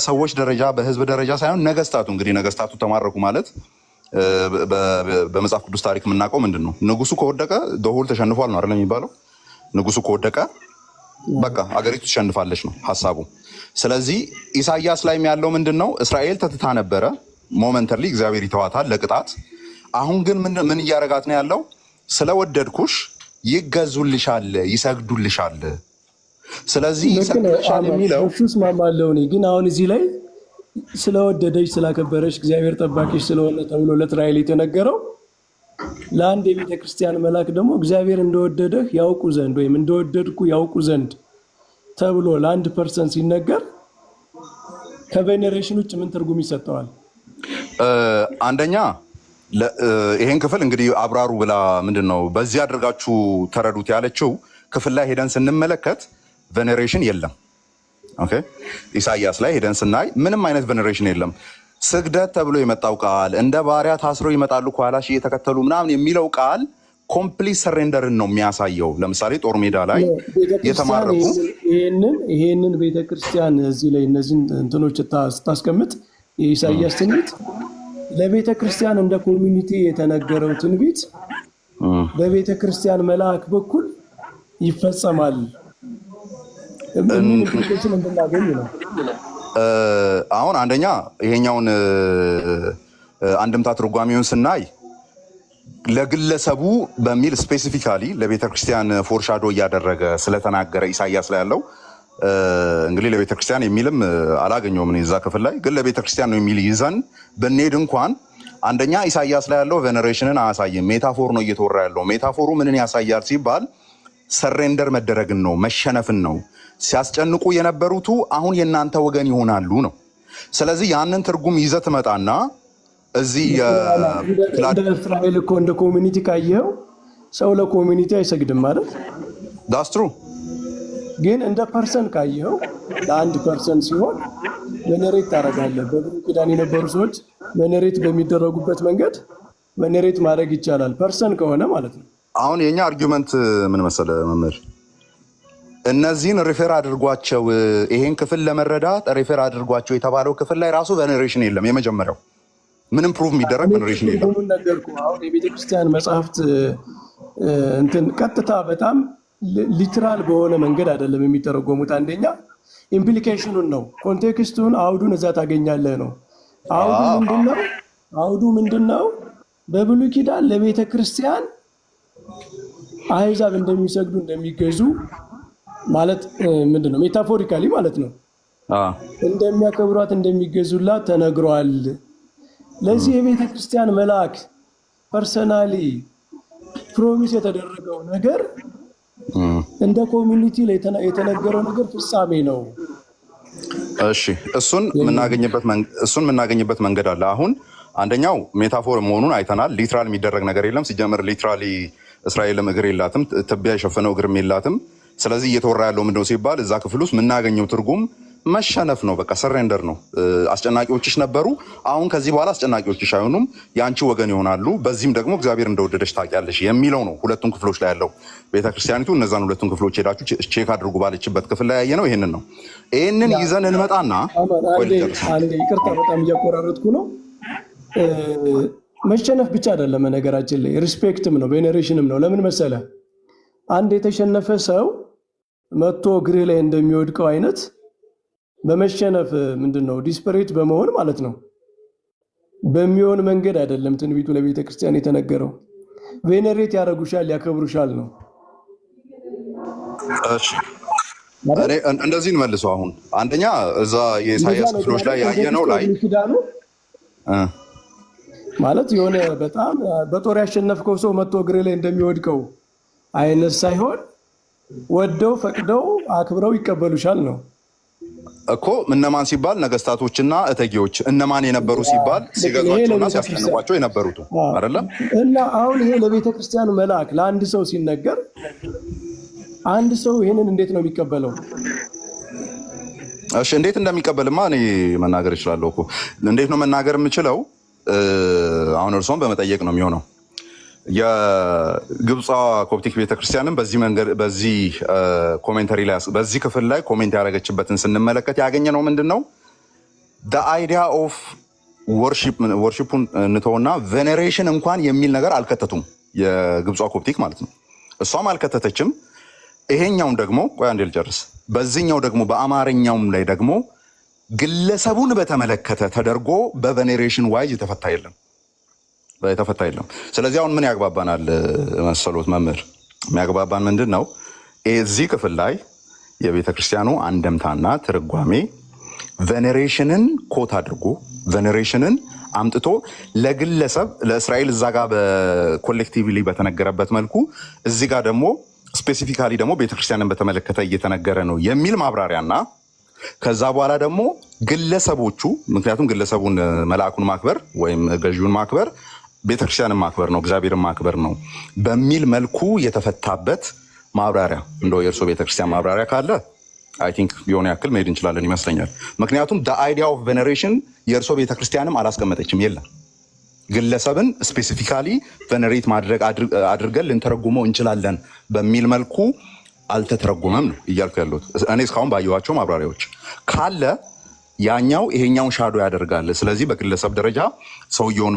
ሰዎች ደረጃ በህዝብ ደረጃ ሳይሆን ነገስታቱ እንግዲህ ነገስታቱ ተማረኩ ማለት በመጽሐፍ ቅዱስ ታሪክ የምናውቀው ምንድን ነው? ንጉሱ ከወደቀ ደሁል ተሸንፏል ነው አይደል የሚባለው? ንጉሱ ከወደቀ በቃ አገሪቱ ትሸንፋለች ነው ሐሳቡ። ስለዚህ ኢሳይያስ ላይም ያለው ምንድን ነው? እስራኤል ተትታ ነበረ፣ ሞመንተሪ እግዚአብሔር ይተዋታል ለቅጣት። አሁን ግን ምን እያረጋት ነው ያለው? ስለወደድኩሽ ይገዙልሻል፣ ይሰግዱልሻል። ስለዚህ ይሰግዱልሻል የሚለው እሱስ ማማለው ነው። ግን አሁን እዚህ ላይ ስለወደደች ስላከበረች እግዚአብሔር ጠባቂሽ ስለሆነ ተብሎ ለእስራኤል የተነገረው ለአንድ የቤተ ክርስቲያን መልአክ ደግሞ እግዚአብሔር እንደወደደህ ያውቁ ዘንድ ወይም እንደወደድኩ ያውቁ ዘንድ ተብሎ ለአንድ ፐርሰን ሲነገር ከቬኔሬሽን ውጭ ምን ትርጉም ይሰጠዋል? አንደኛ ይሄን ክፍል እንግዲህ አብራሩ ብላ ምንድን ነው በዚህ አድርጋችሁ ተረዱት ያለችው ክፍል ላይ ሄደን ስንመለከት ቬኔሬሽን የለም። ኦኬ ኢሳይያስ ላይ ሄደን ስናይ ምንም አይነት ቬኔሬሽን የለም። ስግደት ተብሎ የመጣው ቃል እንደ ባሪያ ታስረው ይመጣሉ ከኋላሽ እየተከተሉ ምናምን የሚለው ቃል ኮምፕሊት ሰሬንደርን ነው የሚያሳየው። ለምሳሌ ጦር ሜዳ ላይ የተማረኩ ይሄንን ቤተክርስቲያን እዚህ ላይ እነዚህን እንትኖች ስታስቀምጥ የኢሳይያስ ትንቢት ለቤተ ክርስቲያን እንደ ኮሚኒቲ የተነገረው ትንቢት በቤተ ክርስቲያን መልአክ በኩል ይፈጸማል። ምን ኢምፕሊኬሽን እንድናገኝ ነው? አሁን አንደኛ ይሄኛውን አንድምታ ትርጓሜውን ስናይ ለግለሰቡ በሚል ስፔሲፊካሊ ለቤተ ክርስቲያን ፎርሻዶ እያደረገ ስለተናገረ ኢሳይያስ ላይ ያለው እንግዲህ ለቤተ ክርስቲያን የሚልም አላገኘውም እዛ ክፍል ላይ ግን ለቤተ ክርስቲያን ነው የሚል ይዘን ብንሄድ እንኳን አንደኛ ኢሳይያስ ላይ ያለው ቬኔሬሽንን አያሳይም። ሜታፎር ነው እየተወራ ያለው። ሜታፎሩ ምንን ያሳያል ሲባል ሰሬንደር መደረግን ነው፣ መሸነፍን ነው። ሲያስጨንቁ የነበሩቱ አሁን የእናንተ ወገን ይሆናሉ ነው። ስለዚህ ያንን ትርጉም ይዘት መጣና እዚህ እስራኤል እኮ እንደ ኮሚኒቲ ካየው ሰው ለኮሚኒቲ አይሰግድም ማለት ዳስ ትሩ። ግን እንደ ፐርሰን ካየው ለአንድ ፐርሰን ሲሆን ቬኔሬት ታደርጋለህ። በብሉይ ኪዳን የነበሩ ሰዎች ቬኔሬት በሚደረጉበት መንገድ ቬኔሬት ማድረግ ይቻላል፣ ፐርሰን ከሆነ ማለት ነው። አሁን የኛ አርጊውመንት ምን መሰለ መምህር፣ እነዚህን ሪፌር አድርጓቸው ይሄን ክፍል ለመረዳት ሪፌር አድርጓቸው የተባለው ክፍል ላይ ራሱ ቬኔሬሽን የለም። የመጀመሪያው ምንም ፕሩቭ የሚደረግ ቬኔሬሽን የለም። አሁን የቤተክርስቲያን መጽሐፍት እንትን ቀጥታ በጣም ሊትራል በሆነ መንገድ አይደለም የሚተረጎሙት። አንደኛ ኢምፕሊኬሽኑን ነው፣ ኮንቴክስቱን አውዱን እዛ ታገኛለህ ነው። አውዱ ምንድነው? በብሉይ ኪዳን ለቤተ ክርስቲያን አሕዛብ እንደሚሰግዱ እንደሚገዙ ማለት ምንድነው? ሜታፎሪካሊ ማለት ነው። እንደሚያከብሯት እንደሚገዙላት ተነግሯል። ለዚህ የቤተ ክርስቲያን መልአክ ፐርሰናሊ ፕሮሚስ የተደረገው ነገር እንደ ኮሚኒቲ ላይ የተነገረው ነገር ፍጻሜ ነው። እሺ እሱን የምናገኝበት መንገድ አለ። አሁን አንደኛው ሜታፎር መሆኑን አይተናል። ሊትራል የሚደረግ ነገር የለም። ሲጀምር ሊትራሊ እስራኤልም እግር የላትም፣ ትቢያ የሸፈነው እግርም የላትም። ስለዚህ እየተወራ ያለው ምንድነው ሲባል እዛ ክፍል ውስጥ የምናገኘው ትርጉም መሸነፍ ነው። በቃ ሰሬንደር ነው። አስጨናቂዎችሽ ነበሩ፣ አሁን ከዚህ በኋላ አስጨናቂዎችሽ አይሆኑም፣ የአንቺ ወገን ይሆናሉ። በዚህም ደግሞ እግዚአብሔር እንደወደደሽ ታውቂያለሽ የሚለው ነው ሁለቱም ክፍሎች ላይ ያለው። ቤተክርስቲያኒቱ እነዛን ሁለቱም ክፍሎች ሄዳችሁ ቼክ አድርጉ ባለችበት ክፍል ላይ ያየ ነው ይሄንን ነው። ይሄንን ይዘን እንመጣና ይቅርታ በጣም እያቆራረጥኩ ነው። መሸነፍ ብቻ አይደለም ነገራችን ላይ ሪስፔክትም ነው፣ ቬኔሬሽንም ነው። ለምን መሰለ? አንድ የተሸነፈ ሰው መጥቶ እግርህ ላይ እንደሚወድቀው አይነት በመሸነፍ ምንድነው ዲስፐሬት በመሆን ማለት ነው በሚሆን መንገድ አይደለም ትንቢቱ ለቤተ ክርስቲያን የተነገረው። ቬኔሬት ያደርጉሻል፣ ያከብሩሻል ነው። እሺ እንደዚህ እንመልሰው። አሁን አንደኛ እዛ የኢሳይያስ ክፍሎች ላይ ያየነው ላይ ማለት የሆነ በጣም በጦር ያሸነፍከው ሰው መጥቶ እግር ላይ እንደሚወድቀው አይነት ሳይሆን ወደው ፈቅደው አክብረው ይቀበሉሻል ነው እኮ። እነማን ሲባል ነገስታቶችና እተጌዎች እነማን የነበሩ ሲባል ሲገዟቸውና ሲያስጨንቋቸው የነበሩት አይደለ? እና አሁን ይሄ ለቤተ ክርስቲያኑ መልአክ ለአንድ ሰው ሲነገር አንድ ሰው ይሄንን እንዴት ነው የሚቀበለው? እሺ እንዴት እንደሚቀበልማ እኔ መናገር እችላለሁ እኮ። እንዴት ነው መናገር የምችለው? አሁን እርሶን በመጠየቅ ነው የሚሆነው። የግብፅ ኮፕቲክ ቤተክርስቲያንም በዚህ ኮሜንተሪ ላይ በዚህ ክፍል ላይ ኮሜንት ያደረገችበትን ስንመለከት ያገኘነው ምንድነው? አይዲያ ኦፍ ወርሺፑን እንተውና ቬኔሬሽን እንኳን የሚል ነገር አልከተቱም። የግብጿ ኮፕቲክ ማለት ነው። እሷም አልከተተችም። ይሄኛውም ደግሞ ቆይ አንዴ ልጨርስ። በዚህኛው ደግሞ በአማርኛውም ላይ ደግሞ ግለሰቡን በተመለከተ ተደርጎ በቬኔሬሽን ዋይዝ የተፈታ የለም። ስለዚህ አሁን ምን ያግባባናል መሰሎት መምህር? የሚያግባባን ምንድን ነው? እዚህ ክፍል ላይ የቤተ ክርስቲያኑ አንደምታና ትርጓሜ ቬኔሬሽንን ኮት አድርጎ ቬኔሬሽንን አምጥቶ ለግለሰብ ለእስራኤል እዛ ጋር በኮሌክቲቭሊ በተነገረበት መልኩ እዚህ ጋር ደግሞ ስፔሲፊካሊ ደግሞ ቤተክርስቲያንን በተመለከተ እየተነገረ ነው የሚል ማብራሪያና ከዛ በኋላ ደግሞ ግለሰቦቹ ምክንያቱም ግለሰቡን መልአኩን ማክበር ወይም ገዢውን ማክበር ቤተክርስቲያንን ማክበር ነው፣ እግዚአብሔርን ማክበር ነው በሚል መልኩ የተፈታበት ማብራሪያ እንደው የእርሶ ቤተክርስቲያን ማብራሪያ ካለ አይ ቲንክ የሆነ ያክል መሄድ እንችላለን ይመስለኛል። ምክንያቱም አይዲያ ኦፍ ቬኔሬሽን የእርሶ ቤተክርስቲያንም አላስቀመጠችም። የለም ግለሰብን ስፔሲፊካሊ ቬኔሬት ማድረግ አድርገን ልንተረጉመው እንችላለን በሚል መልኩ አልተተረጎመም ነው እያልኩ ያለሁት። እኔ እስካሁን ባየኋቸው ማብራሪያዎች ካለ ያኛው ይሄኛውን ሻዶ ያደርጋል። ስለዚህ በግለሰብ ደረጃ ሰውየውን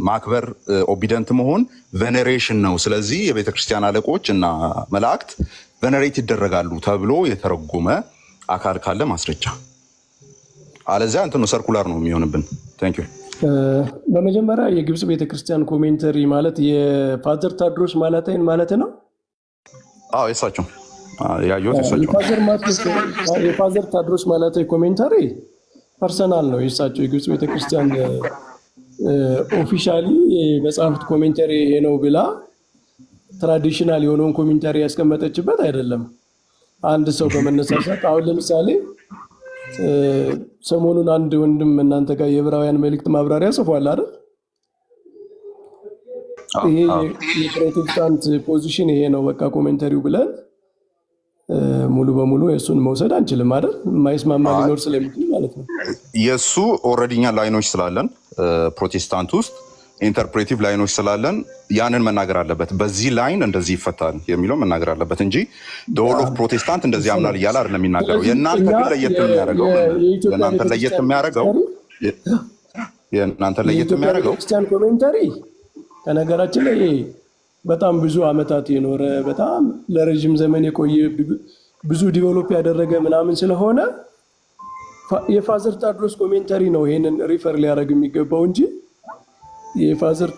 ማክበር ኦቢደንት መሆን ቬኔሬሽን ነው። ስለዚህ የቤተክርስቲያን አለቆች እና መላእክት ቬኔሬት ይደረጋሉ ተብሎ የተረጎመ አካል ካለ ማስረጃ፣ አለዚያ እንትን ነው ሰርኩላር ነው የሚሆንብን። ታንክ ዩ። በመጀመሪያ የግብጽ ቤተክርስቲያን ኮሜንተሪ ማለት የፋዘር ታድሮስ ማላታይን ማለት ነው። አዎ የሳቸው ያየሁት የሳቸው የፋዘር ታድሮስ ማላታይ ኮሜንተሪ ፐርሰናል ነው የሳቸው። የግብጽ ቤተክርስቲያን ኦፊሻሊ የመጽሐፍት ኮሜንተሪ ይሄ ነው ብላ ትራዲሽናል የሆነውን ኮሜንተሪ ያስቀመጠችበት አይደለም። አንድ ሰው በመነሳሳት አሁን ለምሳሌ ሰሞኑን አንድ ወንድም እናንተ ጋር የዕብራውያን መልእክት ማብራሪያ ጽፏል አይደል? ይሄ የፕሮቴስታንት ፖዚሽን ይሄ ነው በቃ ኮሜንተሪው ብለን ሙሉ በሙሉ የእሱን መውሰድ አንችልም አይደል? የማይስማማ ሊኖር ስለሚችል ማለት ነው። የእሱ ኦልሬዲ እኛ ላይኖች ስላለን ፕሮቴስታንት ውስጥ ኢንተርፕሬቲቭ ላይኖች ስላለን ያንን መናገር አለበት። በዚህ ላይን እንደዚህ ይፈታል የሚለው መናገር አለበት እንጂ ዶል ኦፍ ፕሮቴስታንት እንደዚህ ያምናል እያለ አይደለም የሚናገረው። የእናንተ ግን ለየት የሚያደርገው ክርስቲያን ኮሜንተሪ ከነገራችን ላይ በጣም ብዙ ዓመታት የኖረ በጣም ለረጅም ዘመን የቆየ ብዙ ዲቨሎፕ ያደረገ ምናምን ስለሆነ የፋዘር ታድሮስ ኮሜንተሪ ነው ይሄንን ሪፈር ሊያደርግ የሚገባው እንጂ የፋዘር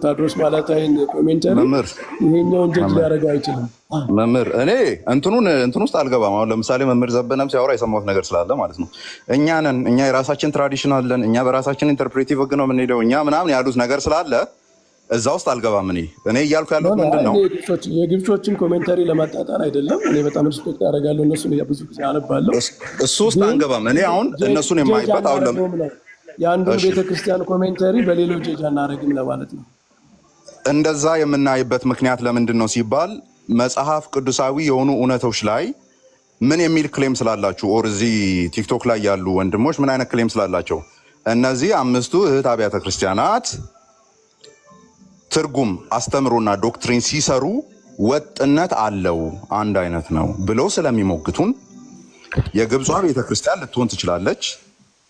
ታድሮስ ማላታይን ኮሜንተሪ ይሄኛውን ጀጅ ሊያደርግ አይችልም። መምህር እኔ እንትን ውስጥ አልገባም። አሁን ለምሳሌ መምህር ዘበነም ሲያወራ የሰማሁት ነገር ስላለ ማለት ነው። እኛ የራሳችን ትራዲሽን አለን፣ እኛ በራሳችን ኢንተርፕሬቲቭ ህግ ነው የምንሄደው፣ እኛ ምናምን ያሉት ነገር ስላለ እዛ ውስጥ አልገባም። እኔ እያልኩ ያሉት ምንድን ነው የግብጾችን ኮሜንተሪ ለማጣጣል አይደለም። እኔ በጣም ሪስፔክት አደርጋለሁ፣ እነሱን ብዙ ጊዜ አነባለሁ። እሱ ውስጥ አንገባም። እኔ አሁን እነሱን የማይበት አሁን የአንዱን ቤተክርስቲያን ኮሜንተሪ በሌሎች ጀጅ አናደርግም ለማለት ነው። እንደዛ የምናይበት ምክንያት ለምንድን ነው ሲባል መጽሐፍ ቅዱሳዊ የሆኑ እውነቶች ላይ ምን የሚል ክሌም ስላላችሁ ኦር እዚህ ቲክቶክ ላይ ያሉ ወንድሞች ምን አይነት ክሌም ስላላቸው እነዚህ አምስቱ እህት አብያተ ክርስቲያናት ትርጉም አስተምሮና ዶክትሪን ሲሰሩ ወጥነት አለው አንድ አይነት ነው ብለው ስለሚሞግቱን የግብጿ ቤተክርስቲያን ልትሆን ትችላለች፣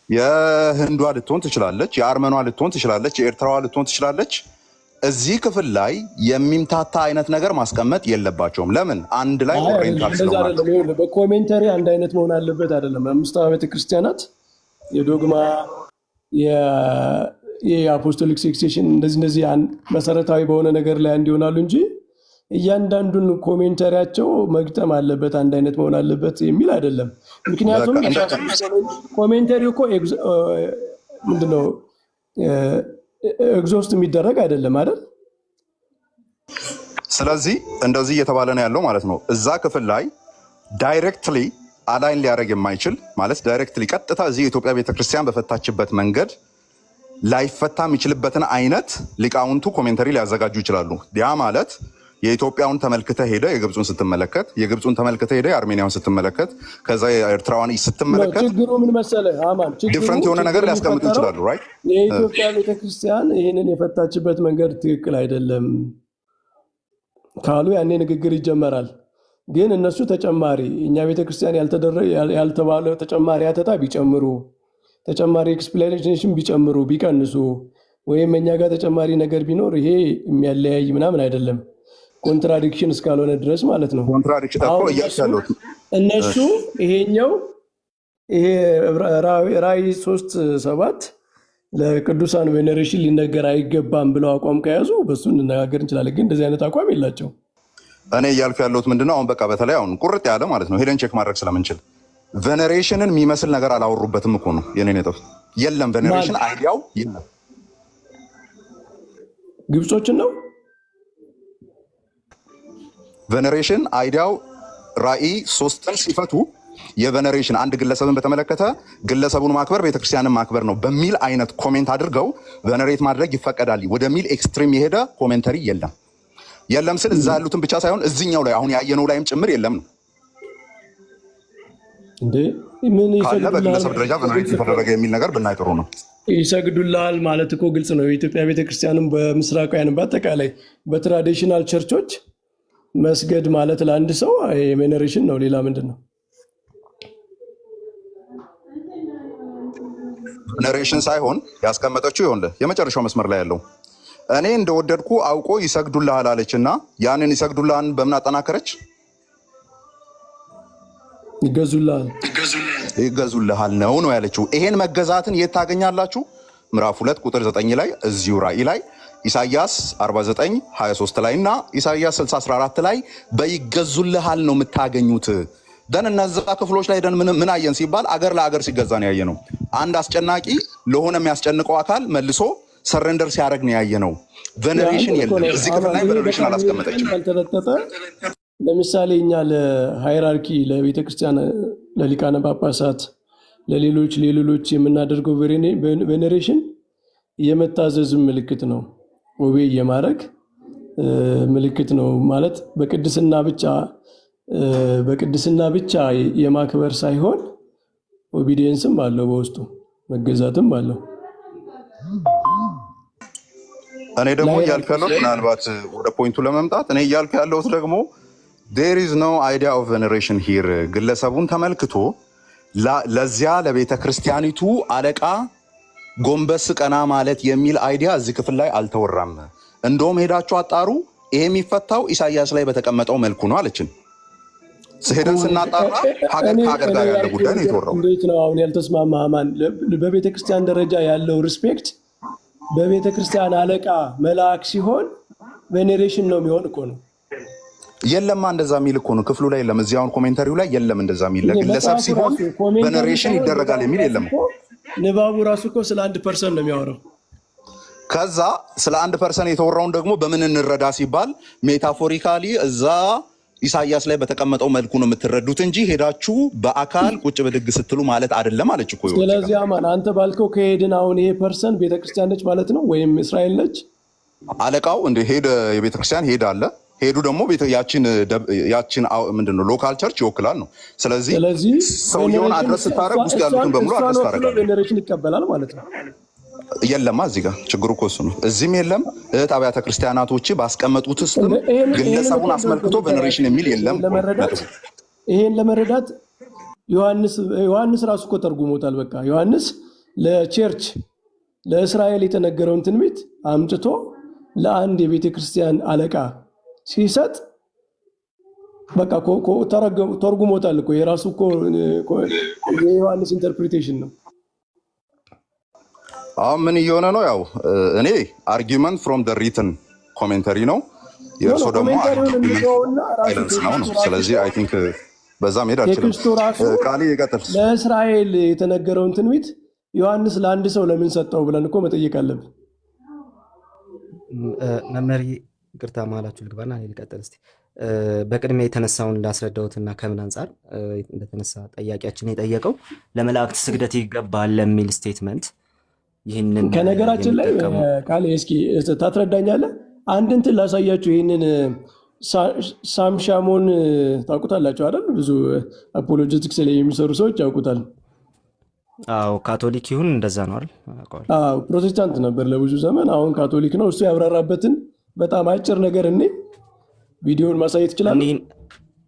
የህንዷ ልትሆን ትችላለች፣ የአርመኗ ልትሆን ትችላለች፣ የኤርትራዋ ልትሆን ትችላለች። እዚህ ክፍል ላይ የሚምታታ አይነት ነገር ማስቀመጥ የለባቸውም። ለምን? አንድ ላይ ኦሪየንታል ስለሆነ በኮሜንተሪ አንድ አይነት መሆን አለበት አይደለም። አምስቱ አብያተ ክርስቲያናት የዶግማ የአፖስቶሊክ ሴክሴሽን እንደዚህ መሰረታዊ በሆነ ነገር ላይ እንዲሆናሉ እንጂ እያንዳንዱን ኮሜንተሪያቸው መግጠም አለበት አንድ አይነት መሆን አለበት የሚል አይደለም። ምክንያቱም ኮሜንተሪ እኮ ምንድነው ኤግዞስት የሚደረግ አይደለም አይደል? ስለዚህ እንደዚህ እየተባለ ነው ያለው ማለት ነው። እዛ ክፍል ላይ ዳይሬክትሊ አላይን ሊያደርግ የማይችል ማለት ዳይሬክትሊ ቀጥታ እዚህ የኢትዮጵያ ቤተክርስቲያን በፈታችበት መንገድ ላይፈታ የሚችልበትን አይነት ሊቃውንቱ ኮሜንተሪ ሊያዘጋጁ ይችላሉ። ያ ማለት የኢትዮጵያውን ተመልክተ ሄደ የግብፁን ስትመለከት፣ የግብፁን ተመልክተ ሄደ የአርሜኒያውን ስትመለከት፣ ከዛ የኤርትራዋን ስትመለከት ችግሩ ምን መሰለህ አማን፣ ዲፍረንት የሆነ ነገር ሊያስቀምጡ ይችላሉ። ራይት የኢትዮጵያ ቤተክርስቲያን ይህንን የፈታችበት መንገድ ትክክል አይደለም ካሉ ያኔ ንግግር ይጀመራል። ግን እነሱ ተጨማሪ እኛ ቤተክርስቲያን ያልተባለ ተጨማሪ አተታ ቢጨምሩ ተጨማሪ ኤክስፕላኔሽን ቢጨምሩ ቢቀንሱ ወይም እኛ ጋር ተጨማሪ ነገር ቢኖር ይሄ የሚያለያይ ምናምን አይደለም፣ ኮንትራዲክሽን እስካልሆነ ድረስ ማለት ነው። ኮንትራዲክሽን እኮ እያልኩት እነሱ ይሄኛው ይሄ ራእይ 3:7 ለቅዱሳን ቬኔሬሽን ሊነገር አይገባም ብለው አቋም ከያዙ በሱ እንነጋገር እንችላለን። ግን እንደዚህ አይነት አቋም የላቸው። እኔ እያልኩ ያለሁት ምንድነው አሁን በቃ በተለይ አሁን ቁርጥ ያለ ማለት ነው ሄደን ቼክ ማድረግ ስለምንችል ቬኔሬሽንን የሚመስል ነገር አላወሩበትም እኮ ነው የኔ ነጥብ። የለም ቬኔሬሽን አይዲያው የለም። ግብጾችን ነው ቬኔሬሽን አይዲያው ራእይ 3ን ሲፈቱ የቬኔሬሽን አንድ ግለሰብን በተመለከተ ግለሰቡን ማክበር ቤተክርስቲያንን ማክበር ነው በሚል አይነት ኮሜንት አድርገው ቬኔሬት ማድረግ ይፈቀዳል ወደሚል ኤክስትሪም የሄደ ኮሜንተሪ የለም ስል እዛ ያሉትን ብቻ ሳይሆን እዚህኛው ላይ አሁን ያየነው ላይም ጭምር የለም ነው እንዴ። ምን ካለ በግለሰብ ደረጃ ቬኔሬት ተደረገ የሚል ነገር ብናይ ጥሩ ነው። ይሰግዱልሃል ማለት እኮ ግልጽ ነው። የኢትዮጵያ ቤተክርስቲያንም በምስራቃውያን በአጠቃላይ በትራዲሽናል ቸርቾች መስገድ ማለት ለአንድ ሰው ቬኔሬሽን ነው። ሌላ ምንድን ነው? ቬኔሬሽን ሳይሆን ያስቀመጠችው ይኸውልህ የመጨረሻው መስመር ላይ ያለው እኔ እንደወደድኩ አውቆ ይሰግዱልሃል አለችና ያንን ይሰግዱልሃን በምን አጠናከረች? ይገዙልሃል ነው ያለችው። ይሄን መገዛትን የት ታገኛላችሁ? ምዕራፍ 2 ቁጥር 9 ላይ እዚሁ ራእይ ላይ ኢሳይያስ 49:23 ላይ እና ኢሳይያስ 60:14 ላይ በይገዙልሃል ነው የምታገኙት። ደን እነዛ ክፍሎች ላይ ደን ምን አየን ሲባል አገር ለአገር ሲገዛ ነው ያየነው። አንድ አስጨናቂ ለሆነ የሚያስጨንቀው አካል መልሶ ሰረንደር ሲያደርግ ነው ያየነው። ቬኔሬሽን የለም እዚህ ክፍል ላይ ቬኔሬሽን አላስቀመጠችም። ለምሳሌ እኛ ለሃይራርኪ ለቤተክርስቲያን ለሊቃነ ጳጳሳት ለሌሎች የምናደርገው ቬኔሬሽን የመታዘዝ ምልክት ነው። ወቤ የማድረግ ምልክት ነው ማለት በቅድስና ብቻ የማክበር ሳይሆን ኦቢዲየንስም አለው በውስጡ መገዛትም አለው። እኔ ደግሞ እያልኩ ያለሁት ምናልባት ወደ ፖይንቱ ለመምጣት እኔ እያልኩ ያለሁት ደግሞ there is no idea of veneration here ግለሰቡን ተመልክቶ ለዚያ ለቤተ ክርስቲያኒቱ አለቃ ጎንበስ ቀና ማለት የሚል አይዲያ እዚህ ክፍል ላይ አልተወራም። እንደውም ሄዳችሁ አጣሩ፣ ይሄ የሚፈታው ኢሳይያስ ላይ በተቀመጠው መልኩ ነው አለችን። ሄደን ስናጣራ ሀገር ጋር ያለ ጉዳይ ነው የተወራው። እንዴት ነው አሁን ያልተስማማ ማን? በቤተ ክርስቲያን ደረጃ ያለው ሪስፔክት በቤተ ክርስቲያን አለቃ መልአክ ሲሆን ቬኔሬሽን ነው የሚሆን እኮ ነው። የለማ እንደዛ የሚል እኮ ነው ክፍሉ ላይ የለም። እዚህ አሁን ኮሜንታሪው ላይ የለም እንደዛ የሚል ለግለሰብ ሲሆን ቬኔሬሽን ይደረጋል የሚል የለም። ንባቡ ራሱ እኮ ስለ 1% ነው የሚያወራው። ከዛ ስለ 1% የተወራውን ደግሞ በምን እንረዳ ሲባል ሜታፎሪካሊ እዛ ኢሳይያስ ላይ በተቀመጠው መልኩ ነው የምትረዱት እንጂ ሄዳችሁ በአካል ቁጭ ብድግ ስትሉ ማለት አይደለም አለች እኮ። ስለዚህ አማን አንተ ባልከው ከሄድን አሁን ይሄ ፐርሰን ቤተክርስቲያን ነች ማለት ነው ወይም እስራኤል ነች? አለቃው እንደ ሄደ የቤተክርስቲያን ሄድ አለ ሄዱ ደግሞ ያችን ምንድነው ሎካል ቸርች ይወክላል ነው። ስለዚህ ሰውየውን አድረስ ስታደርግ ውስጥ ያሉትን በሙሉ አድረስ ታደርጋለህ። ቬኔሬሽን ይቀበላል ማለት ነው። የለማ እዚህ ጋር ችግሩ እኮ እሱ ነው። እዚህም የለም እህት አብያተ ክርስቲያናቶች ባስቀመጡት ውስጥ ግለሰቡን አስመልክቶ ቬኔሬሽን የሚል የለም። ይሄን ለመረዳት ዮሐንስ ራሱ እኮ ተርጉሞታል። በቃ ዮሐንስ ለቸርች ለእስራኤል የተነገረውን ትንቢት አምጥቶ ለአንድ የቤተ ክርስቲያን አለቃ ሲሰጥ በቃ ተርጉሞታል እኮ። የራሱ እኮ የዮሐንስ ኢንተርፕሪቴሽን ነው። አሁን ምን እየሆነ ነው? ያው እኔ አርጊመንት ፍሮም ደ ሪትን ኮሜንተሪ ነው፣ የእርሶ ደግሞ አይለንስ ነው። ስለዚህ አይ ቲንክ በዛ መሄድ አልችልም። ቃሌ ይቀጥል። ለእስራኤል የተነገረውን ትንቢት ዮሐንስ ለአንድ ሰው ለምን ሰጠው ብለን እኮ መጠየቅ አለብን። መመሪ ቅርታ ማላችሁ ልግባና እኔ ልቀጥል እስቲ። በቅድሚያ የተነሳውን ላስረዳውትና ከምን አንጻር እንደተነሳ ጠያቂያችን የጠየቀው ለመላእክት ስግደት ይገባል ለሚል ስቴትመንት ይህንን ከነገራችን ላይ ቃል እስኪ ታስረዳኛለህ። አንድ እንትን ላሳያችሁ። ይህንን ሳምሻሞን ታውቁታላችሁ አይደል? ብዙ አፖሎጀቲክስ ላይ የሚሰሩ ሰዎች ያውቁታል። አዎ ካቶሊክ ይሁን እንደዛ ነው አይደል? አዎ ፕሮቴስታንት ነበር ለብዙ ዘመን፣ አሁን ካቶሊክ ነው። እሱ ያብራራበትን በጣም አጭር ነገር እኔ ቪዲዮውን ማሳየት ይችላል።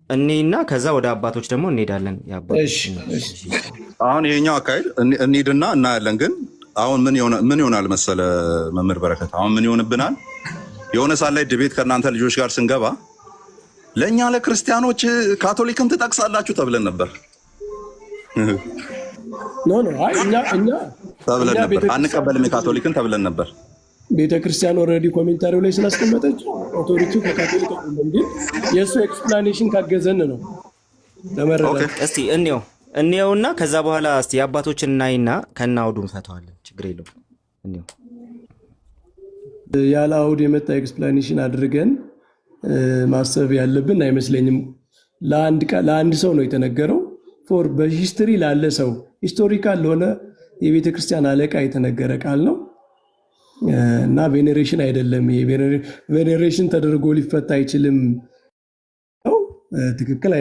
እኔና ከዛ ወደ አባቶች ደግሞ እንሄዳለን። እሺ የአባቶች እሺ አሁን ይሄኛው አካሄድ እንሂድና እናያለን። ግን አሁን ምን ይሆናል መሰለ መምህር በረከት፣ አሁን ምን ይሆንብናል? የሆነ ሰዓት ላይ ድቤት ከእናንተ ልጆች ጋር ስንገባ ለእኛ ለክርስቲያኖች ካቶሊክን ትጠቅሳላችሁ ተብለን ነበር ኖ ኖ አይ እኛ ተብለን ነበር። ቤተክርስቲያን አንቀበልም የካቶሊክን ተብለን ነበር። ቤተክርስቲያን ኦልሬዲ ኮሜንታሪው ላይ ስላስቀመጠች ኦቶሪቲው ከካቶሊክ አይደለም፣ ግን የእሱ ኤክስፕላኔሽን ካገዘን ነው ኦኬ ለመረዳት። እስቲ እንየውና ከዛ በኋላ እስቲ የአባቶችን እናይና ከናውዱ እንፈተዋለን። ችግር የለውም። እንየው። ያለ አውድ የመጣ ኤክስፕላኔሽን አድርገን ማሰብ ያለብን አይመስለኝም። ለአንድ ሰው ነው የተነገረው። ፎር በሂስትሪ ላለ ሰው ሂስቶሪካል ለሆነ የቤተ ክርስቲያን አለቃ የተነገረ ቃል ነው እና ቬኔሬሽን አይደለም። ቬኔሬሽን ተደርጎ ሊፈታ አይችልም ነው ትክክል።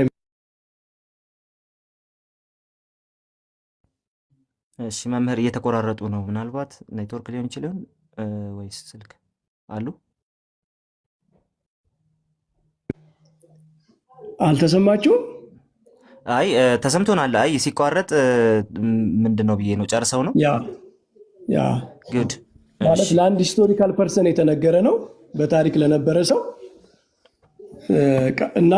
እሺ መምህር እየተቆራረጡ ነው። ምናልባት ኔትወርክ ሊሆን ይችላል ወይስ ስልክ አሉ? አልተሰማችሁም? አይ ተሰምቶናል። አይ ሲቋረጥ ምንድን ነው ብዬ ነው። ጨርሰው ነው ያ ጉድ ማለት ለአንድ ሂስቶሪካል ፐርሰን የተነገረ ነው፣ በታሪክ ለነበረ ሰው እና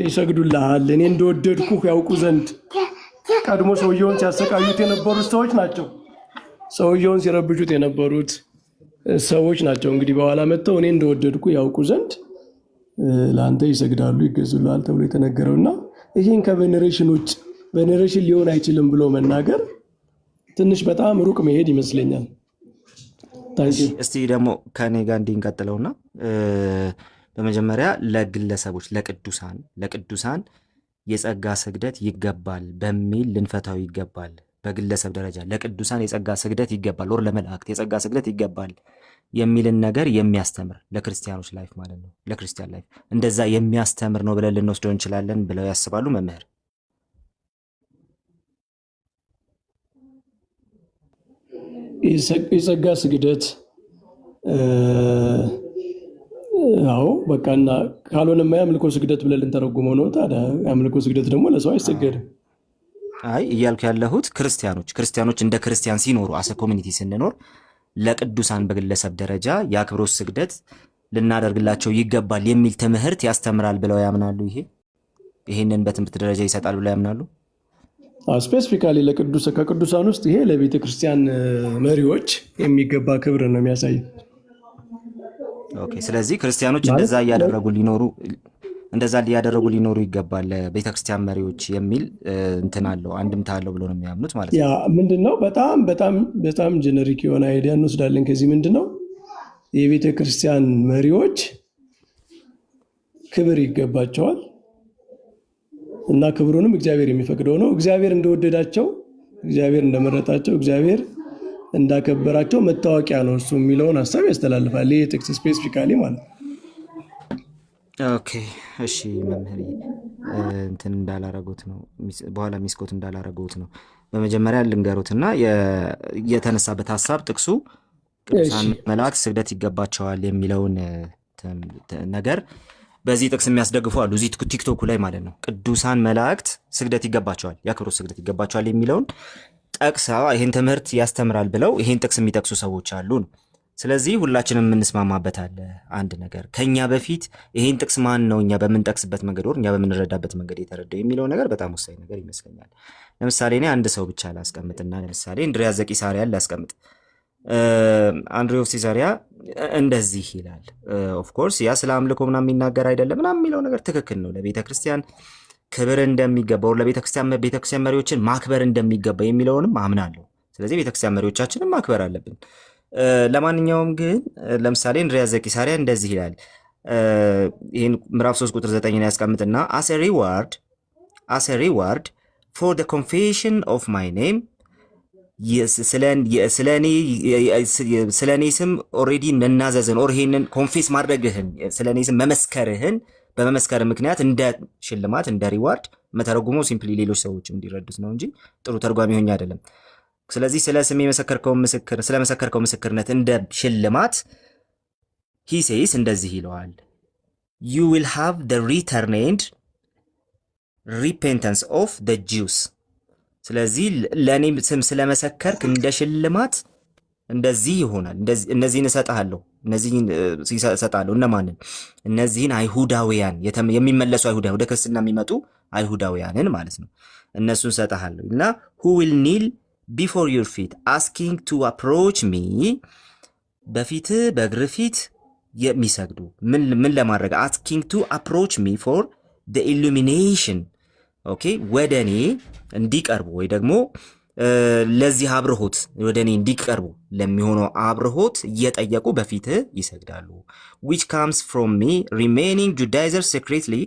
ይሰግዱልሃል እኔ እንደወደድኩ ያውቁ ዘንድ። ቀድሞ ሰውየውን ሲያሰቃዩት የነበሩት ሰዎች ናቸው። ሰውየውን ሲረብሹት የነበሩት ሰዎች ናቸው። እንግዲህ በኋላ መጥተው እኔ እንደወደድኩ ያውቁ ዘንድ ለአንተ ይሰግዳሉ ይገዙልሃል ተብሎ የተነገረው እና ይህን ከቬኔሬሽን ውጭ ቬኔሬሽን ሊሆን አይችልም ብሎ መናገር ትንሽ በጣም ሩቅ መሄድ ይመስለኛል። እስቲ ደግሞ ከኔ ጋር እንቀጥለውና በመጀመሪያ ለግለሰቦች ለቅዱሳን የጸጋ ስግደት ይገባል በሚል ልንፈታው ይገባል። በግለሰብ ደረጃ ለቅዱሳን የጸጋ ስግደት ይገባል፣ ወር ለመላእክት የጸጋ ስግደት ይገባል የሚልን ነገር የሚያስተምር ለክርስቲያኖች ላይፍ ማለት ነው። ለክርስቲያን ላይፍ እንደዛ የሚያስተምር ነው ብለን ልንወስደው እንችላለን ብለው ያስባሉ መምህር? የጸጋ ስግደት አዎ በቃና ካልሆነማ የአምልኮ ስግደት ብለን ልንተረጉመው ነው። ታዲያ የአምልኮ ስግደት ደግሞ ለሰው አይሰገድም። አይ እያልኩ ያለሁት ክርስቲያኖች እንደ ክርስቲያን ሲኖሩ አሰ ኮሚኒቲ ስንኖር ለቅዱሳን በግለሰብ ደረጃ የአክብሮት ስግደት ልናደርግላቸው ይገባል የሚል ትምህርት ያስተምራል ብለው ያምናሉ። ይሄንን በትምህርት ደረጃ ይሰጣል ብለው ያምናሉ። ስፔሲፊካሊ ከቅዱሳን ውስጥ ይሄ ለቤተ ክርስቲያን መሪዎች የሚገባ ክብር ነው የሚያሳየው። ኦኬ። ስለዚህ ክርስቲያኖች እንደዛ ሊያደርጉ ሊኖሩ ይገባል ለቤተክርስቲያን መሪዎች የሚል እንትን አለው አንድምታ አለው ብሎ ነው የሚያምኑት ማለት ነው። ያ ምንድነው በጣም ጀነሪክ የሆነ አይዲያ እንወስዳለን ከዚህ። ምንድነው የቤተ ክርስቲያን መሪዎች ክብር ይገባቸዋል እና ክብሩንም እግዚአብሔር የሚፈቅደው ነው። እግዚአብሔር እንደወደዳቸው፣ እግዚአብሔር እንደመረጣቸው፣ እግዚአብሔር እንዳከበራቸው መታወቂያ ነው እሱ የሚለውን ሀሳብ ያስተላልፋል። ይህ ጥቅስ ስፔሲፊካሊ ማለት ነው። ኦኬ እሺ መምህር እንትን እንዳላረጉት ነው በኋላ ሚስኮት እንዳላረጉት ነው። በመጀመሪያ ልንገሩትና የተነሳበት ሀሳብ ጥቅሱ ቅዱሳን መላእክት ስግደት ይገባቸዋል የሚለውን ነገር በዚህ ጥቅስ የሚያስደግፉ አሉ። እዚህ ቲክቶክ ላይ ማለት ነው። ቅዱሳን መላእክት ስግደት ይገባቸዋል፣ የአክብሮት ስግደት ይገባቸዋል የሚለውን ጠቅሰው ይህን ትምህርት ያስተምራል ብለው ይህን ጥቅስ የሚጠቅሱ ሰዎች አሉ ነው። ስለዚህ ሁላችንም የምንስማማበት አለ አንድ ነገር። ከኛ በፊት ይሄን ጥቅስ ማን ነው እኛ በምንጠቅስበት መንገድ ወር እኛ በምንረዳበት መንገድ የተረዳው የሚለው ነገር በጣም ወሳኝ ነገር ይመስለኛል። ለምሳሌ እኔ አንድ ሰው ብቻ ላስቀምጥና ለምሳሌ እንድሪያስ ዘቂሳርያን ላስቀምጥ። አንድሪው ኦፍ ሲዛሪያ እንደዚህ ይላል። ኦፍ ኮርስ ያ ስለ አምልኮ ምናምን የሚናገር አይደለም ምናምን የሚለው ነገር ትክክል ነው። ለቤተክርስቲያን ክብር እንደሚገባው ለቤተክርስቲያን መሪዎችን ማክበር እንደሚገባ የሚለውንም አምናለሁ። ስለዚህ ቤተክርስቲያን መሪዎቻችንን ማክበር አለብን። ለማንኛውም ግን ለምሳሌ እንድሪያስ ዘቂሳርያ እንደዚህ ይላል። ይህን ምዕራፍ 3 ቁጥር 9 ላይ ያስቀምጥና as a reward for the confession of my name ስለኔ ስም ኦልሬዲ መናዘዝን ኦር ይሄንን ኮንፌስ ማድረግህን ስለኔ ስም መመስከርህን በመመስከር ምክንያት እንደ ሽልማት እንደ ሪዋርድ መተረጉመው ሲምፕሊ ሌሎች ሰዎች እንዲረዱት ነው እንጂ ጥሩ ተርጓሚ ሆኜ አይደለም። ስለዚህ ስለ ስም ስለመሰከርከው ምስክርነት እንደ ሽልማት he says እንደዚህ ይለዋል you will have the return end ሪፔንተንስ ኦፍ ዘ ጂውስ። ስለዚህ ለእኔ ስም ስለመሰከርክ እንደ ሽልማት እንደዚህ ይሆናል፣ እነዚህን እሰጥሃለሁ፣ እነዚህን እሰጥሃለሁ። እነማንን? እነዚህን አይሁዳውያን የሚመለሱ አይሁዳውያን ወደ ክርስትና የሚመጡ አይሁዳውያንን ማለት ነው። እነሱን እሰጥሃለሁ እና who will kneel before your feet asking to approach me በፊትህ በእግር ፊት የሚሰግዱ ምን ለማድረግ asking to approach me for the illumination ኦኬ ወደ እኔ እንዲቀርቡ ወይ ደግሞ ለዚህ አብርሆት ወደ እኔ እንዲቀርቡ ለሚሆነው አብርሆት እየጠየቁ በፊትህ ይሰግዳሉ። which comes from me remaining Judaizers secretly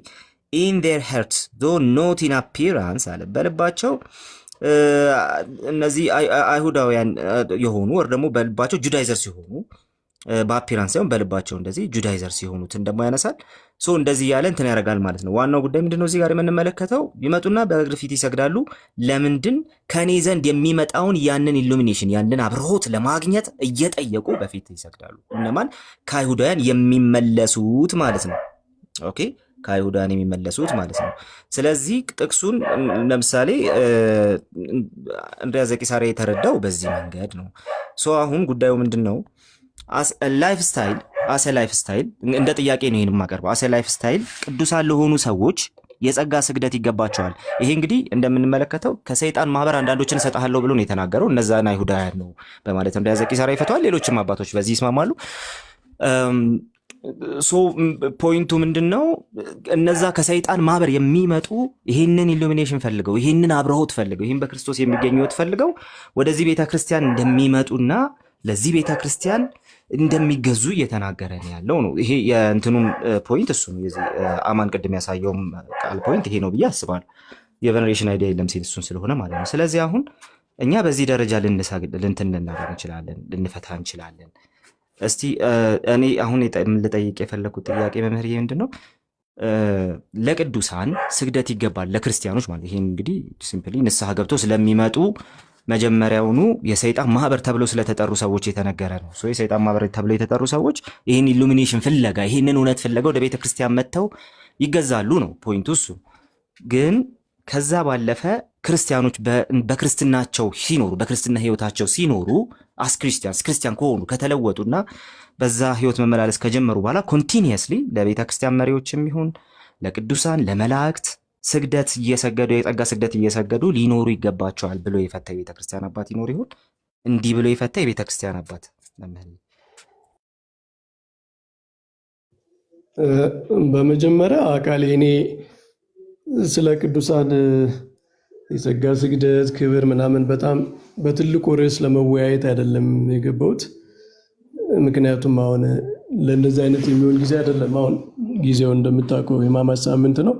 in their hearts though not in appearance አለ በልባቸው እነዚህ አይሁዳውያን የሆኑ ወር ደግሞ በልባቸው ጁዳይዘርስ የሆኑ በአፒራንስ ሳይሆን በልባቸው እንደዚህ ጁዳይዘርስ የሆኑትን ደግሞ ያነሳል። ሶ እንደዚህ ያለ እንትን ያደርጋል ማለት ነው። ዋናው ጉዳይ ምንድነው? እዚህ ጋር የምንመለከተው ይመጡና በእግር ፊት ይሰግዳሉ። ለምንድን? ከኔ ዘንድ የሚመጣውን ያንን ኢሉሚኔሽን ያንን አብርሆት ለማግኘት እየጠየቁ በፊት ይሰግዳሉ። እነማን? ከአይሁዳውያን የሚመለሱት ማለት ነው። ኦኬ ከአይሁዳውያን የሚመለሱት ማለት ነው። ስለዚህ ጥቅሱን ለምሳሌ እንድርያስ ዘቂሳርያ የተረዳው በዚህ መንገድ ነው። ሶ አሁን ጉዳዩ ምንድነው? አስ ላይፍ ስታይል እንደ ጥያቄ ነው ይሄን የማቀርበው። አስ ላይፍ ስታይል ቅዱሳን ለሆኑ ሰዎች የጸጋ ስግደት ይገባቸዋል። ይሄ እንግዲህ እንደምንመለከተው ከሰይጣን ማህበር አንዳንዶችን እሰጥሃለሁ ብሎ ነው የተናገረው። እነዛን አይሁዳውያን ነው በማለት እንድርያስ ዘቂሳርያ ይፈተዋል። ሌሎችም አባቶች በዚህ ይስማማሉ። ሶ ፖይንቱ ምንድነው? እነዛ ከሰይጣን ማህበር የሚመጡ ይሄንን ኢሉሚኔሽን ፈልገው ይሄንን አብርሆት ፈልገው ይሄን በክርስቶስ የሚገኙት ፈልገው ወደዚህ ቤተክርስቲያን እንደሚመጡና ለዚህ ቤተክርስቲያን እንደሚገዙ እየተናገረ ነው ያለው ነው። ይሄ የእንትኑም ፖይንት እሱ ነው። የዚህ አማን ቅድም ያሳየውም ቃል ፖይንት ይሄ ነው ብዬ አስባለሁ። የቬነሬሽን አይዲያ የለም ሲል እሱን ስለሆነ ማለት ነው። ስለዚህ አሁን እኛ በዚህ ደረጃ ልንትን ልናደርግ እንችላለን፣ ልንፈታ እንችላለን። እስቲ እኔ አሁን ልጠይቅ የፈለኩት ጥያቄ መምህር ምንድነው? ለቅዱሳን ስግደት ይገባል ለክርስቲያኖች ማለት ይሄ እንግዲህ ሲምፕሊ ንስሐ ገብቶ ስለሚመጡ መጀመሪያውኑ የሰይጣን ማህበር ተብለው ስለተጠሩ ሰዎች የተነገረ ነው። ሶ የሰይጣን ማህበር ተብለው የተጠሩ ሰዎች ይሄን ኢሉሚኔሽን ፍለጋ ይሄንን እውነት ፍለጋ ወደ ቤተክርስቲያን መጥተው ይገዛሉ ነው ፖይንቱ እሱ። ግን ከዛ ባለፈ ክርስቲያኖች በክርስትናቸው ሲኖሩ በክርስትና ህይወታቸው ሲኖሩ አስ ክርስቲያን ከሆኑ ከተለወጡና በዛ ህይወት መመላለስ ከጀመሩ በኋላ ኮንቲኒየስሊ ለቤተክርስቲያን መሪዎችም ይሁን ለቅዱሳን ለመላእክት ስግደት እየሰገዱ የጸጋ ስግደት እየሰገዱ ሊኖሩ ይገባቸዋል ብሎ የፈታ የቤተክርስቲያን አባት ይኖር ይሁን? እንዲህ ብሎ የፈታ የቤተክርስቲያን አባት ለምን? በመጀመሪያ አቃሌ እኔ ስለ ቅዱሳን የጸጋ ስግደት ክብር ምናምን በጣም በትልቁ ርዕስ ለመወያየት አይደለም የገባሁት። ምክንያቱም አሁን ለእንደዚህ አይነት የሚሆን ጊዜ አይደለም። አሁን ጊዜው እንደምታውቀው የሕማማት ሳምንት ነው።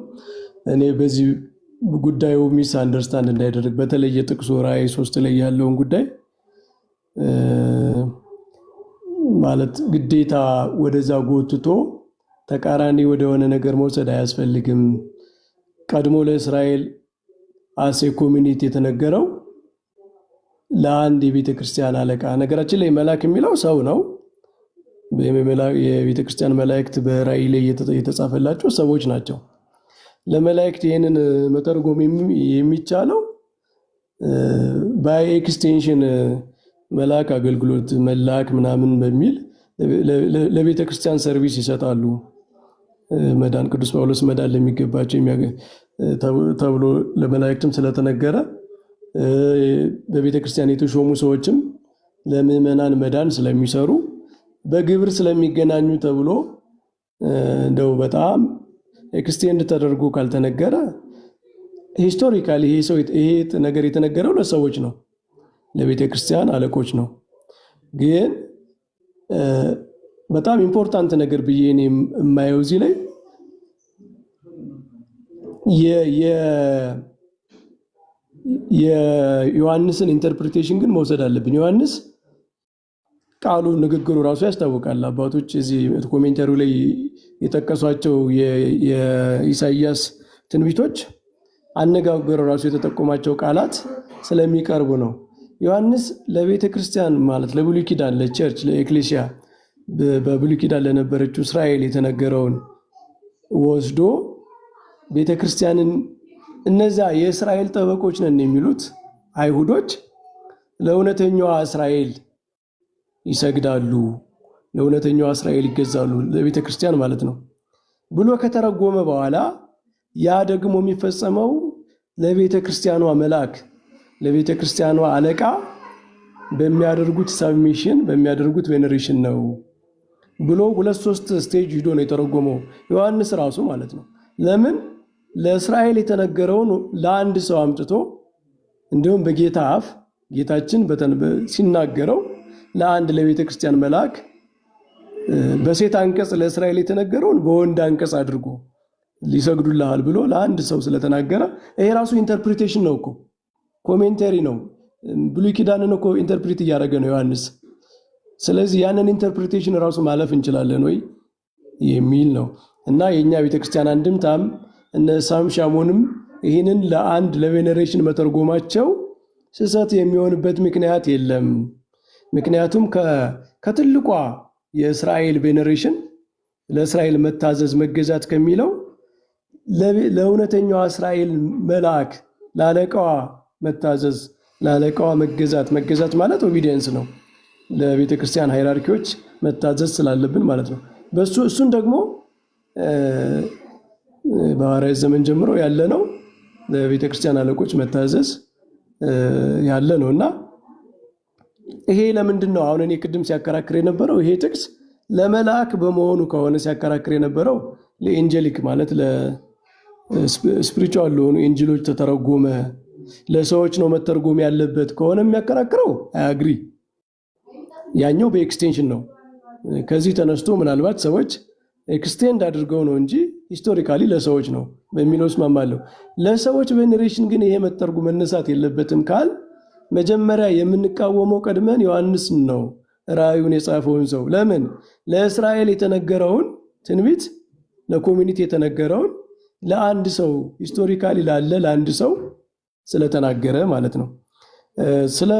እኔ በዚህ ጉዳዩ ሚስ አንደርስታንድ እንዳይደረግ በተለይ የጥቅሱ ራእይ 3 ላይ ያለውን ጉዳይ ማለት ግዴታ ወደዛ ጎትቶ ተቃራኒ ወደሆነ ነገር መውሰድ አያስፈልግም። ቀድሞ ለእስራኤል አሴ ኮሚኒቲ የተነገረው ለአንድ የቤተ ክርስቲያን አለቃ፣ ነገራችን ላይ መልአክ የሚለው ሰው ነው። የቤተ ክርስቲያን መላእክት በራእይ ላይ የተጻፈላቸው ሰዎች ናቸው። ለመላእክት ይህንን መተርጎም የሚቻለው ባይ ኤክስቴንሽን መልአክ አገልግሎት መልአክ ምናምን በሚል ለቤተ ክርስቲያን ሰርቪስ ይሰጣሉ። መዳን ቅዱስ ጳውሎስ መዳን ለሚገባቸው ተብሎ ለመላእክትም ስለተነገረ በቤተ ክርስቲያን የተሾሙ ሰዎችም ለምዕመናን መዳን ስለሚሰሩ በግብር ስለሚገናኙ ተብሎ እንደው በጣም ኤክስቴንድ ተደርጎ ካልተነገረ ሂስቶሪካሊ ይሄ ነገር የተነገረው ለሰዎች ነው፣ ለቤተ ክርስቲያን አለቆች ነው። ግን በጣም ኢምፖርታንት ነገር ብዬ እኔ የማየው እዚህ ላይ የዮሐንስን ኢንተርፕሪቴሽን ግን መውሰድ አለብን። ዮሐንስ ቃሉ ንግግሩ ራሱ ያስታውቃል። አባቶች እዚህ ኮሜንተሩ ላይ የጠቀሷቸው የኢሳይያስ ትንቢቶች አነጋገሩ ራሱ የተጠቆማቸው ቃላት ስለሚቀርቡ ነው። ዮሐንስ ለቤተ ክርስቲያን ማለት ለብሉይ ኪዳን ለቸርች ለኤክሌሲያ በብሉይ ኪዳን ለነበረችው እስራኤል የተነገረውን ወስዶ ቤተ ክርስቲያንን እነዛ የእስራኤል ጠበቆች ነን የሚሉት አይሁዶች ለእውነተኛዋ እስራኤል ይሰግዳሉ፣ ለእውነተኛዋ እስራኤል ይገዛሉ፣ ለቤተ ክርስቲያን ማለት ነው ብሎ ከተረጎመ በኋላ ያ ደግሞ የሚፈጸመው ለቤተ ክርስቲያኗ መልአክ ለቤተ ክርስቲያኗ አለቃ በሚያደርጉት ሳብሚሽን በሚያደርጉት ቬኔሬሽን ነው ብሎ 2-3 ስቴጅ ሂዶ ነው የተረጎመው ዮሐንስ ራሱ ማለት ነው። ለምን ለእስራኤል የተነገረውን ለአንድ ሰው አምጥቶ እንዲሁም በጌታ አፍ ጌታችን ሲናገረው ለአንድ ለቤተ ክርስቲያን መልአክ በሴት አንቀጽ ለእስራኤል የተነገረውን በወንድ አንቀጽ አድርጎ ሊሰግዱልሃል ብሎ ለአንድ ሰው ስለተናገረ ይሄ ራሱ ኢንተርፕሪቴሽን ነው እኮ ኮሜንታሪ ነው። ብሉይ ኪዳንን እኮ ኢንተርፕሪት እያደረገ ነው ዮሐንስ። ስለዚህ ያንን ኢንተርፕሪቴሽን ራሱ ማለፍ እንችላለን ወይ የሚል ነው እና የኛ ቤተክርስቲያን አንድምታም እነ ሳም ሻሞንም ይህንን ለአንድ ለቬኔሬሽን መተርጎማቸው ስህተት የሚሆንበት ምክንያት የለም። ምክንያቱም ከትልቋ የእስራኤል ቬኔሬሽን ለእስራኤል መታዘዝ መገዛት ከሚለው ለእውነተኛዋ እስራኤል መልአክ ለአለቃዋ መታዘዝ ለአለቃዋ መገዛት ማለት ኦቢዲየንስ ነው። ለቤተ ክርስቲያን ሃይራርኪዎች መታዘዝ ስላለብን ማለት ነው። እሱን ደግሞ በሐዋርያት ዘመን ጀምሮ ያለ ነው። ለቤተ ክርስቲያን አለቆች መታዘዝ ያለ ነው እና ይሄ ለምንድን ነው አሁን እኔ ቅድም ሲያከራክር የነበረው ይሄ ጥቅስ ለመልአክ በመሆኑ ከሆነ ሲያከራክር የነበረው ለኤንጀሊክ ማለት ለስፒሪቹዋል ለሆኑ ኤንጅሎች ተተረጎመ ለሰዎች ነው መተርጎም ያለበት ከሆነ የሚያከራክረው አያግሪ ያኛው በኤክስቴንሽን ነው። ከዚህ ተነስቶ ምናልባት ሰዎች ኤክስቴንድ አድርገው ነው እንጂ ሂስቶሪካሊ ለሰዎች ነው በሚለው እስማማለሁ። ለሰዎች ቬኔሬሽን ግን ይሄ መተርጉም መነሳት የለበትም ካል መጀመሪያ የምንቃወመው ቀድመን ዮሐንስን ነው ራእዩን የጻፈውን ሰው። ለምን ለእስራኤል የተነገረውን ትንቢት ለኮሚኒቲ የተነገረውን ለአንድ ሰው ሂስቶሪካሊ ላለ ለአንድ ሰው ስለተናገረ ማለት ነው። ስለ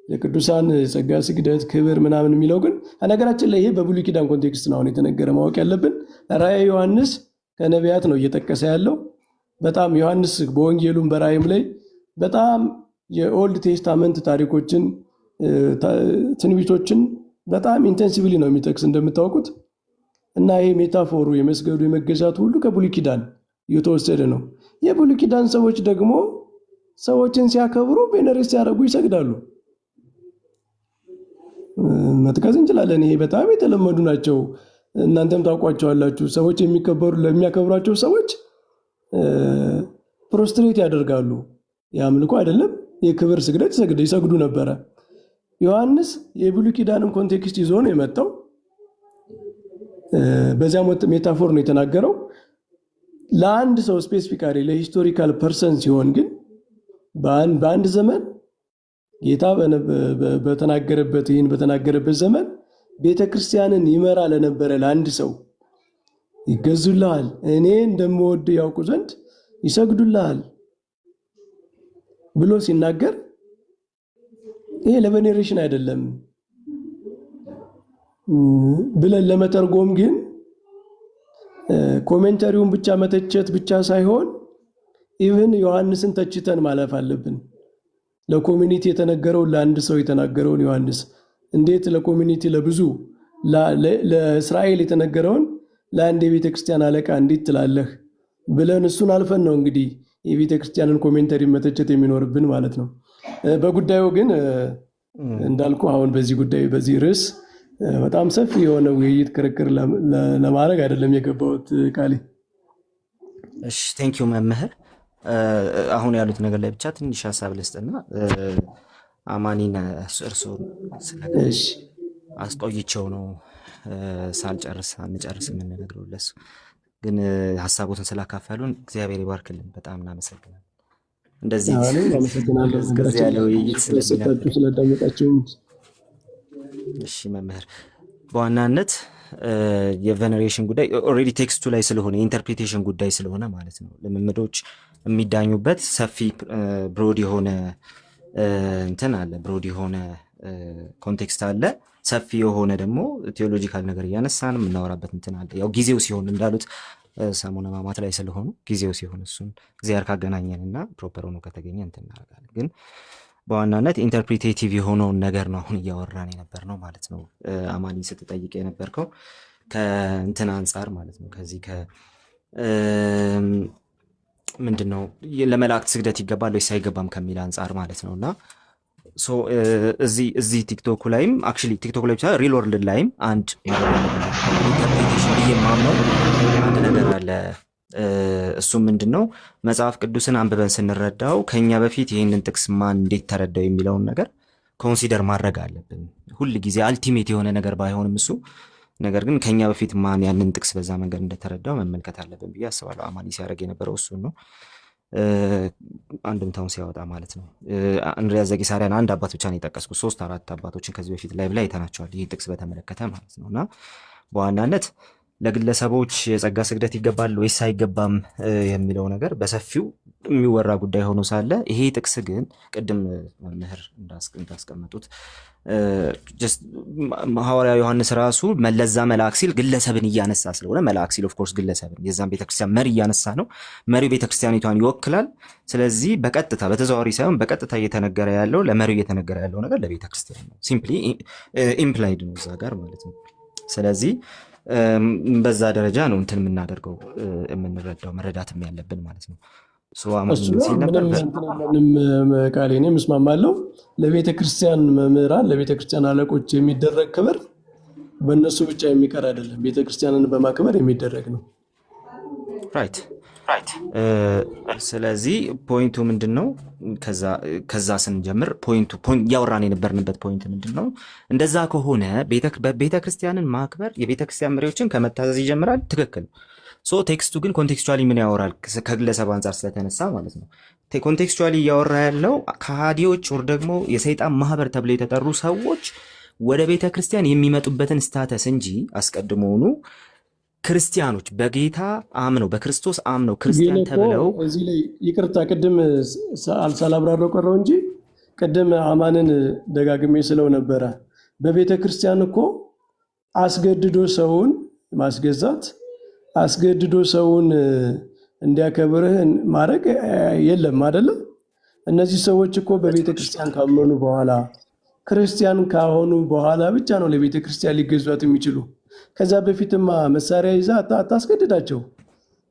የቅዱሳን ጸጋ ስግደት ክብር ምናምን የሚለው ግን ነገራችን ላይ ይሄ በብሉይ ኪዳን ኮንቴክስት ነው የተነገረ ማወቅ ያለብን። ራእየ ዮሐንስ ከነቢያት ነው እየጠቀሰ ያለው። በጣም ዮሐንስ በወንጌሉም በራእይም ላይ በጣም የኦልድ ቴስታመንት ታሪኮችን ትንቢቶችን በጣም ኢንቴንሲቭሊ ነው የሚጠቅስ እንደምታውቁት። እና ይሄ ሜታፎሩ የመስገዱ የመገዛቱ ሁሉ ከብሉይ ኪዳን እየተወሰደ ነው። የብሉይ ኪዳን ሰዎች ደግሞ ሰዎችን ሲያከብሩ ቬኔሬት ሲያደርጉ ይሰግዳሉ። መጥቀስ እንችላለን። ይሄ በጣም የተለመዱ ናቸው። እናንተም ታውቋቸዋላችሁ። ሰዎች ለሚያከብሯቸው ሰዎች ፕሮስትሬት ያደርጋሉ። የአምልኮ አይደለም የክብር ስግደት ይሰግዱ ነበረ። ዮሐንስ የብሉይ ኪዳንን ኮንቴክስት ይዞ ነው የመጣው። በዚያ ሜታፎር ነው የተናገረው። ለአንድ ሰው ስፔሲፊካሊ ለሂስቶሪካል ፐርሰን ሲሆን ግን በአንድ ዘመን ጌታ በተናገረበት ዘመን ቤተክርስቲያንን ይመራ ለነበረ ለአንድ ሰው ይገዙልሃል፣ እኔ እንደምወድ ያውቁ ዘንድ ይሰግዱልሃል ብሎ ሲናገር ይሄ ለቬኔሬሽን አይደለም ብለን ለመተርጎም ግን ኮሜንታሪውን ብቻ መተቸት ብቻ ሳይሆን ኢቭን ዮሐንስን ተችተን ማለፍ አለብን። ለኮሚኒቲ የተነገረው ለአንድ ሰው የተናገረውን ዮሐንስ እንዴት ለኮሚኒቲ ለብዙ ለእስራኤል የተነገረውን ለአንድ የቤተ ክርስቲያን አለቃ እንዴት ትላለህ ብለን እሱን አልፈን ነው እንግዲህ የቤተ ክርስቲያንን ኮሜንታሪ መተቸት የሚኖርብን ማለት ነው። በጉዳዩ ግን እንዳልኩ አሁን በዚህ ጉዳይ በዚህ ርዕስ በጣም ሰፊ የሆነ ውይይት ክርክር ለማድረግ አይደለም የገባሁት ቃሌ። እሺ ቴንኪዩ መምህር። አሁን ያሉት ነገር ላይ ብቻ ትንሽ ሀሳብ ልስጥና አማኒን እርሶን ስለዚህ አስቆይቼው ነው ሳንጨርስ የምንነግረው ለሱ። ግን ሀሳቦትን ስላካፈሉን እግዚአብሔር ይባርክልን። በጣም እናመሰግናለን። እንደዚህ ያለ ውይይት ስለዳመጣችሁ። እሺ መምህር፣ በዋናነት የቬኔሬሽን ጉዳይ ኦልሬዲ ቴክስቱ ላይ ስለሆነ የኢንተርፕሪቴሽን ጉዳይ ስለሆነ ማለት ነው ልምምዶች የሚዳኙበት ሰፊ ብሮድ የሆነ እንትን አለ፣ ብሮድ የሆነ ኮንቴክስት አለ። ሰፊ የሆነ ደግሞ ቴዎሎጂካል ነገር እያነሳን የምናወራበት እንትን አለ። ያው ጊዜው ሲሆን እንዳሉት ሰሙነ ሕማማት ላይ ስለሆኑ ጊዜው ሲሆን እሱን እግዚአብሔር ካገናኘንና ፕሮፐር ሆኖ ከተገኘ እንትን እናደርጋለን። ግን በዋናነት ኢንተርፕሪቴቲቭ የሆነውን ነገር ነው አሁን እያወራን የነበር ነው ማለት ነው። አማኒ ስትጠይቅ የነበርከው ከእንትን አንጻር ማለት ነው ከዚህ ምንድን ነው ለመላእክት ስግደት ይገባል ወይስ አይገባም ከሚል አንጻር ማለት ነው። እና እዚህ ቲክቶክ ላይም አክቹዋሊ ቲክቶክ ላይ ብቻ ሪል ወርልድ ላይም አንድ ኢንተርፕሪቴሽን ብዬ የማምነው አንድ ነገር አለ። እሱም ምንድን ነው መጽሐፍ ቅዱስን አንብበን ስንረዳው ከኛ በፊት ይህንን ጥቅስ ማን እንዴት ተረዳው የሚለውን ነገር ኮንሲደር ማድረግ አለብን። ሁል ጊዜ አልቲሜት የሆነ ነገር ባይሆንም እሱ ነገር ግን ከኛ በፊት ማን ያንን ጥቅስ በዛ መንገድ እንደተረዳው መመልከት አለብን ብዬ አስባለሁ። አማኒ ሲያደርግ የነበረው እሱን ነው፣ አንድምታውን ሲያወጣ ማለት ነው። እንድሪያስ ዘቂሳርያን አንድ አባት ብቻ ነው የጠቀስኩት። 3-4 አባቶችን ከዚህ በፊት ላይቭ ላይ አይተናቸዋል ይህ ጥቅስ በተመለከተ ማለት ነው። እና በዋናነት ለግለሰቦች የጸጋ ስግደት ይገባል ወይስ አይገባም የሚለው ነገር በሰፊው የሚወራ ጉዳይ ሆኖ ሳለ ይሄ ጥቅስ ግን ቅድም መምህር እንዳስቀመጡት ሐዋርያው ዮሐንስ ራሱ ለዛ መልአክ ሲል ግለሰብን እያነሳ ስለሆነ መልአክ ሲል ኦፍኮርስ ግለሰብን የዛን ቤተክርስቲያን መሪ እያነሳ ነው። መሪው ቤተክርስቲያኒቷን ይወክላል። ስለዚህ በቀጥታ በተዘዋዋሪ ሳይሆን በቀጥታ እየተነገረ ያለው ለመሪው እየተነገረ ያለው ነገር ለቤተክርስቲያን ነው። ሲምፕሊ ኢምፕላይድ ነው እዛ ጋር ማለት ነው። ስለዚህ በዛ ደረጃ ነው እንትን የምናደርገው የምንረዳው መረዳትም ያለብን ማለት ነው። ምንም ቃል እኔም እስማማለሁ። ለቤተ ክርስቲያን መምህራን ለቤተ ክርስቲያን አለቆች የሚደረግ ክብር በእነሱ ብቻ የሚቀር አይደለም፣ ቤተ ክርስቲያንን በማክበር የሚደረግ ነው። ራይት። ስለዚህ ፖይንቱ ምንድን ነው? ከዛ ስንጀምር ፖይንቱ እያወራን የነበርንበት ፖይንት ምንድን ነው? እንደዛ ከሆነ ቤተ ክርስቲያንን ማክበር የቤተ ክርስቲያን መሪዎችን ከመታዘዝ ይጀምራል። ትክክል። ቴክስቱ ግን ኮንቴክስቹዋሊ ምን ያወራል? ከግለሰብ አንጻር ስለተነሳ ማለት ነው። ኮንቴክስቹዋሊ እያወራ ያለው ከሃዲዎች ወር ደግሞ የሰይጣን ማህበር ተብለው የተጠሩ ሰዎች ወደ ቤተ ክርስቲያን የሚመጡበትን ስታተስ እንጂ አስቀድሞውኑ ክርስቲያኖች በጌታ አምነው በክርስቶስ አምነው ክርስቲያን ተብለው እዚህ ላይ ይቅርታ ቅድም ሳላብራራው ቀረው እንጂ ቅድም አማንን ደጋግሜ ስለው ነበረ። በቤተ ክርስቲያን እኮ አስገድዶ ሰውን ማስገዛት አስገድዶ ሰውን እንዲያከብርህ ማድረግ የለም አይደለም። እነዚህ ሰዎች እኮ በቤተ ክርስቲያን ካመኑ በኋላ ክርስቲያን ካሆኑ በኋላ ብቻ ነው ለቤተ ክርስቲያን ሊገዟት የሚችሉ። ከዛ በፊትማ መሳሪያ ይዛ አታስገድዳቸው።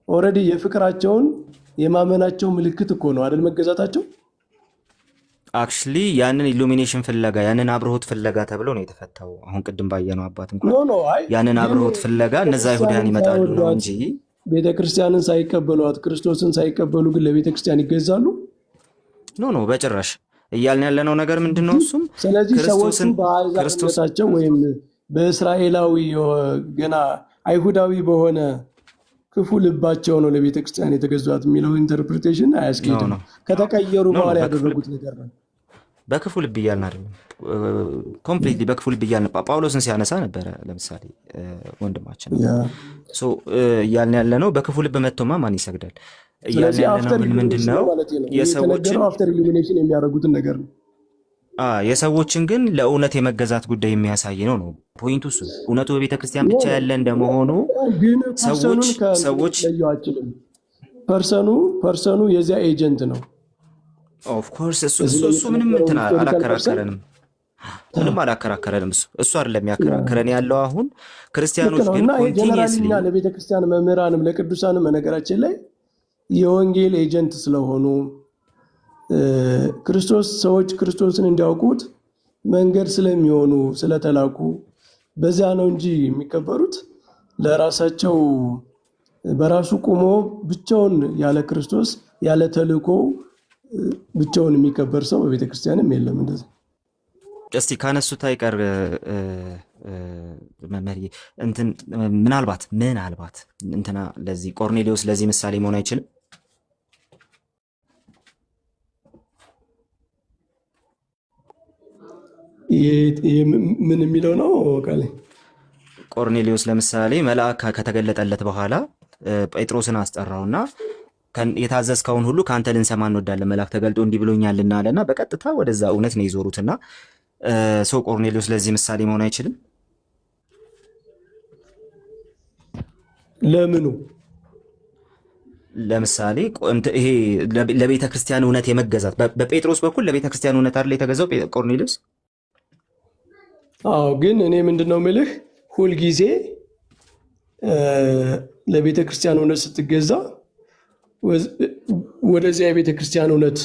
ኦልሬዲ የፍቅራቸውን የማመናቸው ምልክት እኮ ነው አይደል መገዛታቸው። አክቹሊ ያንን ኢሉሚኔሽን ፍለጋ ያንን አብርሆት ፍለጋ ተብሎ ነው የተፈታው። አሁን ቅድም ባየነው አባት እንኳን ያንን አብርሆት ፍለጋ እነዛ አይሁዳውያን ይመጣሉ ነው እንጂ ቤተክርስቲያንን ሳይቀበሏት ክርስቶስን ሳይቀበሉ ግን ለቤተክርስቲያን ይገዛሉ? ኖ በጭራሽ። እያልን ያለነው ነገር ምንድነው? እሱም ስለዚህ ሰዎቹ በአሕዛብነታቸው ወይም በእስራኤላዊ ገና አይሁዳዊ በሆነ ክፉ ልባቸው ነው ለቤተክርስቲያን የተገዟት የሚለው ኢንተርፕሪቴሽን አያስኬድም። ከተቀየሩ በኋላ ያደረጉት ነገር ነው። በክፉ ልብ እያልን አይደለም፣ ኮምፕሊትሊ በክፉ ልብ እያልን ጳውሎስን ሲያነሳ ነበረ። ለምሳሌ ወንድማችን እያልን ያለነው በክፉ ልብ መጥቶማ ማን ይሰግዳል? እያልን ያለነው ምንድነው? የሰዎችን አፍተር ኢሉሚኔሽን የሚያደርጉትን ነገር ነው። የሰዎችን ግን ለእውነት የመገዛት ጉዳይ የሚያሳይ ነው ፖይንቱ። እሱ እውነቱ በቤተ ክርስቲያን ብቻ ያለ እንደመሆኑ ሰዎች ፐርሰኑ የዚያ ኤጀንት ነው። ኦፍኮርስ እሱ ምንም እንትን አላከራከረንም፣ ምንም አላከራከረንም። እሱ አይደለም የሚያከራከረን ያለው። አሁን ክርስቲያኖች ግን ኮንቲኒየስሊ ለቤተ ክርስቲያን መምህራንም ለቅዱሳንም በነገራችን ላይ የወንጌል ኤጀንት ስለሆኑ ሰዎች ክርስቶስን እንዲያውቁት መንገድ ስለሚሆኑ ስለተላኩ በዚያ ነው እንጂ የሚከበሩት ለራሳቸው በራሱ ቆሞ ብቻውን ያለ ክርስቶስ ያለ ተልእኮ ብቻውን የሚከበር ሰው በቤተ ክርስቲያንም የለም። እንደዚህ እስቲ ካነሱት አይቀር መምህር እንትን ምናልባት እንትና ለዚህ ቆርኔሌዎስ ለዚህ ምሳሌ መሆን አይችልም? ምን የሚለው ነው? ቆርኔሌዎስ ለምሳሌ መልአክ ከተገለጠለት በኋላ ጴጥሮስን አስጠራውና የታዘዝከውን ሁሉ ከአንተ ልንሰማ እንወዳለን፣ መልአክ ተገልጦ እንዲህ ብሎኛልና አለና በቀጥታ ወደዛ እውነት ነው የዞሩትና ሰው ቆርኔሌዎስ ለዚህ ምሳሌ መሆን አይችልም? ለምኑ? ለምሳሌ ይሄ ለቤተ ክርስቲያን እውነት የመገዛት በጴጥሮስ በኩል ለቤተ ክርስቲያን እውነት አይደል የተገዛው ቆርኔሌዎስ? አዎ፣ ግን እኔ ምንድነው ምልህ ሁልጊዜ ለቤተ ክርስቲያን እውነት ስትገዛ ወደዚያ የቤተ ክርስቲያን እውነት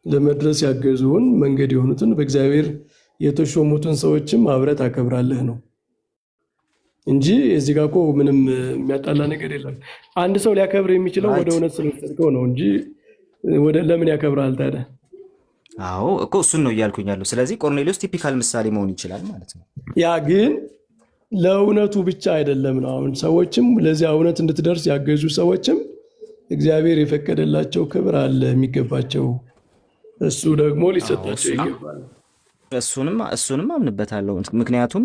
ለመድረስ ያገዙን መንገድ የሆኑትን በእግዚአብሔር የተሾሙትን ሰዎችም አብረህ ታከብራለህ ነው እንጂ እዚህ ጋር እኮ ምንም የሚያጣላ ነገር የለም። አንድ ሰው ሊያከብር የሚችለው ወደ እውነት ስለወሰድከው ነው እንጂ ለምን ያከብራል ታዲያ? አዎ እኮ እሱን ነው እያልኩኝ ያለው። ስለዚህ ቆርኔሌዎስ ቲፒካል ምሳሌ መሆን ይችላል ማለት ነው። ያ ግን ለእውነቱ ብቻ አይደለም ነው። አሁን ሰዎችም ለዚያ እውነት እንድትደርስ ያገዙ ሰዎችም እግዚአብሔር የፈቀደላቸው ክብር አለ የሚገባቸው፣ እሱ ደግሞ ሊሰጣቸው ይገባል። እሱንም አምንበታለሁ። ምክንያቱም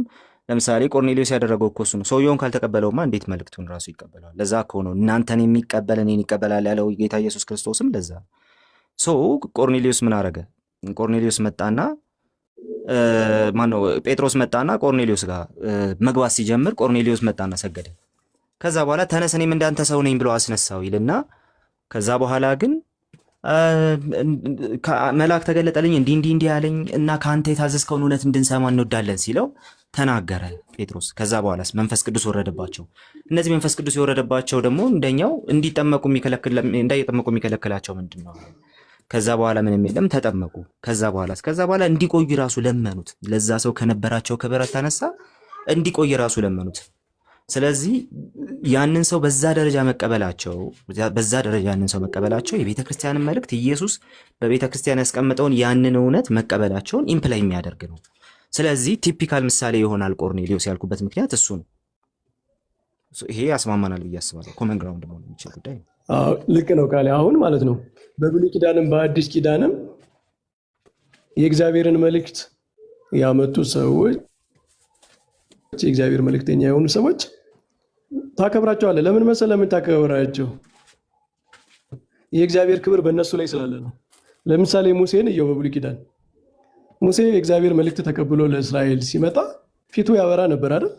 ለምሳሌ ቆርኔሌዎስ ያደረገው እኮ እሱ ነው። ሰውየውን ካልተቀበለውማ እንዴት መልእክቱን ራሱ ይቀበለዋል? ለዛ እኮ ነው እናንተን የሚቀበል እኔን ይቀበላል ያለው ጌታ ኢየሱስ ክርስቶስም ለዛ። ቆርኔሌዎስ ምን አረገ? ቆርኔሌዎስ መጣና ጴጥሮስ መጣና ቆርኔሌዎስ ጋር መግባት ሲጀምር ቆርኔሌዎስ መጣና ሰገደ። ከዛ በኋላ ተነስ እኔም እንዳንተ ሰው ነኝ ብሎ አስነሳው ይልና ከዛ በኋላ ግን መልአክ ተገለጠልኝ እንዲህ ያለኝ እና ከአንተ የታዘዝከውን እውነት እንድንሰማ እንወዳለን ሲለው ተናገረ ጴጥሮስ። ከዛ በኋላ መንፈስ ቅዱስ ወረደባቸው። እነዚህ መንፈስ ቅዱስ የወረደባቸው ደግሞ እንደኛው እንዳይጠመቁ የሚከለክላቸው ምንድን ነው? ከዛ በኋላ ምንም የለም ተጠመቁ። ከዛ በኋላ እንዲቆዩ ራሱ ለመኑት። ለዛ ሰው ከነበራቸው ክብር ተነሳ እንዲቆይ ራሱ ለመኑት። ስለዚህ ያንን ሰው በዛ ደረጃ መቀበላቸው የቤተ ክርስቲያንን መልእክት ኢየሱስ በቤተ ክርስቲያን ያስቀመጠውን ያንን እውነት መቀበላቸውን ኢምፕላይ የሚያደርግ ነው። ስለዚህ ቲፒካል ምሳሌ ይሆናል ቆርኔሌዎስ ያልኩበት ምክንያት እሱ ነው። ይሄ ያስማማናል ብዬ አስባለሁ። ኮመን ግራውንድ መሆን የሚችል ጉዳይ ነው። ልክ ነው ካለ አሁን ማለት ነው። በብሉይ ኪዳንም በአዲስ ኪዳንም የእግዚአብሔርን መልእክት ያመጡ ሰዎች፣ የእግዚአብሔር መልእክተኛ የሆኑ ሰዎች ታከብራቸዋለህ። ለምን መሰለህ? ለምን ታከብራቸው? የእግዚአብሔር ክብር በእነሱ ላይ ስላለ ነው። ለምሳሌ ሙሴን እየው። በብሉይ ኪዳን ሙሴ የእግዚአብሔር መልእክት ተቀብሎ ለእስራኤል ሲመጣ ፊቱ ያበራ ነበር አይደል?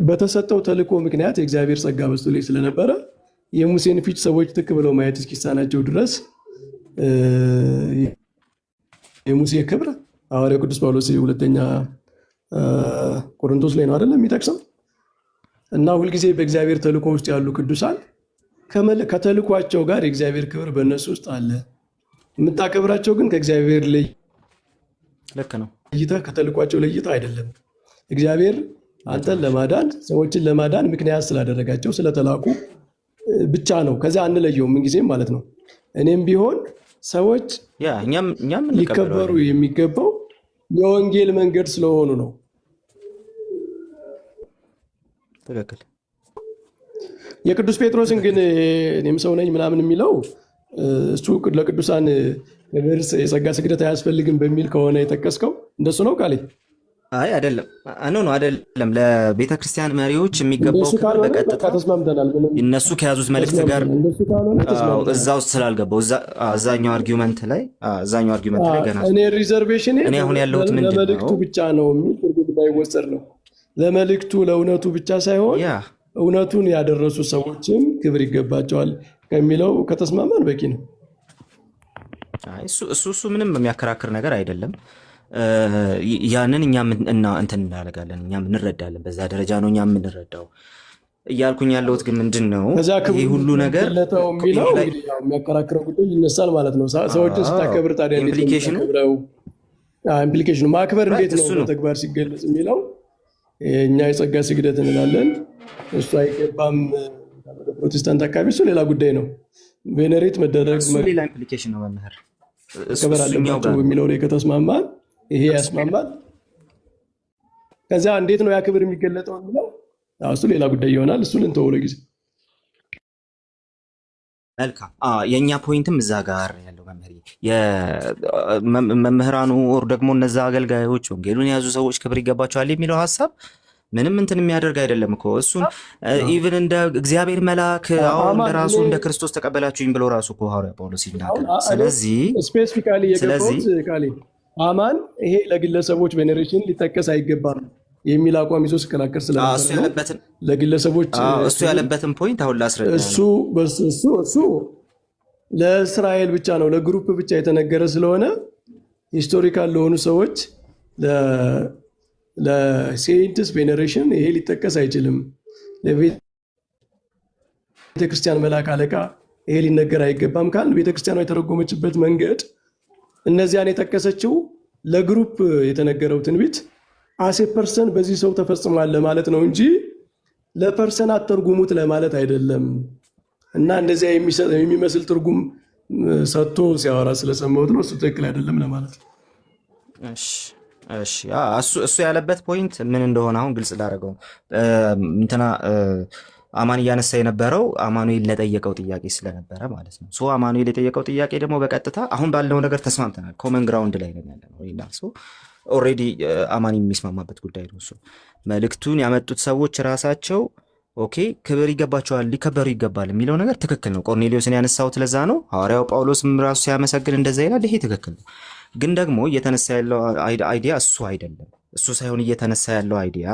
በተሰጠው ተልእኮ ምክንያት የእግዚአብሔር ጸጋ በሱ ላይ ስለነበረ የሙሴን ፊት ሰዎች ትክ ብለው ማየት እስኪሳናቸው ድረስ የሙሴ ክብር ሐዋርያው ቅዱስ ጳውሎስ ሁለተኛ ቆሮንቶስ ላይ ነው አይደለም የሚጠቅሰው። እና ሁልጊዜ በእግዚአብሔር ተልእኮ ውስጥ ያሉ ቅዱሳን ከተልኳቸው ጋር የእግዚአብሔር ክብር በእነሱ ውስጥ አለ። የምታከብራቸው ግን ከእግዚአብሔር ለይተህ ከተልኳቸው ለይተህ አይደለም። እግዚአብሔር አንተን ለማዳን ሰዎችን ለማዳን ምክንያት ስላደረጋቸው ስለተላኩ ብቻ ነው። ከዚያ አንለየውም ምንጊዜም ማለት ነው። እኔም ቢሆን ሰዎች ሊከበሩ የሚገባው የወንጌል መንገድ ስለሆኑ ነው። ትክክል። የቅዱስ ጴጥሮስን ግን እኔም ሰው ነኝ ምናምን የሚለው እሱ ለቅዱሳን ክብር የጸጋ ስግደት አያስፈልግም በሚል ከሆነ የጠቀስከው እንደሱ ነው ቃሌ? አይ አይደለም፣ አይደለም። ለቤተ ክርስቲያን መሪዎች የሚገባው ክብር በቀጥታ ተስማምተናል። እነሱ ከያዙት መልእክት ጋር እዛ ውስጥ ስላልገባው እዛኛው አርጊውመንት ላይ ገና እኔ ሪዘርቬሽን እኔ አሁን ያለሁት ምንድን ነው ለመልእክቱ ብቻ ነው የሚል ትርጉም ባይወሰድ ነው። ለመልእክቱ ለእውነቱ ብቻ ሳይሆን እውነቱን ያደረሱ ሰዎችም ክብር ይገባቸዋል ከሚለው ከተስማማን በቂ ነው። እሱ ምንም የሚያከራክር ነገር አይደለም። ያንን እኛም እንትን እናደርጋለን፣ እኛም እንረዳለን። በዛ ደረጃ ነው እኛም የምንረዳው። እያልኩኝ ያለሁት ግን ምንድን ነው ይህ ሁሉ ነገር የሚያከራክረው ጉዳይ ይነሳል ማለት ነው። ሰዎችን ስታከብር ታዲያ ኢምፕሊኬሽኑ ማክበር እንዴት ነው በተግባር ሲገለጽ የሚለው እኛ የጸጋ ስግደት እንላለን፣ እሱ አይገባም ፕሮቴስታንት አካባቢ እሱ ሌላ ጉዳይ ነው። ቬኔሬት መደረግ ሌላ ኢምፕሊኬሽን ነው። መምህር ከበር አለባቸው በሚለው ላይ ከተስማማል ይሄ ያስማማል። ከዚያ እንዴት ነው ያ ክብር የሚገለጠው የሚለው እሱ ሌላ ጉዳይ ይሆናል። እሱን እንተወው ለጊዜ። መልካም። የእኛ ፖይንትም እዛ ጋር ያለው መምህራኑ ወር ደግሞ እነዛ አገልጋዮች ወንጌሉን የያዙ ሰዎች ክብር ይገባቸዋል የሚለው ሀሳብ ምንም እንትን የሚያደርግ አይደለም እኮ። እሱን ኢቭን እንደ እግዚአብሔር መልአክ አሁን ለራሱ እንደ ክርስቶስ ተቀበላችሁኝ ብሎ ራሱ እኮ ሐዋርያ ጳውሎስ ይናገር። ስለዚህ ስፔሲፊካሊ የገባሁት ቃሌ አማን ይሄ ለግለሰቦች ቬኔሬሽን ሊጠቀስ አይገባም የሚል አቋም ይዞ ሲከራከር ስለነበረ ነው። ለግለሰቦች እሱ ያለበትን ፖይንት አሁን ላስረዳ። እሱ ለእስራኤል ብቻ ነው ለግሩፕ ብቻ የተነገረ ስለሆነ ሂስቶሪካል ለሆኑ ሰዎች ለሴንትስ ቬኔሬሽን ይሄ ሊጠቀስ አይችልም። ለቤተክርስቲያን መልአክ አለቃ ይሄ ሊነገር አይገባም ካል ቤተክርስቲያኗ የተረጎመችበት መንገድ እነዚያን የጠቀሰችው ለግሩፕ የተነገረው ትንቢት አሴ ፐርሰን በዚህ ሰው ተፈጽሟል ለማለት ነው እንጂ ለፐርሰን አተርጉሙት ለማለት አይደለም። እና እንደዚያ የሚመስል ትርጉም ሰጥቶ ሲያወራ ስለሰማሁት ነው። እሱ ትክክል አይደለም ለማለት ነው። እሺ እሱ ያለበት ፖይንት ምን እንደሆነ አሁን ግልጽ ላደርገው እንትና አማን እያነሳ የነበረው አማኑኤል ለጠየቀው ጥያቄ ስለነበረ ማለት ነው። ሶ አማኑኤል የጠየቀው ጥያቄ ደግሞ በቀጥታ አሁን ባለው ነገር ተስማምተናል። ኮመን ግራውንድ ላይ ነን ያለነው እና ሶ ኦልሬዲ አማን የሚስማማበት ጉዳይ ነው። ሶ መልእክቱን ያመጡት ሰዎች ራሳቸው ኦኬ ክብር ይገባቸዋል፣ ሊከበሩ ይገባል የሚለው ነገር ትክክል ነው። ቆርኔሊዮስን ያነሳሁት ለዛ ነው። ሐዋርያው ጳውሎስም ራሱ ሲያመሰግን እንደዛ ይላል። ይሄ ትክክል ነው። ግን ደግሞ እየተነሳ ያለው አይዲያ እሱ አይደለም። እሱ ሳይሆን እየተነሳ ያለው አይዲያ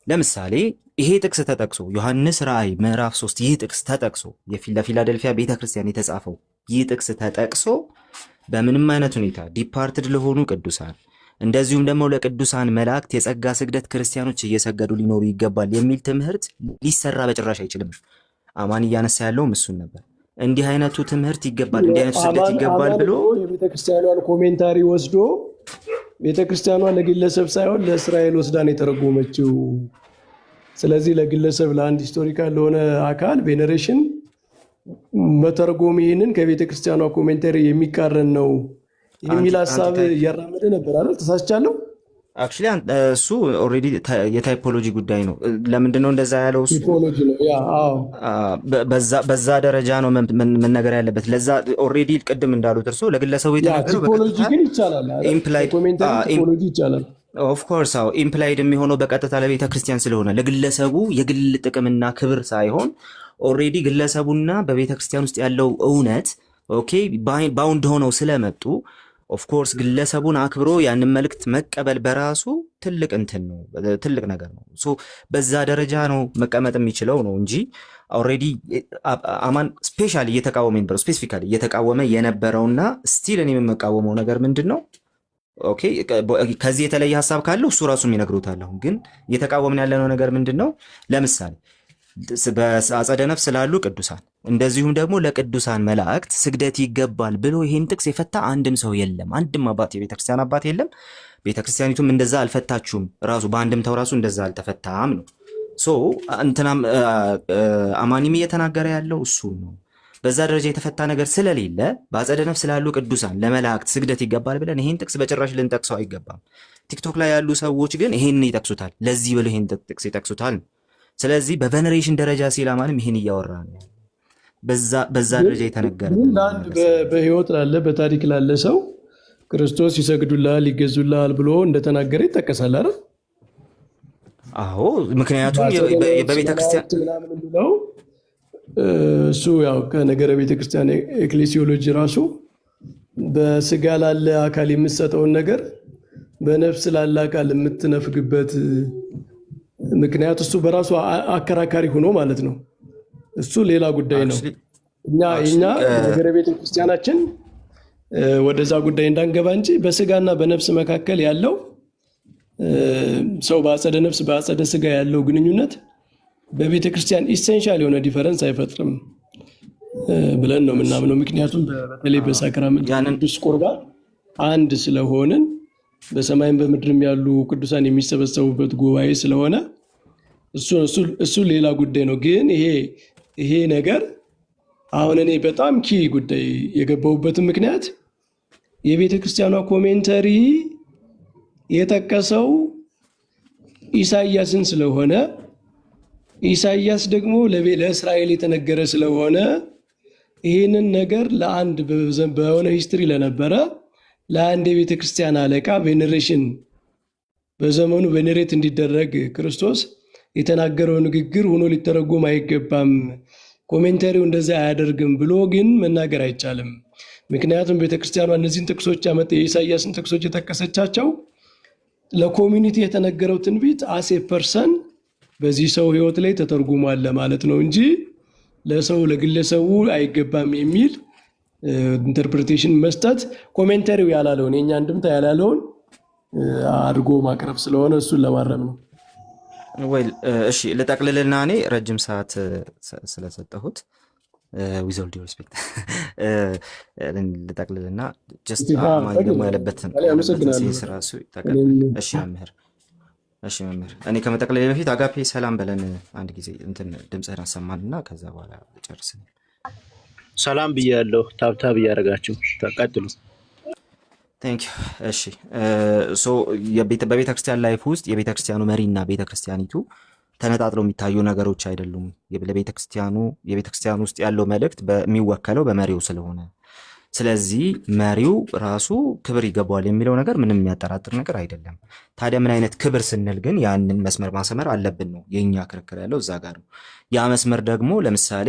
ለምሳሌ ይሄ ጥቅስ ተጠቅሶ ዮሐንስ ራእይ ምዕራፍ 3 ይህ ጥቅስ ተጠቅሶ ለፊላዴልፊያ ቤተክርስቲያን የተጻፈው ይህ ጥቅስ ተጠቅሶ በምንም አይነት ሁኔታ ዲፓርትድ ለሆኑ ቅዱሳን እንደዚሁም ደግሞ ለቅዱሳን መላእክት የጸጋ ስግደት ክርስቲያኖች እየሰገዱ ሊኖሩ ይገባል የሚል ትምህርት ሊሰራ በጭራሽ አይችልም። አማን እያነሳ ያለውም እሱን ነበር። እንዲህ አይነቱ ትምህርት ይገባል፣ እንዲህ አይነቱ ስግደት ይገባል ብሎ የቤተክርስቲያኗን ኮሜንታሪ ወስዶ ቤተክርስቲያኗ ለግለሰብ ሳይሆን ለእስራኤል ወስዳን የተረጎመችው። ስለዚህ ለግለሰብ ለአንድ ሂስቶሪካል ለሆነ አካል ቬኔሬሽን መተርጎም ይህንን ከቤተክርስቲያኗ ኮሜንታሪ የሚቃረን ነው የሚል ሀሳብ እያራመደ ነበር አይደል? ተሳስቻለሁ? አክቹሊ እሱ ኦልሬዲ የታይፖሎጂ ጉዳይ ነው። ለምንድነው እንደዛ ያለው? እሱ በዛ ደረጃ ነው መነገር ያለበት። ለዛ ኦልሬዲ ቅድም እንዳሉት እርሶ ለግለሰቡ የተናገረው ቲፖሎጂ ግን ይቻላል፣ ቲፖሎጂ ይቻላል። ኦፍ ኮርስ አዎ፣ ኢምፕላይድ የሚሆነው በቀጥታ ለቤተ ክርስቲያን ስለሆነ ለግለሰቡ የግል ጥቅምና ክብር ሳይሆን ኦልሬዲ ግለሰቡና በቤተ ክርስቲያን ውስጥ ያለው እውነት ኦኬ ባውንድ ሆነው ስለመጡ ኦፍ ኮርስ ግለሰቡን አክብሮ ያንን መልእክት መቀበል በራሱ ትልቅ እንትን ነው፣ ትልቅ ነገር ነው። ሶ በዛ ደረጃ ነው መቀመጥ የሚችለው ነው እንጂ ኦልሬዲ አማን ስፔሻሊ ስፔሲፊካሊ እየተቃወመ የነበረውና ስቲል እኔ የምመቃወመው ነገር ምንድን ነው? ኦኬ ከዚህ የተለየ ሀሳብ ካለው እሱ ራሱም ይነግሩታል። አሁን ግን እየተቃወምን ያለነው ነገር ምንድን ነው? ለምሳሌ በአጸደ ነፍስ ስላሉ ቅዱሳን እንደዚሁም ደግሞ ለቅዱሳን መላእክት ስግደት ይገባል ብሎ ይሄን ጥቅስ የፈታ አንድም ሰው የለም። አንድም አባት የቤተክርስቲያን አባት የለም። ቤተክርስቲያኒቱም እንደዛ አልፈታችሁም። ራሱ በአንድምታው ራሱ እንደዛ አልተፈታም ነው። ሶ እንትናም አማኒም እየተናገረ ያለው እሱ ነው። በዛ ደረጃ የተፈታ ነገር ስለሌለ በአጸደ ነፍስ ስላሉ ቅዱሳን ለመላእክት ስግደት ይገባል ብለን ይሄን ጥቅስ በጭራሽ ልንጠቅሰው አይገባም። ቲክቶክ ላይ ያሉ ሰዎች ግን ይሄን ይጠቅሱታል። ለዚህ ብለው ይሄን ጥቅስ ይጠቅሱታል። ስለዚህ በቬነሬሽን ደረጃ ሲል አማንም ይሄን እያወራ ነው። በዛ ደረጃ የተነገረ ለአንድ በህይወት ላለ በታሪክ ላለ ሰው ክርስቶስ ይሰግዱልሃል ይገዙልሃል ብሎ እንደተናገረ ይጠቀሳል አይደል? አዎ፣ ምክንያቱም በቤተክርስቲያን ብለው እሱ ያው ከነገረ ቤተክርስቲያን ኤክሌሲዮሎጂ ራሱ በስጋ ላለ አካል የምትሰጠውን ነገር በነፍስ ላለ አካል የምትነፍግበት ምክንያት እሱ በራሱ አከራካሪ ሆኖ ማለት ነው። እሱ ሌላ ጉዳይ ነው። እኛ ነገረ ቤተክርስቲያናችን ወደዛ ጉዳይ እንዳንገባ እንጂ በስጋና በነፍስ መካከል ያለው ሰው በአጸደ ነፍስ በአጸደ ስጋ ያለው ግንኙነት በቤተ ክርስቲያን ኢሴንሻል የሆነ ዲፈረንስ አይፈጥርም ብለን ነው የምናምነው። ምክንያቱም በተለይ በሳክራመንት ቅዱስ ቁርባን አንድ ስለሆንን በሰማይም በምድርም ያሉ ቅዱሳን የሚሰበሰቡበት ጉባኤ ስለሆነ እሱ ሌላ ጉዳይ ነው። ግን ይሄ ነገር አሁን እኔ በጣም ኪ ጉዳይ የገባሁበትን ምክንያት የቤተ ክርስቲያኗ ኮሜንተሪ የጠቀሰው ኢሳይያስን ስለሆነ ኢሳይያስ ደግሞ ለእስራኤል የተነገረ ስለሆነ ይህንን ነገር ለአንድ በሆነ ሂስትሪ ለነበረ ለአንድ የቤተ ክርስቲያን አለቃ ቬኔሬሽን በዘመኑ ቬኔሬት እንዲደረግ ክርስቶስ የተናገረው ንግግር ሆኖ ሊተረጎም አይገባም፣ ኮሜንተሪው እንደዛ አያደርግም ብሎ ግን መናገር አይቻልም። ምክንያቱም ቤተክርስቲያኗ እነዚህን ጥቅሶች የኢሳይያስን ጥቅሶች የጠቀሰቻቸው ለኮሚኒቲ የተነገረው ትንቢት አሴ ፐርሰን በዚህ ሰው ህይወት ላይ ተተርጉሟል ለማለት ነው እንጂ ለሰው ለግለሰቡ አይገባም የሚል ኢንተርፕሪቴሽን መስጠት ኮሜንተሪው ያላለውን የኛ አንድምታ ያላለውን አድርጎ ማቅረብ ስለሆነ እሱን ለማረም ነው። ወይ እሺ ልጠቅልልና እኔ ረጅም ሰዓት ስለሰጠሁት with all due respect ልጠቅልልና just አማኝ ደግሞ ያለበትን ሴንስ ራሱ ይጠቅል። እሺ መምህር እኔ ከመጠቅለሌ በፊት አጋፔ ሰላም በለን አንድ ጊዜ እንትን ድምፅህን አሰማንና ከዛ በኋላ ጨርስን። ሰላም ብያለሁ። ታብታብ እያደረጋችሁ ተቀጥሉ። ቴንክ ዩ። እሺ ሶ በቤተክርስቲያን ላይፍ ውስጥ የቤተክርስቲያኑ መሪና ቤተክርስቲያኒቱ ተነጣጥለው የሚታዩ ነገሮች አይደሉም። የቤተክርስቲያኑ ውስጥ ያለው መልእክት የሚወከለው በመሪው ስለሆነ ስለዚህ መሪው ራሱ ክብር ይገባዋል የሚለው ነገር ምንም የሚያጠራጥር ነገር አይደለም። ታዲያ ምን አይነት ክብር ስንል ግን ያንን መስመር ማሰመር አለብን ነው የኛ ክርክር ያለው እዛ ጋር ነው። ያ መስመር ደግሞ ለምሳሌ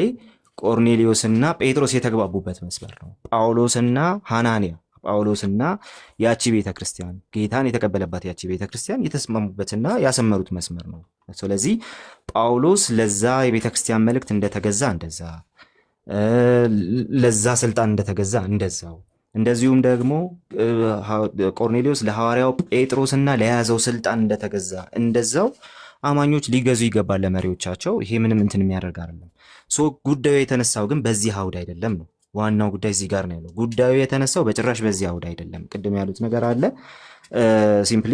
ቆርኔሊዮስና ጴጥሮስ የተግባቡበት መስመር ነው። ጳውሎስና ሐናንያ ጳውሎስና ያቺ ቤተክርስቲያን ጌታን የተቀበለባት ያቺ ቤተክርስቲያን የተስማሙበትና ያሰመሩት መስመር ነው። ስለዚህ ጳውሎስ ለዛ የቤተክርስቲያን መልእክት እንደተገዛ እንደዛ ለዛ ስልጣን እንደተገዛ እንደዛው እንደዚሁም ደግሞ ቆርኔሊዮስ ለሐዋርያው ጴጥሮስና ለያዘው ስልጣን እንደተገዛ እንደዛው አማኞች ሊገዙ ይገባል ለመሪዎቻቸው። ይሄ ምንም እንትን የሚያደርግ አይደለም። ሶ ጉዳዩ የተነሳው ግን በዚህ አውድ አይደለም ነው። ዋናው ጉዳይ እዚህ ጋር ነው ያለው። ጉዳዩ የተነሳው በጭራሽ በዚህ አውድ አይደለም። ቅድም ያሉት ነገር አለ። ሲምፕሊ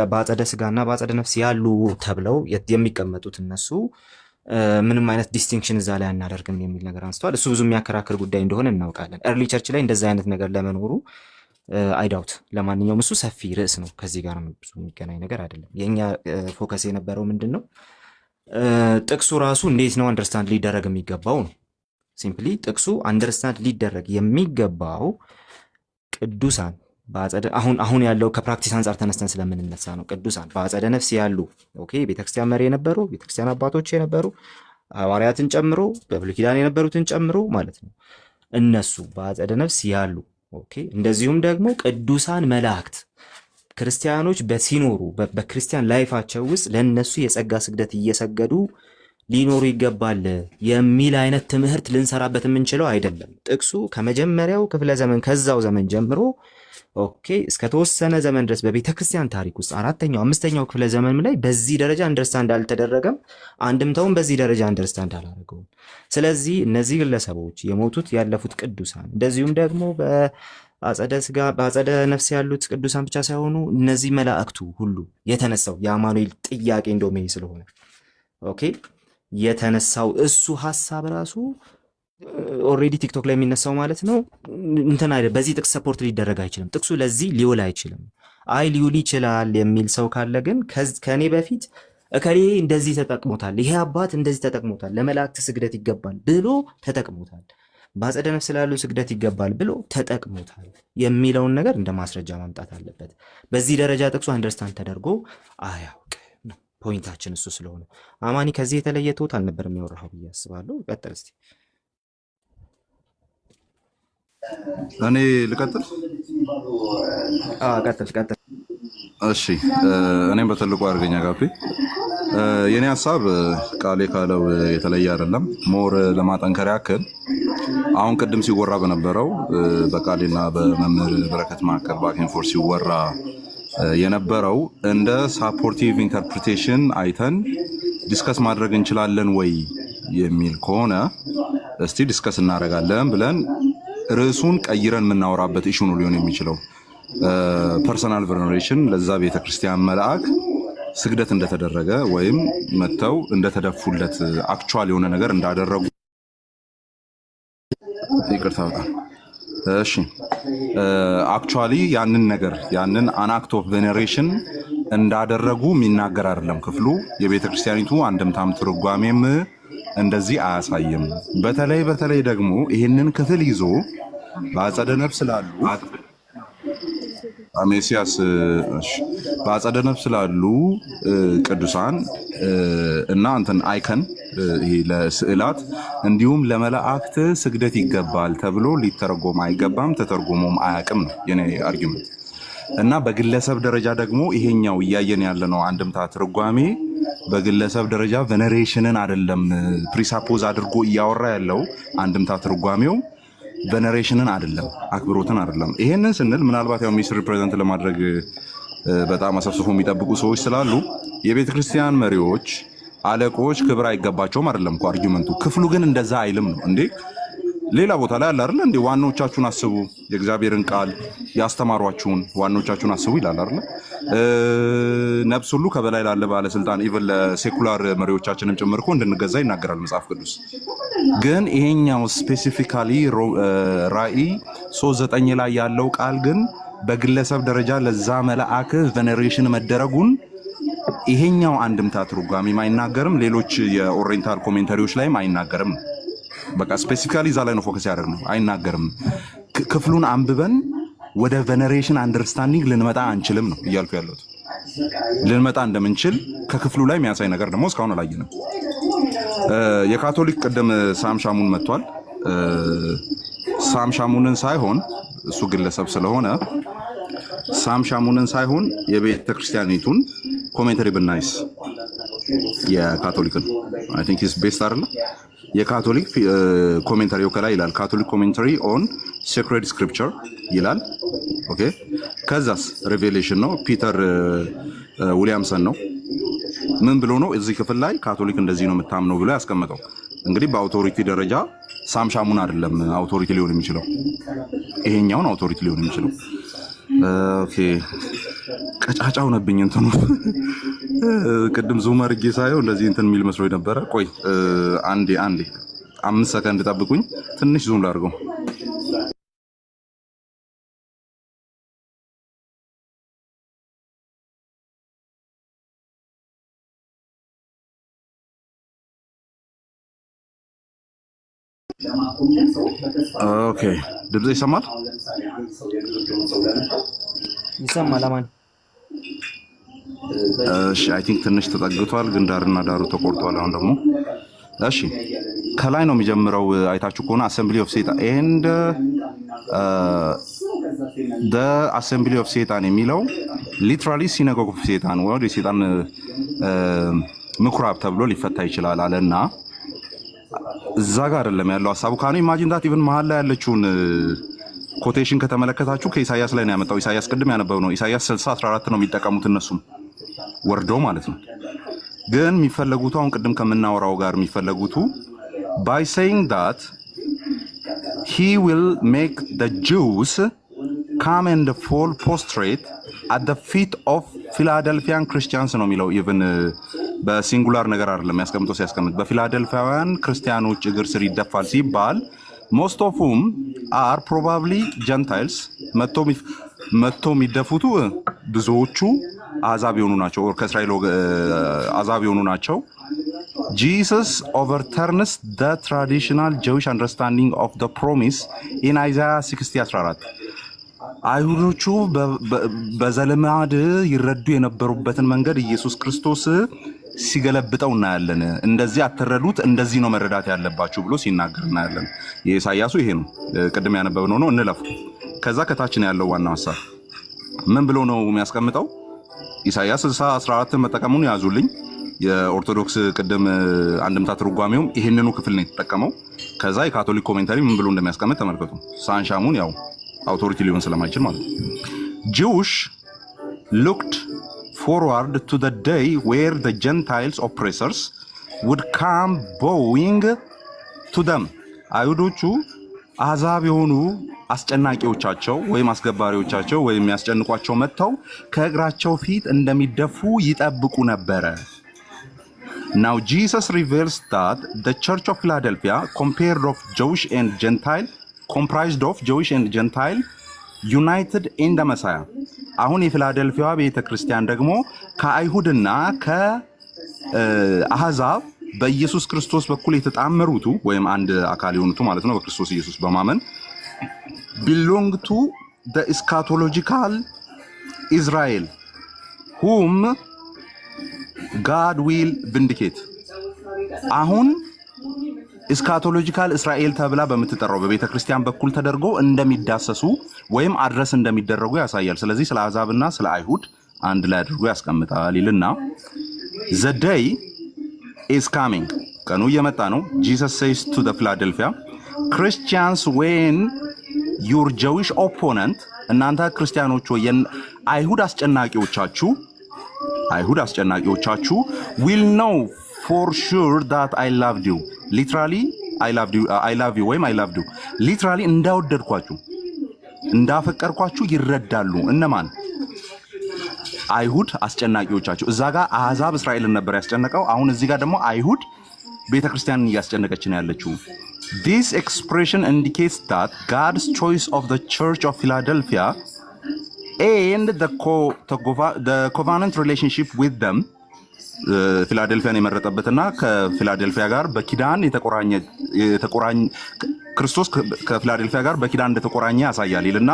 በአጸደ ስጋና በአጸደ ነፍስ ያሉ ተብለው የሚቀመጡት እነሱ ምንም አይነት ዲስቲንክሽን እዛ ላይ አናደርግም የሚል ነገር አንስተዋል። እሱ ብዙ የሚያከራክር ጉዳይ እንደሆነ እናውቃለን። ኤርሊ ቸርች ላይ እንደዛ አይነት ነገር ለመኖሩ አይዳውት። ለማንኛውም እሱ ሰፊ ርዕስ ነው። ከዚህ ጋር ብዙ የሚገናኝ ነገር አይደለም። የኛ ፎከስ የነበረው ምንድን ነው? ጥቅሱ ራሱ እንዴት ነው አንደርስታንድ ሊደረግ የሚገባው ነው። ሲምፕሊ ጥቅሱ አንደርስታንድ ሊደረግ የሚገባው ቅዱሳን አሁን ያለው ከፕራክቲስ አንጻር ተነስተን ስለምንነሳ ነው። ቅዱሳን በአጸደ ነፍስ ያሉ ኦኬ፣ ቤተክርስቲያን መሪ የነበሩ ቤተክርስቲያን አባቶች የነበሩ ሐዋርያትን ጨምሮ በብሉይ ኪዳን የነበሩትን ጨምሮ ማለት ነው። እነሱ በአጸደ ነፍስ ያሉ ኦኬ፣ እንደዚሁም ደግሞ ቅዱሳን መላእክት ክርስቲያኖች በሲኖሩ በክርስቲያን ላይፋቸው ውስጥ ለነሱ የጸጋ ስግደት እየሰገዱ ሊኖሩ ይገባል የሚል አይነት ትምህርት ልንሰራበት የምንችለው አይደለም። ጥቅሱ ከመጀመሪያው ክፍለ ዘመን ከዛው ዘመን ጀምሮ ኦኬ እስከ ተወሰነ ዘመን ድረስ በቤተክርስቲያን ታሪክ ውስጥ አራተኛው አምስተኛው ክፍለ ዘመን ላይ በዚህ ደረጃ አንደርስታንድ አልተደረገም። አንድምታውን በዚህ ደረጃ አንደርስታንድ አላደረገውም። ስለዚህ እነዚህ ግለሰቦች የሞቱት ያለፉት ቅዱሳን እንደዚሁም ደግሞ በአጸደ ስጋ በአጸደ ነፍስ ያሉት ቅዱሳን ብቻ ሳይሆኑ እነዚህ መላእክቱ ሁሉ የተነሳው የአማኑኤል ጥያቄ እንደውም ይሄ ስለሆነ ኦኬ የተነሳው እሱ ሐሳብ ራሱ ኦልሬዲ ቲክቶክ ላይ የሚነሳው ማለት ነው እንትን አይደል፣ በዚህ ጥቅስ ሰፖርት ሊደረግ አይችልም። ጥቅሱ ለዚህ ሊውል አይችልም። አይ ሊውል ይችላል የሚል ሰው ካለ ግን ከኔ በፊት እከሌ እንደዚህ ተጠቅሞታል፣ ይሄ አባት እንደዚህ ተጠቅሞታል፣ ለመላእክት ስግደት ይገባል ብሎ ተጠቅሞታል፣ በአጸደ ነፍስ ስላሉ ስግደት ይገባል ብሎ ተጠቅሞታል የሚለውን ነገር እንደ ማስረጃ ማምጣት አለበት። በዚህ ደረጃ ጥቅሱ አንደርስታንድ ተደርጎ አያውቅ ነው ፖይንታችን እሱ ስለሆነ። አማኒ ከዚህ የተለየ ቶት አልነበር የሚያወራው ብዬ አስባለሁ። ቀጥል እስቲ። እኔ ልቀጥል? ቀጥል። እሺ እኔም በትልቁ አድርገኛ ጋፔ የኔ ሀሳብ ቃሌ ካለው የተለየ አይደለም። ሞር ለማጠንከር ያክል አሁን ቅድም ሲወራ በነበረው በቃሌና በመምህር በረከት መካከል ባክን ፎር ሲወራ የነበረው እንደ ሳፖርቲቭ ኢንተርፕሪቴሽን አይተን ዲስከስ ማድረግ እንችላለን ወይ የሚል ከሆነ እስቲ ዲስከስ እናደርጋለን ብለን ርዕሱን ቀይረን የምናወራበት ኢሹ ነው ሊሆን የሚችለው። ፐርሰናል ቨነሬሽን ለዛ ቤተክርስቲያን መልአክ ስግደት እንደተደረገ ወይም መተው እንደተደፉለት አክቹዋል የሆነ ነገር እንዳደረጉ ይቅርታ በጣም እሺ፣ አክቹዋሊ ያንን ነገር ያንን አን አክት ኦፍ ቬኔሬሽን እንዳደረጉ የሚናገር አይደለም ክፍሉ። የቤተክርስቲያኒቱ አንድምታም ትርጓሜም እንደዚህ አያሳይም። በተለይ ደግሞ ይህንን ክፍል ይዞ በአጸደ ነፍስ ስላሉ አሜሲያስ በአጸደ ነፍስ ስላሉ ቅዱሳን እና እንትን አይከን ይሄ ለስዕላት እንዲሁም ለመላእክት ስግደት ይገባል ተብሎ ሊተረጎም አይገባም፣ ተተርጎሞም አያውቅም ነው የኔ አርጊመንት። እና በግለሰብ ደረጃ ደግሞ ይሄኛው እያየን ያለነው አንድምታ ትርጓሜ በግለሰብ ደረጃ ቬነሬሽንን አይደለም ፕሪሳፖዝ አድርጎ እያወራ ያለው አንድምታ ትርጓሜው ቬነሬሽንን አይደለም አክብሮትን አይደለም። ይሄንን ስንል ምናልባት ያው ሚስ ሪፕሬዘንት ለማድረግ በጣም አሰብስፎ የሚጠብቁ ሰዎች ስላሉ የቤተ ክርስቲያን መሪዎች አለቆች ክብር አይገባቸውም አይደለም እኮ አርጊውመንቱ። ክፍሉ ግን እንደዛ አይልም ነው እንዴ። ሌላ ቦታ ላይ አለ አይደል እንዴ ዋናዎቻችሁን አስቡ የእግዚአብሔርን ቃል ያስተማሯችሁን ዋናዎቻችሁን አስቡ ይላል አይደል። ነፍስ ሁሉ ከበላይ ላለ ባለስልጣን ኢቭን ለሴኩላር መሪዎቻችንም ጭምር እኮ እንድንገዛ ይናገራል መጽሐፍ ቅዱስ። ግን ይሄኛው ስፔሲፊካሊ ራእይ 3:9 ላይ ያለው ቃል ግን በግለሰብ ደረጃ ለዛ መልአክ ቬነሬሽን መደረጉን ይሄኛው አንድምታ ትርጓሜም አይናገርም፣ ሌሎች የኦሪየንታል ኮሜንታሪዎች ላይም አይናገርም። በቃ ስፔሲፊካሊ እዛ ላይ ነው ፎከስ ያደረግነው። አይናገርም። ክፍሉን አንብበን ወደ ቬነሬሽን አንደርስታንዲንግ ልንመጣ አንችልም ነው እያልኩ ያለሁት። ልንመጣ እንደምንችል ከክፍሉ ላይ የሚያሳይ ነገር ደግሞ እስካሁን አላየንም። የካቶሊክ ቅድም ሳም ሻሙን መጥቷል። ሳም ሻሙንን ሳይሆን እሱ ግለሰብ ስለሆነ ሳም ሻሙንን ሳይሆን የቤተ ክርስቲያኒቱን ኮሜንተሪ ብናይስ የካቶሊክን አይ ቲንክ ኢዝ ቤስት አይደል? የካቶሊክ ኮሜንተሪው ከላይ ይላል ካቶሊክ ኮሜንተሪ ኦን ሴክሬድ ስክሪፕቸር ይላል። ኦኬ ከዛስ ሪቬሌሽን ነው ፒተር ዊሊያምሰን ነው። ምን ብሎ ነው እዚህ ክፍል ላይ ካቶሊክ እንደዚህ ነው የምታምነው ብሎ ያስቀመጠው? እንግዲህ በአውቶሪቲ ደረጃ ሳም ሻሙን አይደለም አውቶሪቲ ሊሆን የሚችለው ይሄኛውን አውቶሪቲ ሊሆን የሚችለው። ኦኬ ቀጫጫው ነብኝ እንትኑ ቅድም ዙም አድርጌ ሳየው እንደዚህ እንትን የሚል መስሎኝ ነበረ። ቆይ አንዴ 5 ሰከንድ ጠብቁኝ፣ ትንሽ ዙም ላድርገው። ኦኬ ድምጽ ይሰማል? ይሰማል አማን? እሺ አይ ቲንክ ትንሽ ተጠግቷል፣ ግን ዳርና ዳሩ ተቆርጧል። አሁን ደግሞ እሺ ከላይ ነው የሚጀምረው። አይታችሁ ከሆነ አሰምብሊ ኦፍ ሴጣን ኤንድ ደ አሰምብሊ ኦፍ ሴጣን የሚለው ሊትራሊ ሲናጎግ ኦፍ ሴጣን ወይ የሴጣን ምኩራብ ተብሎ ሊፈታ ይችላል አለና እዛ ጋር አይደለም ያለው ሐሳቡ። ካኑ ኢማጂን ዳት ኢቭን መሃል ላይ ያለችውን ኮቴሽን ከተመለከታችሁ ከኢሳይያስ ላይ ነው ያመጣው። ኢሳይያስ ቅድም ያነበው ነው። ኢሳይያስ 60:14 ነው የሚጠቀሙት እነሱም ወርዶ ማለት ነው። ግን የሚፈለጉት አሁን ቅድም ከምናወራው ጋር የሚፈለጉት by saying that he will make the Jews come and fall prostrate at the feet of Philadelphian Christians ነው የሚለው። ኢቭን በሲንጉላር ነገር አይደለም ያስቀምጠው። ሲያስቀምጥ በፊላደልፊያውያን ክርስቲያኖች እግር ስር ይደፋል ሲባል most of whom are probably Gentiles መጥቶ የሚደፉቱ ብዙዎቹ አሕዛብ የሆኑ ናቸው፣ ከእስራኤል አሕዛብ የሆኑ ናቸው። Jesus overturns the traditional Jewish understanding of the promise in Isaiah 60:14 አይሁዶቹ በዘልማድ ይረዱ የነበሩበትን መንገድ ኢየሱስ ክርስቶስ ሲገለብጠው እናያለን። እንደዚህ አትረዱት፣ እንደዚህ ነው መረዳት ያለባችሁ ብሎ ሲናገር እናያለን። የኢሳይያሱ ይሄ ነው፣ ቅድም ያነበብነው ነው። እንለፍ። ከዛ ከታችን ያለው ዋናው ሐሳብ ምን ብሎ ነው የሚያስቀምጠው? ኢሳይያስ 60:14 መጠቀሙን ያዙልኝ። የኦርቶዶክስ ቅድም አንድምታ ትርጓሜውም ይሄንኑ ክፍል ነው የተጠቀመው። ከዛ የካቶሊክ ኮሜንታሪ ምን ብሎ እንደሚያስቀምጥ ተመልከቱ። ሳንሻሙን ያው አውቶሪቲ ሊሆን ስለማይችል ማለት ነው። Jewish looked forward to the day where the Gentiles oppressors would come bowing to them. አይሁዶቹ አሕዛብ የሆኑ አስጨናቂዎቻቸው ወይም አስገባሪዎቻቸው ወይም የሚያስጨንቋቸው መጥተው ከእግራቸው ፊት እንደሚደፉ ይጠብቁ ነበረ። Now Jesus reveals that the Church of Philadelphia comprised of Jewish and Gentile united in the Messiah. አሁን የፊላደልፊያ ቤተክርስቲያን ደግሞ ከአይሁድና ከአሕዛብ በኢየሱስ ክርስቶስ በኩል የተጣመሩቱ ወይም አንድ አካል የሆኑቱ ማለት ነው በክርስቶስ ኢየሱስ በማመን belong to the eschatological Israel whom God will vindicate. አሁን እስካቶሎጂካል እስራኤል ተብላ በምትጠራው በቤተ ክርስቲያን በኩል ተደርጎ እንደሚዳሰሱ ወይም አድረስ እንደሚደረጉ ያሳያል። ስለዚህ ስለ አሕዛብና ስለ አይሁድ አንድ ላይ አድርጎ ያስቀምጣል ይልና the day is coming ቀኑ እየመጣ ነው Jesus says to the Philadelphia Christians when your Jewish opponent እናንተ ክርስቲያኖች ወይ አይሁድ አስጨናቂዎቻችሁ will know for sure that I loved you literally I love you ወይም I loved you literally እንዳወደድኳችሁ እንዳፈቀርኳችሁ ይረዳሉ። እነማን? አይሁድ አስጨናቂዎቻችሁ። እዛ ጋር አሕዛብ እስራኤልን ነበር ያስጨነቀው። አሁን እዚህ ጋር ደግሞ አይሁድ ቤተክርስቲያንን እያስጨነቀች ነው ያለችው። This expression indicates that God's choice of the Church of Philadelphia and the covenant relationship with them ፊላዴልፊያን የመረጠበትና ከፊላዴልፊያ ጋር በኪዳን የተቆራኘ ክርስቶስ ከፊላዴልፊያ ጋር በኪዳን እንደተቆራኘ ያሳያል ይልና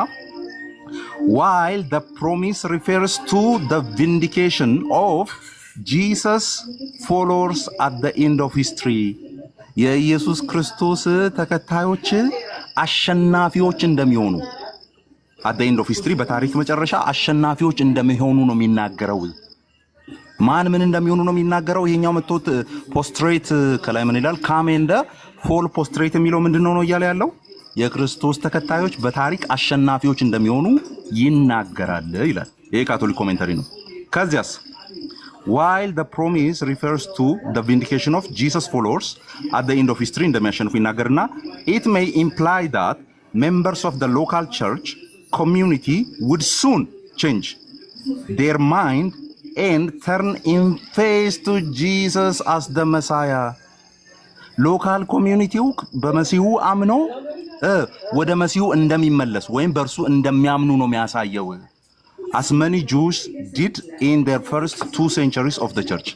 while the promise refers to the vindication of Jesus followers at the end of history የኢየሱስ ክርስቶስ ተከታዮች አሸናፊዎች እንደሚሆኑ at the end of history በታሪክ መጨረሻ አሸናፊዎች እንደሚሆኑ ነው የሚናገረው። ማን ምን እንደሚሆኑ ነው የሚናገረው። ይሄኛው መጥቶት ፖስትሬት ከላይ ምን ይላል? ካም ኤንድ ፎል ፖስትሬት የሚለው ምንድነው ነው እያለ ያለው? የክርስቶስ ተከታዮች በታሪክ አሸናፊዎች እንደሚሆኑ ይናገራል ይላል። ይሄ ካቶሊክ ኮሜንተሪ ነው። ከዚያስ while the promise refers to the vindication of Jesus followers at the end of history እንደሚያሸንፉ ይናገርና it may imply that members of the local church community would soon change their mind and turn in faith to Jesus as the Messiah. ሎካል ኮሚዩኒቲው በመሲሁ አምኖ ወደ መሲሁ እንደሚመለስ ወይም በእርሱ እንደሚያምኑ ነው የሚያሳየው። as many Jews did in their first 2 centuries of the church.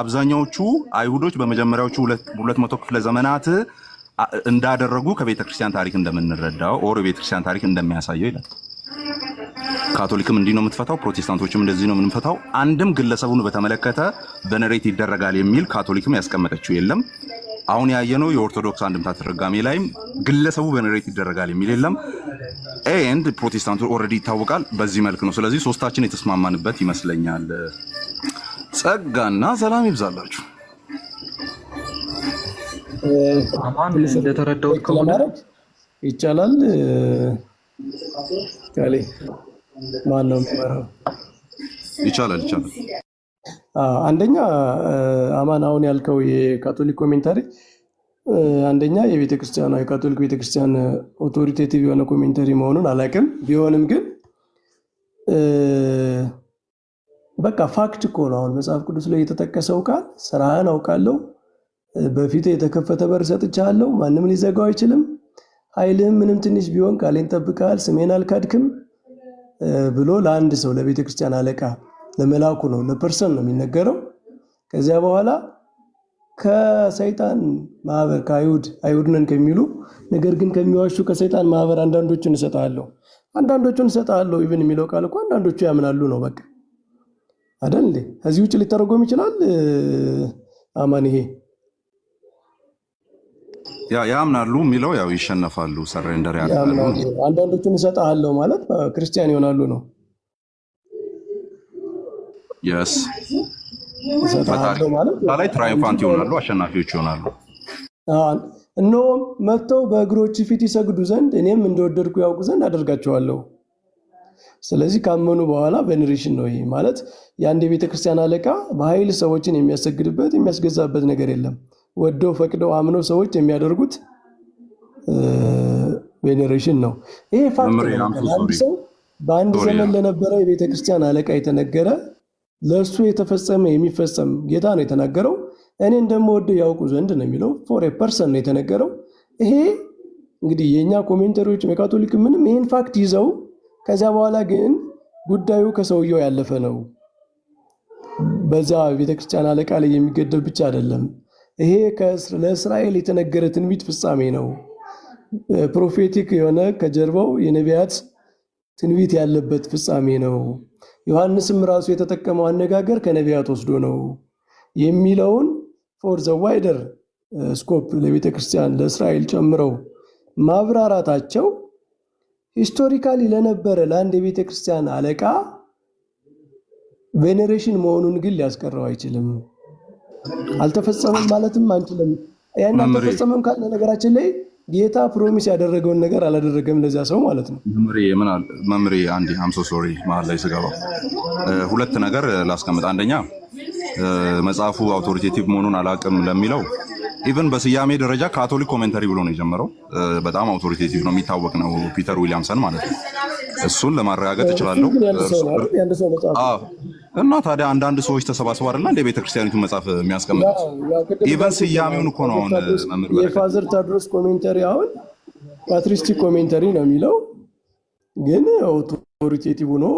አብዛኛዎቹ አይሁዶች በመጀመሪያዎቹ 200 ክፍለ ዘመናት እንዳደረጉ ከቤተክርስቲያን ታሪክ እንደምንረዳው ኦር ቤተክርስቲያን ታሪክ እንደሚያሳየው ይላል። ካቶሊክም እንዲህ ነው የምትፈታው፣ ፕሮቴስታንቶችም እንደዚህ ነው የምንፈታው። አንድም ግለሰቡን በተመለከተ በነሬት ይደረጋል የሚል ካቶሊክም ያስቀመጠችው የለም። አሁን ያየነው የኦርቶዶክስ አንድምታ ተረጋሚ ላይም ግለሰቡ በነሬት ይደረጋል የሚል የለም። ኤንድ ፕሮቴስታንቱ ኦልሬዲ ይታወቃል በዚህ መልክ ነው። ስለዚህ ሶስታችን የተስማማንበት ይመስለኛል። ጸጋና ሰላም ይብዛላችሁ። አማን እንደተረዳሁት ከሆነ ይቻላል። ካሌ ማን ነው የሚመራው? ይቻላል። አንደኛ አማን አሁን ያልከው የካቶሊክ ኮሜንታሪ አንደኛ የቤተክርስቲያኗ የካቶሊክ ቤተክርስቲያን ኦቶሪቴቲቭ የሆነ ኮሜንታሪ መሆኑን አላውቅም። ቢሆንም ግን በቃ ፋክት እኮ ነው። አሁን መጽሐፍ ቅዱስ ላይ የተጠቀሰው ቃል ስራህን አውቃለሁ፣ በፊት የተከፈተ በር ሰጥቻለሁ፣ ማንም ሊዘጋው አይችልም፣ ኃይልህም ምንም ትንሽ ቢሆን ቃሌን ጠብቀሃል፣ ስሜን አልካድክም ብሎ ለአንድ ሰው ለቤተክርስቲያን አለቃ ለመላኩ ነው ለፐርሰን ነው የሚነገረው። ከዚያ በኋላ ከሰይጣን ማህበር አይሁድ ነን ከሚሉ ነገር ግን ከሚዋሹ ከሰይጣን ማህበር አንዳንዶቹን እሰጣለሁ ኢቭን የሚለው ቃል እኮ አንዳንዶቹ ያምናሉ ነው በቃ አይደል እንዴ? ከዚህ ውጭ ሊተረጎም ይችላል አማን ይሄ ያምናሉ የሚለው ያው ይሸነፋሉ፣ ሰሬንደር ያደርጋሉ። አንዳንዶቹን እሰጣለሁ ማለት ክርስቲያን ይሆናሉ ነው። yes ላይ ትራይምፋንት ይሆናሉ፣ አሸናፊዎች ይሆናሉ። እነሆ መጥተው በእግሮች ፊት ይሰግዱ ዘንድ እኔም እንደወደድኩ ያውቁ ዘንድ አደርጋቸዋለሁ። ስለዚህ ካመኑ በኋላ ቬኔሬሽን ነው። ይሄ ማለት የአንድ የቤተክርስቲያን አለቃ በኃይል ሰዎችን የሚያሰግድበት የሚያስገዛበት ነገር የለም። ወደው ፈቅደው አምነው ሰዎች የሚያደርጉት ቬኔሬሽን ነው። ይሄ ፋክት ነው። አንድ ሰው በአንድ ዘመን ለነበረ የቤተክርስቲያን አለቃ የተነገረ ለእሱ የተፈጸመ የሚፈጸም ጌታ ነው የተናገረው። እኔ እንደምወደው ያውቁ ዘንድ ነው የሚለው። ፎር ኤ ፐርሰን ነው የተነገረው። ይሄ እንግዲህ የኛ ኮሜንተሪዎች የካቶሊክ ምንም ይሄን ፋክት ይዘው ከዚያ በኋላ ግን ጉዳዩ ከሰውየው ያለፈ ነው። በዛ ቤተክርስቲያን አለቃ ላይ የሚገደብ ብቻ አይደለም። ይሄ ለእስራኤል የተነገረ ትንቢት ፍጻሜ ነው። ፕሮፌቲክ የሆነ ከጀርባው የነቢያት ትንቢት ያለበት ፍጻሜ ነው። ዮሐንስም ራሱ የተጠቀመው አነጋገር ከነቢያት ወስዶ ነው የሚለውን ፎር ዘ ዋይደር ስኮፕ ለቤተ ክርስቲያን ለእስራኤል ጨምረው ማብራራታቸው ሂስቶሪካሊ ለነበረ ለአንድ የቤተ ክርስቲያን አለቃ ቬኔሬሽን መሆኑን ግን ሊያስቀረው አይችልም። አልተፈጸመም ማለትም አንችልም። ያን አልተፈጸመም ካለ ነገራችን ላይ ጌታ ፕሮሚስ ያደረገውን ነገር አላደረገም ለዛ ሰው ማለት ነው። መምሪ አንዴ አምሶ ሶሪ መሀል ላይ ስገባው ሁለት ነገር ላስቀምጥ። አንደኛ መጽሐፉ አውቶሪቴቲቭ መሆኑን አላውቅም ለሚለው ኢቨን በስያሜ ደረጃ ካቶሊክ ኮሜንተሪ ብሎ ነው የጀመረው። በጣም አውቶሪቴቲቭ ነው፣ የሚታወቅ ነው፣ ፒተር ዊሊያምሰን ማለት ነው። እሱን ለማረጋገጥ እችላለሁ። እና ታዲያ አንዳንድ ሰዎች ተሰባስበው አይደል እንደ ቤተክርስቲያኒቱ መጽሐፍ የሚያስቀምጡት? ኢቨን ስያሜውን እኮ ነው አሁን መምህር የፋዘር ታድሮስ ኮሜንተሪ አሁን ፓትሪስቲክ ኮሜንተሪ ነው የሚለው፣ ግን አውቶሪቴቲቭ ነው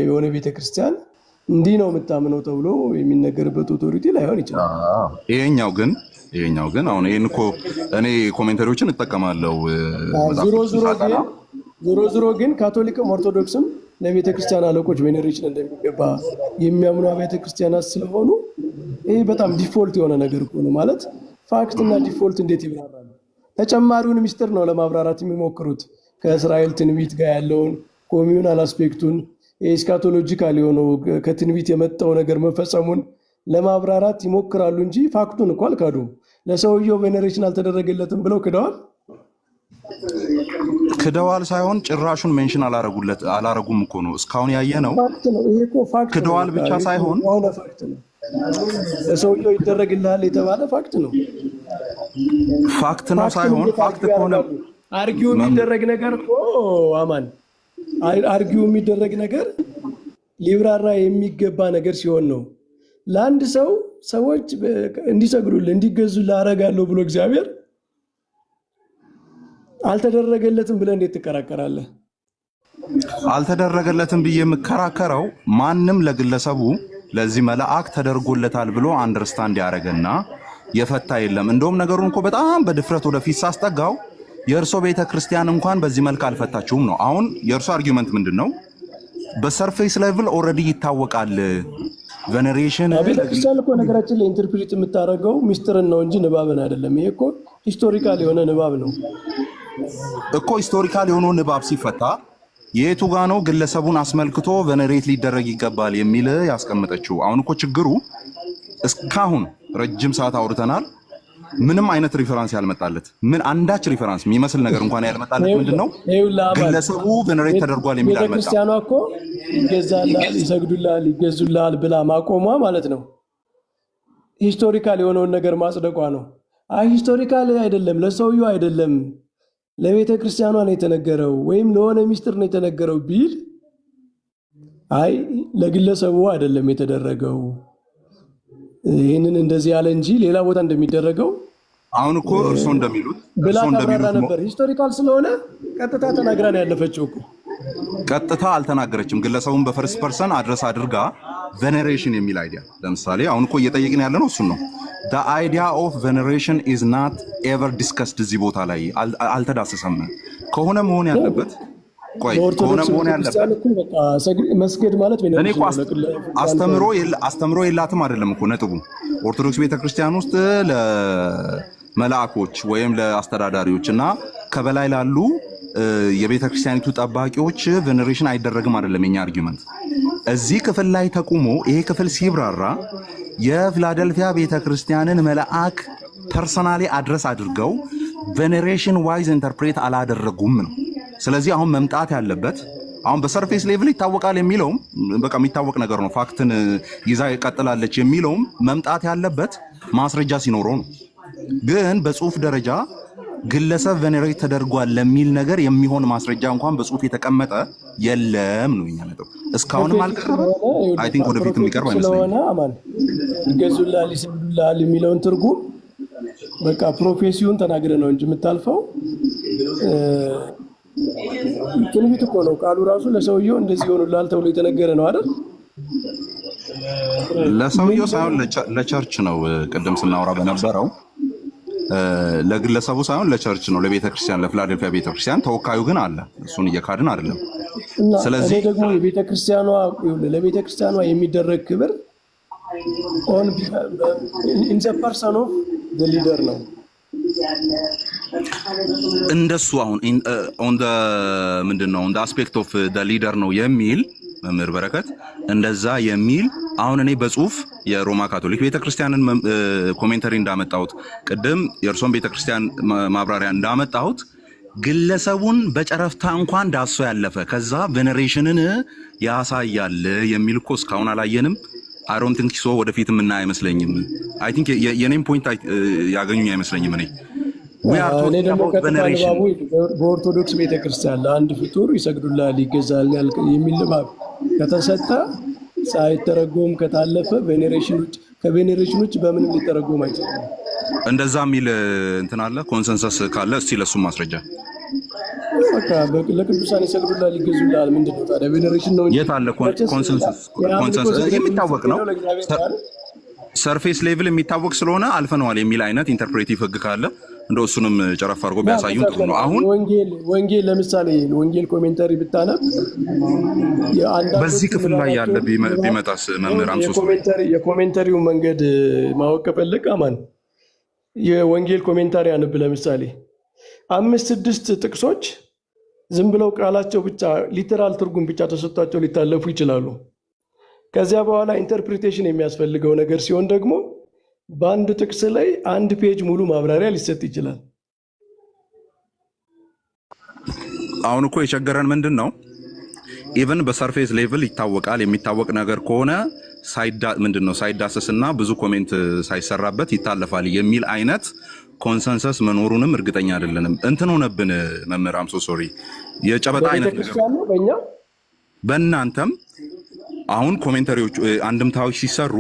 የሆነ ቤተክርስቲያን እንዲህ ነው የምታምነው ተብሎ የሚነገርበት ኦቶሪቲ ላይሆን ይችላል። ይሄኛው ግን አሁን ይሄን እኮ እኔ ኮሜንተሪዎችን እጠቀማለሁ። ዞሮ ግን ካቶሊክም ኦርቶዶክስም ለቤተ ክርስቲያን አለቆች ቬኔሬሽን እንደሚገባ የሚያምኑ ቤተ ክርስቲያናት ስለሆኑ ይሄ በጣም ዲፎልት የሆነ ነገር እኮ ነው ማለት። ፋክት እና ዲፎልት እንዴት ይብራራሉ? ተጨማሪውን ሚስጥር ነው ለማብራራት የሚሞክሩት ከእስራኤል ትንቢት ጋር ያለውን ኮሚዩናል አስፔክቱን ኤስካቶሎጂካል የሆነው ከትንቢት የመጣው ነገር መፈጸሙን ለማብራራት ይሞክራሉ እንጂ ፋክቱን እኮ አልካዱም። ለሰውየው ቬኔሬሽን አልተደረገለትም ብለው ክደዋል ሳይሆን ጭራሹን ሜንሽን አላረጉም እኮ ነው እስካሁን ያየ ነው። ክደዋል ብቻ ሳይሆን ለሰውየው ይደረግልሃል የተባለ ፋክት ነው። ፋክት ነው ሳይሆን ፋክት ከሆነ አርጊው የሚደረግ ነገር እኮ አማን አርጊው የሚደረግ ነገር ሊብራራ የሚገባ ነገር ሲሆን ነው። ለአንድ ሰው ሰዎች እንዲሰግዱልህ እንዲገዙልህ አደርጋለሁ ብሎ እግዚአብሔር አልተደረገለትም ብለህ እንዴት ትከራከራለህ? አልተደረገለትም ብዬ የምከራከረው ማንም ለግለሰቡ ለዚህ መልአክ ተደርጎለታል ብሎ አንደርስታንድ ያደረገና የፈታ የለም። እንደውም ነገሩን እኮ በጣም በድፍረት ወደፊት ሳስጠጋው የእርሶ ቤተ ክርስቲያን እንኳን በዚህ መልክ አልፈታችሁም ነው። አሁን የእርሶ አርጊውመንት ምንድን ነው? በሰርፌስ ሌቭል ኦልሬዲ ይታወቃል ቬኔሬሽን። ቤተክርስቲያን እኮ ነገራችን ላይ ኢንተርፕሪት የምታደርገው ሚስጥርን ነው እንጂ ንባብን አይደለም። ይሄ እኮ ሂስቶሪካል የሆነ ንባብ ነው እኮ። ሂስቶሪካል የሆነው ንባብ ሲፈታ የቱ ጋ ነው ግለሰቡን አስመልክቶ ቬኔሬት ሊደረግ ይገባል የሚል ያስቀመጠችው? አሁን እኮ ችግሩ እስካሁን ረጅም ሰዓት አውርተናል። ምንም አይነት ሪፈረንስ ያልመጣለት ምን አንዳች ሪፈረንስ የሚመስል ነገር እንኳን ያልመጣለት ምንድነው? ግለሰቡ ቬኔሬት ተደርጓል የሚል አልመጣም። ቤተክርስቲያኗ እኮ ይገዛላል፣ ይሰግዱላል፣ ይገዙላል ብላ ማቆሟ ማለት ነው ሂስቶሪካል የሆነውን ነገር ማጽደቋ ነው። ሂስቶሪካል አይደለም፣ ለሰውየው አይደለም፣ ለቤተ ክርስቲያኗ ነው የተነገረው ወይም ለሆነ ሚስጥር ነው የተነገረው ቢል ለግለሰቡ አይደለም የተደረገው ይህንን እንደዚህ ያለ እንጂ ሌላ ቦታ እንደሚደረገው አሁን እኮ እርሶ እንደሚሉት ብላ ታብራራ ነበር። ሂስቶሪካል ስለሆነ ቀጥታ ተናግራን ያለፈችው እኮ ቀጥታ አልተናገረችም። ግለሰቡን በፈርስት ፐርሰን አድረስ አድርጋ ቬኔሬሽን የሚል አይዲያ ለምሳሌ አሁን እኮ እየጠየቅን ያለ ነው እሱን ነው። the idea of veneration is not ever discussed እዚህ ቦታ ላይ አልተዳሰሰም። ከሆነ መሆን ያለበት መስገድ ማለት እኔ እኮ አስተምሮ የላትም አይደለም እኮ ነጥቡ። ኦርቶዶክስ ቤተክርስቲያን ውስጥ ለመላእኮች ወይም ለአስተዳዳሪዎች እና ከበላይ ላሉ የቤተክርስቲያኒቱ ጠባቂዎች ቬኔሬሽን አይደረግም አይደለም የኛ አርጊውመንት። እዚህ ክፍል ላይ ተቁሞ ይሄ ክፍል ሲብራራ የፊላደልፊያ ቤተክርስቲያንን መልአክ ፐርሰናሊ አድረስ አድርገው ቬኔሬሽን ዋይዝ ኢንተርፕሬት አላደረጉም ነው። ስለዚህ አሁን መምጣት ያለበት አሁን በሰርፌስ ሌቭል ይታወቃል የሚለውም በቃ የሚታወቅ ነገር ነው። ፋክትን ይዛ ይቀጥላለች የሚለውም መምጣት ያለበት ማስረጃ ሲኖረው ነው። ግን በጽሁፍ ደረጃ ግለሰብ ቬኔሬት ተደርጓል ለሚል ነገር የሚሆን ማስረጃ እንኳን በጽሁፍ የተቀመጠ የለም ነው የኛ ነጥብ። እስካሁንም አልቀረበም። አይ ቲንክ ወደፊት የሚቀርብ አይመስለኝም። ይገዙላል፣ ይሰግዱላል የሚለውን ትርጉም በቃ ፕሮፌሲውን ተናግረ ነው እንጂ የምታልፈው ትንቢት እኮ ነው። ቃሉ ራሱ ለሰውየው እንደዚህ ይሆኑላል ተብሎ የተነገረ ነው አይደል? ለሰውየው ሳይሆን ለቸርች ነው። ቅድም ስናወራ በነበረው ለግለሰቡ ሳይሆን ለቸርች ነው፣ ለቤተክርስቲያን፣ ለፊላደልፊያ ቤተክርስቲያን። ተወካዩ ግን አለ፣ እሱን እየካድን አይደለም። ስለዚህ ደግሞ ለቤተክርስቲያኗ የሚደረግ ክብር ኦን ኢን ዘ ፐርሰን ኦፍ ዘ ሊደር ነው። እንደሱ አሁን ኦን ደ ምንድነው ኦን ደ አስፔክት ኦፍ ደ ሊደር ነው የሚል መምህር በረከት እንደዛ የሚል አሁን እኔ በጽሁፍ የሮማ ካቶሊክ ቤተክርስቲያንን ኮሜንተሪ እንዳመጣሁት ቅድም የእርሶን ቤተክርስቲያን ማብራሪያ እንዳመጣሁት ግለሰቡን በጨረፍታ እንኳን ዳሶ ያለፈ ከዛ ቬነሬሽንን ያሳያል የሚል እኮ እስካሁን አላየንም። አይ ዶንት ቲንክ ሶ ወደፊት ምና አይመስለኝም። አይ ቲንክ የኔም ፖይንት ያገኙኝ አይመስለኝም። እኔ ደግሞ ከተባሉ በኦርቶዶክስ ቤተክርስቲያን ለአንድ ፍጡር ይሰግዱላል ይገዛል የሚል ልባብ ከተሰጠ ሳይተረጎም ከታለፈ ከቬኔሬሽን ውጭ በምንም ሊተረጎም አይችልም። እንደዛ የሚል እንትን አለ ኮንሰንሰስ ካለ እስቲ ለሱ ማስረጃ በቃ ለቅዱሳን ይሰግዱላል ይገዙላል ምንድነው ታዲያ ቬኔሬሽን ነው? የት አለ ኮንሰንሰስ የሚታወቅ ነው ሰርፌስ ሌቭል የሚታወቅ ስለሆነ አልፈነዋል የሚል አይነት ኢንተርፕሬቲቭ ህግ ካለ እንደው እሱንም ጨረፍ አድርጎ ቢያሳዩን ጥሩ ነው። አሁን ወንጌል ለምሳሌ ወንጌል ኮሜንታሪ ብታነብ በዚህ ክፍል ላይ ያለ ቢመጣስ መምህር የኮሜንታሪው መንገድ ማወቅ ከፈለግ አማን የወንጌል ኮሜንታሪ አንብ ለምሳሌ 5-6 ጥቅሶች ዝም ብለው ቃላቸው ብቻ ሊተራል ትርጉም ብቻ ተሰጥቷቸው ሊታለፉ ይችላሉ። ከዚያ በኋላ ኢንተርፕሪቴሽን የሚያስፈልገው ነገር ሲሆን ደግሞ በአንድ ጥቅስ ላይ 1 ፔጅ ሙሉ ማብራሪያ ሊሰጥ ይችላል። አሁን እኮ የቸገረን ምንድን ነው ኢቭን በሰርፌስ ሌቭል ይታወቃል የሚታወቅ ነገር ከሆነ ምንድነው ሳይዳሰስና ብዙ ኮሜንት ሳይሰራበት ይታለፋል የሚል አይነት ኮንሰንሰስ መኖሩንም እርግጠኛ አይደለንም። እንትን ሆነብን መምህር አምሶ ሶሪ የጨበጣ አይነት ነገር በእናንተም አሁን ኮሜንታሪዎች አንድምታዎች ሲሰሩ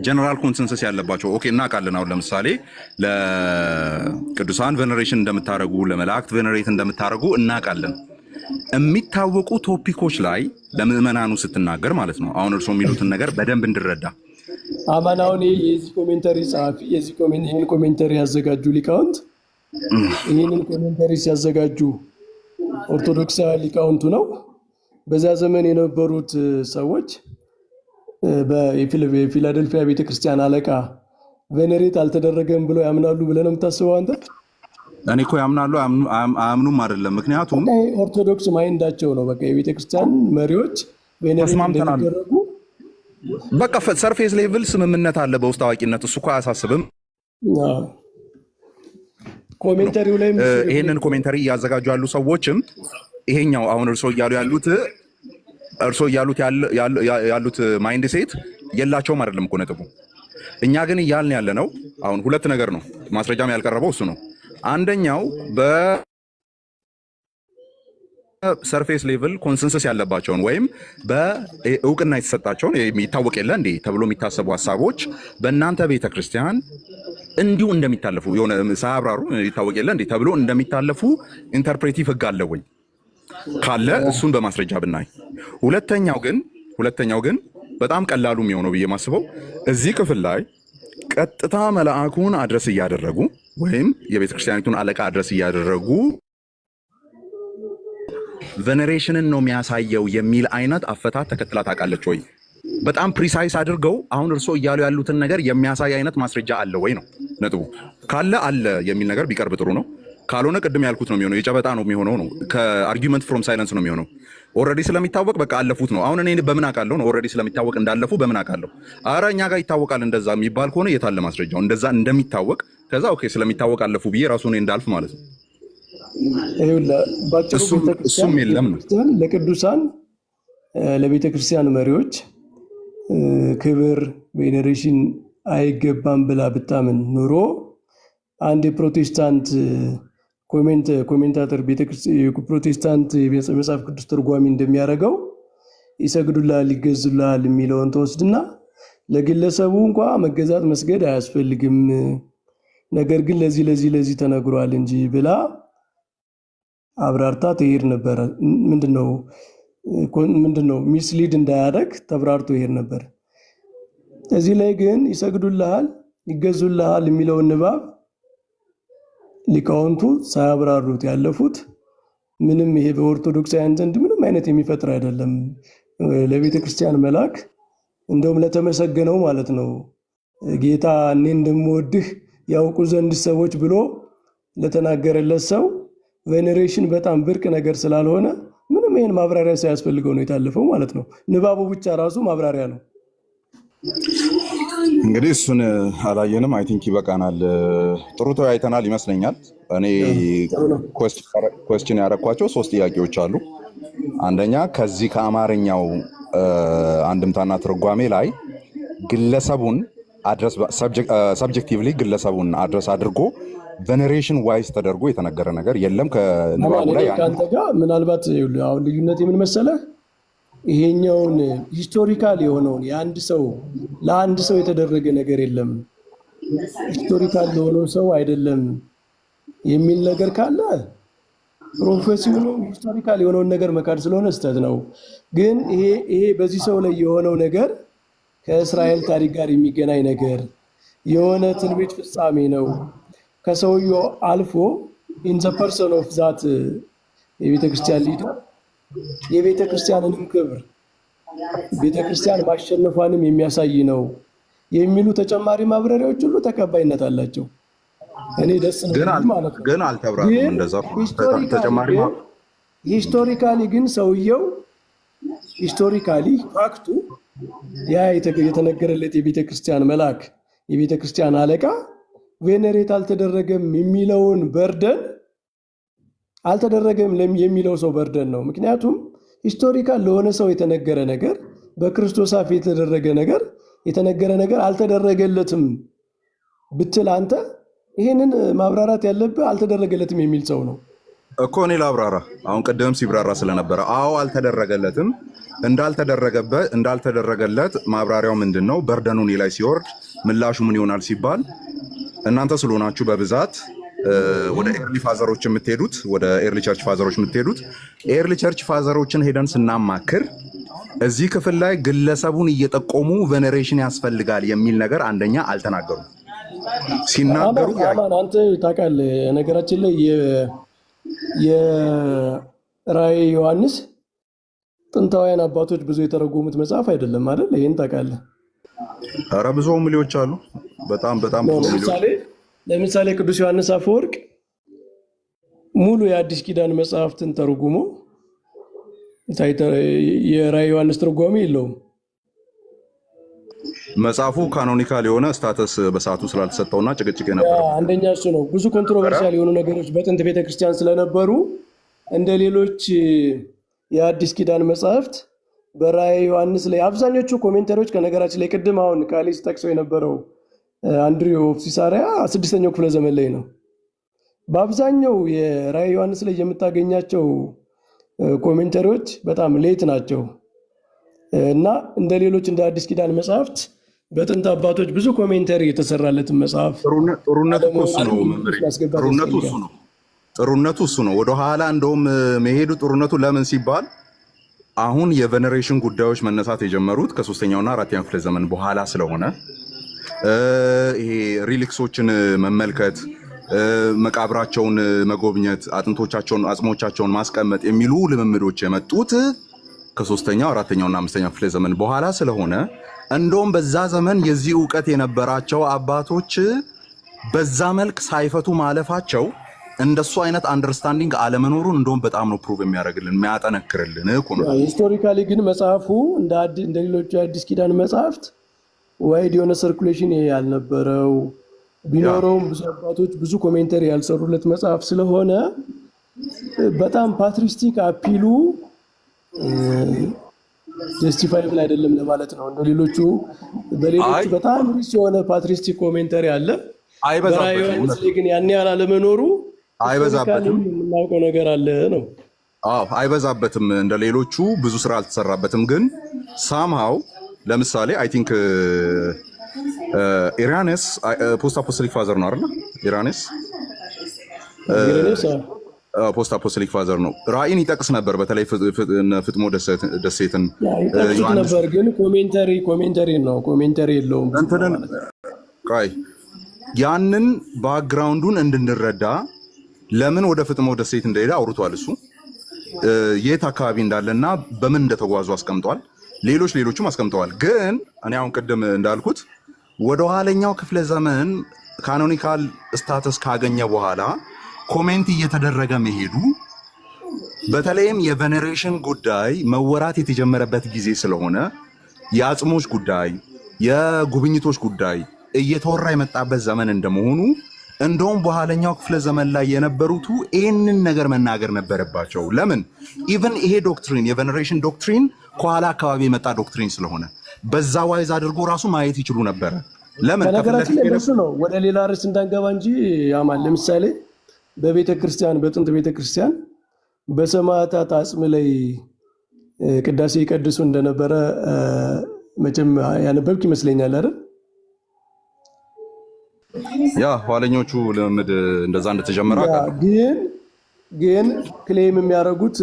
ጀነራል ኮንሰንሰስ ያለባቸው ኦኬ እናውቃለን። አሁን ለምሳሌ ለቅዱሳን ቬነሬሽን እንደምታረጉ ለመላእክት ቬነሬት እንደምታረጉ እናውቃለን። የሚታወቁ ቶፒኮች ላይ ለምእመናኑ ስትናገር ማለት ነው። አሁን እርሶ የሚሉትን ነገር በደንብ እንድረዳ አማናውን የዚህ ኮሜንታሪ ጸሐፊ ይህን ኮሜንታሪ ያዘጋጁ ሊቃውንት ይህንን ኮሜንታሪ ሲያዘጋጁ ኦርቶዶክሳዊ ሊቃውንቱ ነው። በዛ ዘመን የነበሩት ሰዎች በፊላደልፊያ ቤተክርስቲያን አለቃ ቬነሬት አልተደረገም ብለው ያምናሉ ብለህ ነው የምታስበው አንተ? እኔ እኮ ያምናሉ አያምኑም አይደለም። ምክንያቱም ኦርቶዶክስ ማይንዳቸው ነው። በቃ የቤተክርስቲያን መሪዎች ቬነሬት እንደሚደረጉ በቃ ሰርፌስ ሌቭል ስምምነት አለ በውስጥ አዋቂነት። እሱ እኮ አያሳስብም። ኮሜንታሪው ላይ ይሄንን ኮሜንታሪ እያዘጋጁ ያሉ ሰዎችም ይሄኛው አሁን እርሶ ያሉት ማይንድ ሴት የላቸውም አይደለም እኮ ነጥቡ። እኛ ግን እያልን ያለ ነው አሁን ሁለት ነገር ነው። ማስረጃም ያልቀረበው እሱ ነው። አንደኛው በሰርፌስ ሌቭል ኮንሰንሰስ ያለባቸውን ወይም በእውቅና የተሰጣቸውን የሚታወቅ የለ እንዴ ተብሎ የሚታሰቡ ሀሳቦች በእናንተ ቤተክርስቲያን እንዲሁ እንደሚታለፉ የሆነ ሳያብራሩ ይታወቅ የለ እንዴ ተብሎ እንደሚታለፉ ኢንተርፕሬቲቭ ህግ አለ ወይ? ካለ እሱን በማስረጃ ብናይ። ሁለተኛው ግን በጣም ቀላሉ የሚሆነው ብዬ ማስበው እዚህ ክፍል ላይ ቀጥታ መልአኩን አድረስ እያደረጉ ወይም የቤተክርስቲያኒቱን አለቃ አድረስ እያደረጉ ቬነሬሽንን ነው የሚያሳየው የሚል አይነት አፈታት ተከትላ ታውቃለች ወይ? በጣም ፕሪሳይስ አድርገው አሁን እርሶ እያሉ ያሉትን ነገር የሚያሳይ አይነት ማስረጃ አለ ወይ ነው ነጥቡ። ካለ አለ የሚል ነገር ቢቀርብ ጥሩ ነው። ካልሆነ ቅድም ያልኩት ነው የሚሆነው፣ የጨበጣ ነው የሚሆነው ነው ከአርጊመንት ፍሮም ሳይለንስ ነው የሚሆነው። ኦልሬዲ ስለሚታወቅ በቃ አለፉት ነው። አሁን እኔ በምን አውቃለሁ ነው? ኦልሬዲ ስለሚታወቅ እንዳለፉ በምን አውቃለሁ? አረ እኛ ጋር ይታወቃል እንደዛ የሚባል ከሆነ የታለ ማስረጃው? እንደዛ እንደሚታወቅ ከዛ ኦኬ ስለሚታወቅ አለፉ ብዬ ራሱ እኔ እንዳልፍ ማለት ነው። እሱም የለም ነው። ለቅዱሳን ለቤተክርስቲያን መሪዎች ክብር ቬኔሬሽን አይገባም ብላ ብታምን ኑሮ አንድ የፕሮቴስታንት ኮሜንታተር ፕሮቴስታንት መጽሐፍ ቅዱስ ተርጓሚ እንደሚያደርገው ይሰግዱላል ይገዙላል የሚለውን ተወስድና ለግለሰቡ እንኳ መገዛት መስገድ አያስፈልግም፣ ነገር ግን ለዚህ ተነግሯል እንጂ ብላ አብራርታ ትሄድ ነበር። ምንድነው ሚስሊድ እንዳያደርግ ተብራርቶ ይሄድ ነበር። እዚህ ላይ ግን ይሰግዱልሃል ይገዙልሃል የሚለውን ንባብ ሊቃውንቱ ሳያብራሩት ያለፉት ምንም ይሄ በኦርቶዶክሳውያን ዘንድ ምንም አይነት የሚፈጥር አይደለም። ለቤተ ክርስቲያን መልአክ እንደውም ለተመሰገነው ማለት ነው ጌታ እኔ እንደምወድህ ያውቁ ዘንድ ሰዎች ብሎ ለተናገረለት ሰው ቬኔሬሽን በጣም ብርቅ ነገር ስላልሆነ ምንም ይሄን ማብራሪያ ሳያስፈልገው ነው የታለፈው ማለት ነው። ንባቡ ብቻ ራሱ ማብራሪያ ነው። እንግዲህ እሱን አላየንም። አይ ቲንክ ይበቃናል። ጥሩ ተወያይተናል ይመስለኛል። እኔ ኮስችን ያረኳቸው 3 ጥያቄዎች አሉ። አንደኛ ከዚህ ከአማርኛው አንድምታና ትርጓሜ ላይ ግለሰቡን አድረስ ሰብጀክቲቭሊ ግለሰቡን አድረስ አድርጎ ቬኔሬሽን ዋይዝ ተደርጎ የተነገረ ነገር የለም ከንባቡ ላይ። ከአንተ ጋር ምናልባት አሁን ልዩነት የምን መሰለህ፣ ይሄኛውን ሂስቶሪካል የሆነውን የአንድ ሰው ለአንድ ሰው የተደረገ ነገር የለም ሂስቶሪካል ለሆነው ሰው አይደለም የሚል ነገር ካለ ፕሮፌሲው ሂስቶሪካል የሆነውን ነገር መካድ ስለሆነ ስህተት ነው። ግን ይሄ በዚህ ሰው ላይ የሆነው ነገር ከእስራኤል ታሪክ ጋር የሚገናኝ ነገር የሆነ ትንቢት ፍጻሜ ነው። ከሰውየው አልፎ ኢን ዘ ፐርሰን ኦፍ ዛት የቤተክርስቲያን ሊደር የቤተክርስቲያንንም ክብር ቤተክርስቲያን ማሸነፏንም የሚያሳይ ነው የሚሉ ተጨማሪ ማብራሪያዎች ሁሉ ተቀባይነት አላቸው። እኔ ደስ ነው ማለት ነው። ግን አልተብራራም እንደዛ ተጨማሪ ሂስቶሪካሊ ግን ሰውየው ሂስቶሪካሊ ፋክቱ ያ የተነገረለት የቤተክርስቲያን መልአክ የቤተክርስቲያን አለቃ ቬኔሬት አልተደረገም የሚለውን በርደን አልተደረገም የሚለው ሰው በርደን ነው። ምክንያቱም ሂስቶሪካል ለሆነ ሰው የተነገረ ነገር በክርስቶስ አፍ የተደረገ ነገር የተነገረ ነገር አልተደረገለትም ብትል አንተ ይሄንን ማብራራት ያለብህ አልተደረገለትም የሚል ሰው ነው እኮ። እኔ ላብራራ። አሁን ቀደም ሲብራራ ስለነበረ አዎ አልተደረገለትም እንዳልተደረገለት ማብራሪያው ምንድነው? በርደኑ እኔ ላይ ሲወርድ ምላሹ ምን ይሆናል ሲባል እናንተ ስለሆናችሁ በብዛት ወደ ኤርሊ ፋዘሮች የምትሄዱት ወደ ኤርሊ ቸርች ፋዘሮች የምትሄዱት ኤርሊ ቸርች ፋዘሮችን ሄደን ስናማክር እዚህ ክፍል ላይ ግለሰቡን እየጠቆሙ ቬኔሬሽን ያስፈልጋል የሚል ነገር አንደኛ አልተናገሩም። ሲናገሩ አንተ ታውቃለህ፣ ነገራችን ላይ የራዕየ ዮሐንስ ጥንታውያን አባቶች ብዙ የተረጎሙት መጽሐፍ አይደለም አይደል? ይሄን ታውቃለህ? ኧረ ብዙ ሚሊዮች አሉ። በጣም ብዙ ሚሊዮች። ለምሳሌ ቅዱስ ዮሐንስ አፈወርቅ ሙሉ የአዲስ ኪዳን መጽሐፍትን ተርጉሞ የራዕየ ዮሐንስ ትርጓሜ የለውም። መጽሐፉ ካኖኒካል የሆነ ስታተስ በሰዓቱ ስላልተሰጠውና ጭቅጭቅ ነበር። አንደኛ እሱ ነው። ብዙ ኮንትሮቨርሻል የሆኑ ነገሮች በጥንት ቤተክርስቲያን ስለነበሩ እንደ ሌሎች የአዲስ ኪዳን መጽሐፍት በራዕየ ዮሐንስ ላይ አብዛኞቹ ኮሜንተሪዎች ከነገራችን ላይ ቅድም አሁን ቃሊስ ጠቅሰው የነበረው አንድሪው ኦፍ ሲሳሪያ 6ኛው ክፍለ ዘመን ላይ ነው። በአብዛኛው የራዕየ ዮሐንስ ላይ የምታገኛቸው ኮሜንተሪዎች በጣም ሌት ናቸው እና እንደ ሌሎች እንደ አዲስ ኪዳን መጽሐፍት በጥንት አባቶች ብዙ ኮሜንተሪ የተሰራለትን መጽሐፍ ጥሩነቱ እሱ ነው። ወደኋላ እንደውም መሄዱ ጥሩነቱ ለምን ሲባል አሁን የቬኔሬሽን ጉዳዮች መነሳት የጀመሩት ከ3ኛውና 4ኛው ክፍለ ዘመን በኋላ ስለሆነ ይሄ ሪሊክሶችን መመልከት፣ መቃብራቸውን መጎብኘት፣ አጥንቶቻቸውን አጽሞቻቸውን ማስቀመጥ የሚሉ ልምምዶች የመጡት ከ3ኛው 4ኛውና 5ኛው ክፍለ ዘመን በኋላ ስለሆነ እንደውም በዛ ዘመን የዚህ ዕውቀት የነበራቸው አባቶች በዛ መልክ ሳይፈቱ ማለፋቸው እንደሱ አይነት አንደርስታንዲንግ አለመኖሩን እንደውም በጣም ነው ፕሩቭ የሚያደርግልን የሚያጠነክርልን እኮ ነው። ሂስቶሪካሊ ግን መጽሐፉ እንደ ሌሎቹ የአዲስ ኪዳን መጽሐፍት ዋይድ የሆነ ሰርኩሌሽን ያልነበረው ቢኖረውም ብዙ አባቶች ብዙ ኮሜንተሪ ያልሰሩለት መጽሐፍ ስለሆነ በጣም ፓትሪስቲክ አፒሉ ጀስቲፋይብል አይደለም ለማለት ነው። እንደ ሌሎቹ በሌሎቹ በጣም ሪች የሆነ ፓትሪስቲክ ኮሜንተሪ አለ። አይበዛበትም ግን ያን ያህል አለመኖሩ አይበዛበትም የምናውቀው ነገር አለ ነው። አይበዛበትም እንደ ሌሎቹ ብዙ ስራ አልተሰራበትም። ግን ሳምሃው ለምሳሌ አይ ቲንክ ኢራኔስ ፖስት አፖስቶሊክ ፋዘር ነው አይደል? ኢራኔስ ፖስት አፖስቶሊክ ፋዘር ነው። ራእይን ይጠቅስ ነበር። በተለይ ፍጥሞ ደሴትን ይጠቅስ ነበር። ግን ኮሜንተሪ ነው። ኮሜንተሪ የለውም። እንትንን ያንን ባክግራውንዱን እንድንረዳ ለምን ወደ ፍጥሞ ደሴት እንደሄደ አውርቷል። እሱ የት አካባቢ እንዳለና በምን እንደተጓዙ አስቀምጧል። ሌሎችም አስቀምጠዋል። ግን እኔ አሁን ቅድም እንዳልኩት ወደ ኋለኛው ክፍለ ዘመን ካኖኒካል ስታተስ ካገኘ በኋላ ኮሜንት እየተደረገ መሄዱ በተለይም የቬኔሬሽን ጉዳይ መወራት የተጀመረበት ጊዜ ስለሆነ የአጽሞች ጉዳይ የጉብኝቶች ጉዳይ እየተወራ የመጣበት ዘመን እንደመሆኑ እንደውም በኋለኛው ክፍለ ዘመን ላይ የነበሩት ይህንን ነገር መናገር ነበረባቸው። ለምን ኢቨን ይሄ ዶክትሪን የቬኔሬሽን ዶክትሪን ከኋላ አካባቢ የመጣ ዶክትሪን ስለሆነ በዛ ዋይዝ አድርጎ ራሱ ማየት ይችሉ ነበረ። ለምን ከነገራችን ላይ እሱ ነው ወደ ሌላ ርዕስ እንዳንገባ እንጂ ያማል። ለምሳሌ በጥንት ቤተክርስቲያን በሰማዕታት አጽም ላይ ቅዳሴ ይቀድሱ እንደነበረ መቼም ያነበብክ ይመስለኛል አይደል? ያ ኋለኞቹ ልምምድ እንደዛ እንደተጀመረ ግን ክሌም የሚያደርጉት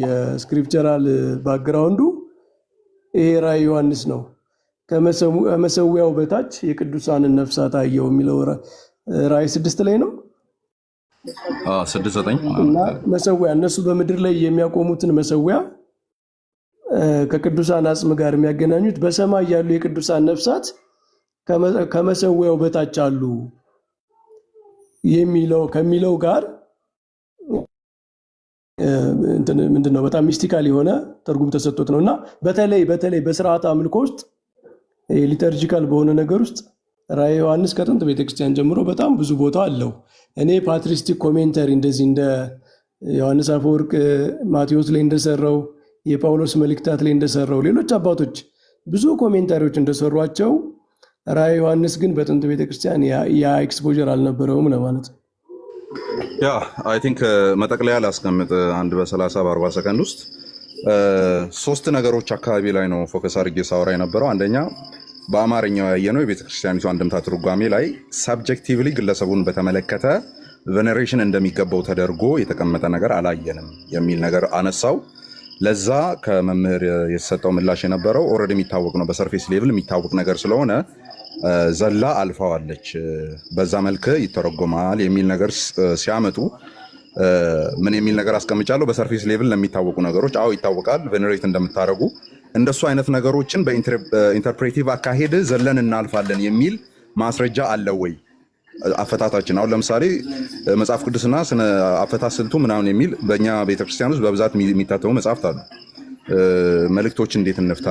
የስክሪፕቸራል ባክግራውንዱ ይሄ ራዕይ ዮሐንስ ነው። ከመሰዊያው በታች የቅዱሳንን ነፍሳት አየው የሚለው ራዕይ 6 ላይ ነው። 6:9 እና መሰዊያ እነሱ በምድር ላይ የሚያቆሙትን መሰዊያ ከቅዱሳን አጽም ጋር የሚያገናኙት በሰማይ ያሉ የቅዱሳን ነፍሳት ከመሰዊያው በታች አሉ ከሚለው ጋር ምንድነው በጣም ሚስቲካል የሆነ ትርጉም ተሰጥቶት ነውና በተለይ በስርዓተ አምልኮ ውስጥ ሊተርጂካል በሆነ ነገር ውስጥ ራዕይ ዮሐንስ ከጥንት ቤተክርስቲያን ጀምሮ በጣም ብዙ ቦታ አለው። እኔ ፓትሪስቲክ ኮሜንተሪ እንደዚህ እንደ ዮሐንስ አፈወርቅ ማቴዎስ ላይ እንደሰራው የጳውሎስ መልእክታት ላይ እንደሰራው ሌሎች አባቶች ብዙ ኮሜንታሪዎች እንደሰሯቸው ራዕይ ዮሐንስ ግን በጥንት ቤተክርስቲያን ያ ኤክስፖዠር አልነበረውም ለማለት ነው። ያ አይ ቲንክ መጠቅለያ ላስቀምጥ አንድ በ30-40 ሰከንድ ውስጥ 3 ነገሮች አካባቢ ላይ ነው ፎከስ አድርጌ ሳወራ የነበረው። አንደኛ በአማርኛው ያየነው የቤተክርስቲያኒቱ አንድምታ ትርጓሜ ላይ ሳብጀክቲቭሊ ግለሰቡን በተመለከተ ቬኔሬሽን እንደሚገባው ተደርጎ የተቀመጠ ነገር አላየንም የሚል ነገር አነሳው። ለዛ ከመምህር የተሰጠው ምላሽ የነበረው ኦልሬዲ የሚታወቅ ነው፣ በሰርፌስ ሌቭል የሚታወቅ ነገር ስለሆነ ዘላ አልፋዋለች፣ በዛ መልክ ይተረጎማል የሚል ነገር ሲያመጡ ምን የሚል ነገር አስቀምጫለሁ። በሰርፌስ ሌቭል ለሚታወቁ ነገሮች አዎ ይታወቃል፣ ቬኔሬት እንደምታደርጉ እንደሱ አይነት ነገሮችን በኢንተርፕሬቲቭ አካሄድ ዘለን እናልፋለን የሚል ማስረጃ አለ ወይ? አፈታታችን አሁን ለምሳሌ መጽሐፍ ቅዱስና ስነ አፈታት ስልቱ ምናምን የሚል በእኛ ቤተክርስቲያን ውስጥ በብዛት የሚታተሙ መጽሐፍት አሉ። መልእክቶች እንዴት እንፍታ፣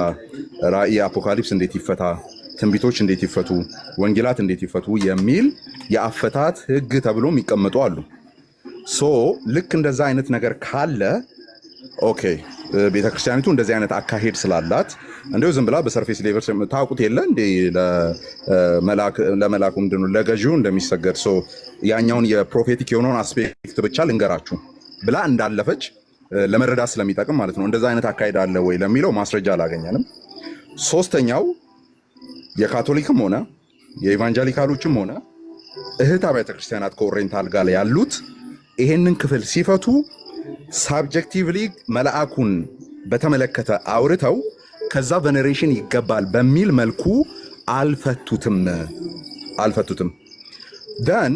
ራእይ አፖካሊፕስ እንዴት ይፈታ፣ ትንቢቶች እንዴት ይፈቱ፣ ወንጌላት እንዴት ይፈቱ የሚል የአፈታት ህግ ተብሎ የሚቀመጡ አሉ። ሶ ልክ እንደዛ አይነት ነገር ካለ ኦኬ ቤተክርስቲያኒቱ እንደዚህ አይነት አካሄድ ስላላት እንደው ዝም ብላ በሰርፌስ ሌቨል ታውቁት የለ እንዴ ለመላኩ ምንድነው ለገዢው እንደሚሰገድ ሶ ያኛውን የፕሮፌቲክ የሆነውን አስፔክት ብቻ ልንገራችሁ ብላ እንዳለፈች ለመረዳት ስለሚጠቅም ማለት ነው። እንደዛ አይነት አካሄድ አለ ወይ ለሚለው ማስረጃ አላገኘንም። ሶስተኛው የካቶሊክም ሆነ የኢቫንጀሊካሎችም ሆነ እህት አብያተ ክርስቲያናት ከኦሪየንታል ጋር ያሉት ይሄንን ክፍል ሲፈቱ ሳብጀክቲቭሊ መልአኩን በተመለከተ አውርተው ከዛ ቬኔሬሽን ይገባል በሚል መልኩ አልፈቱትም። ደን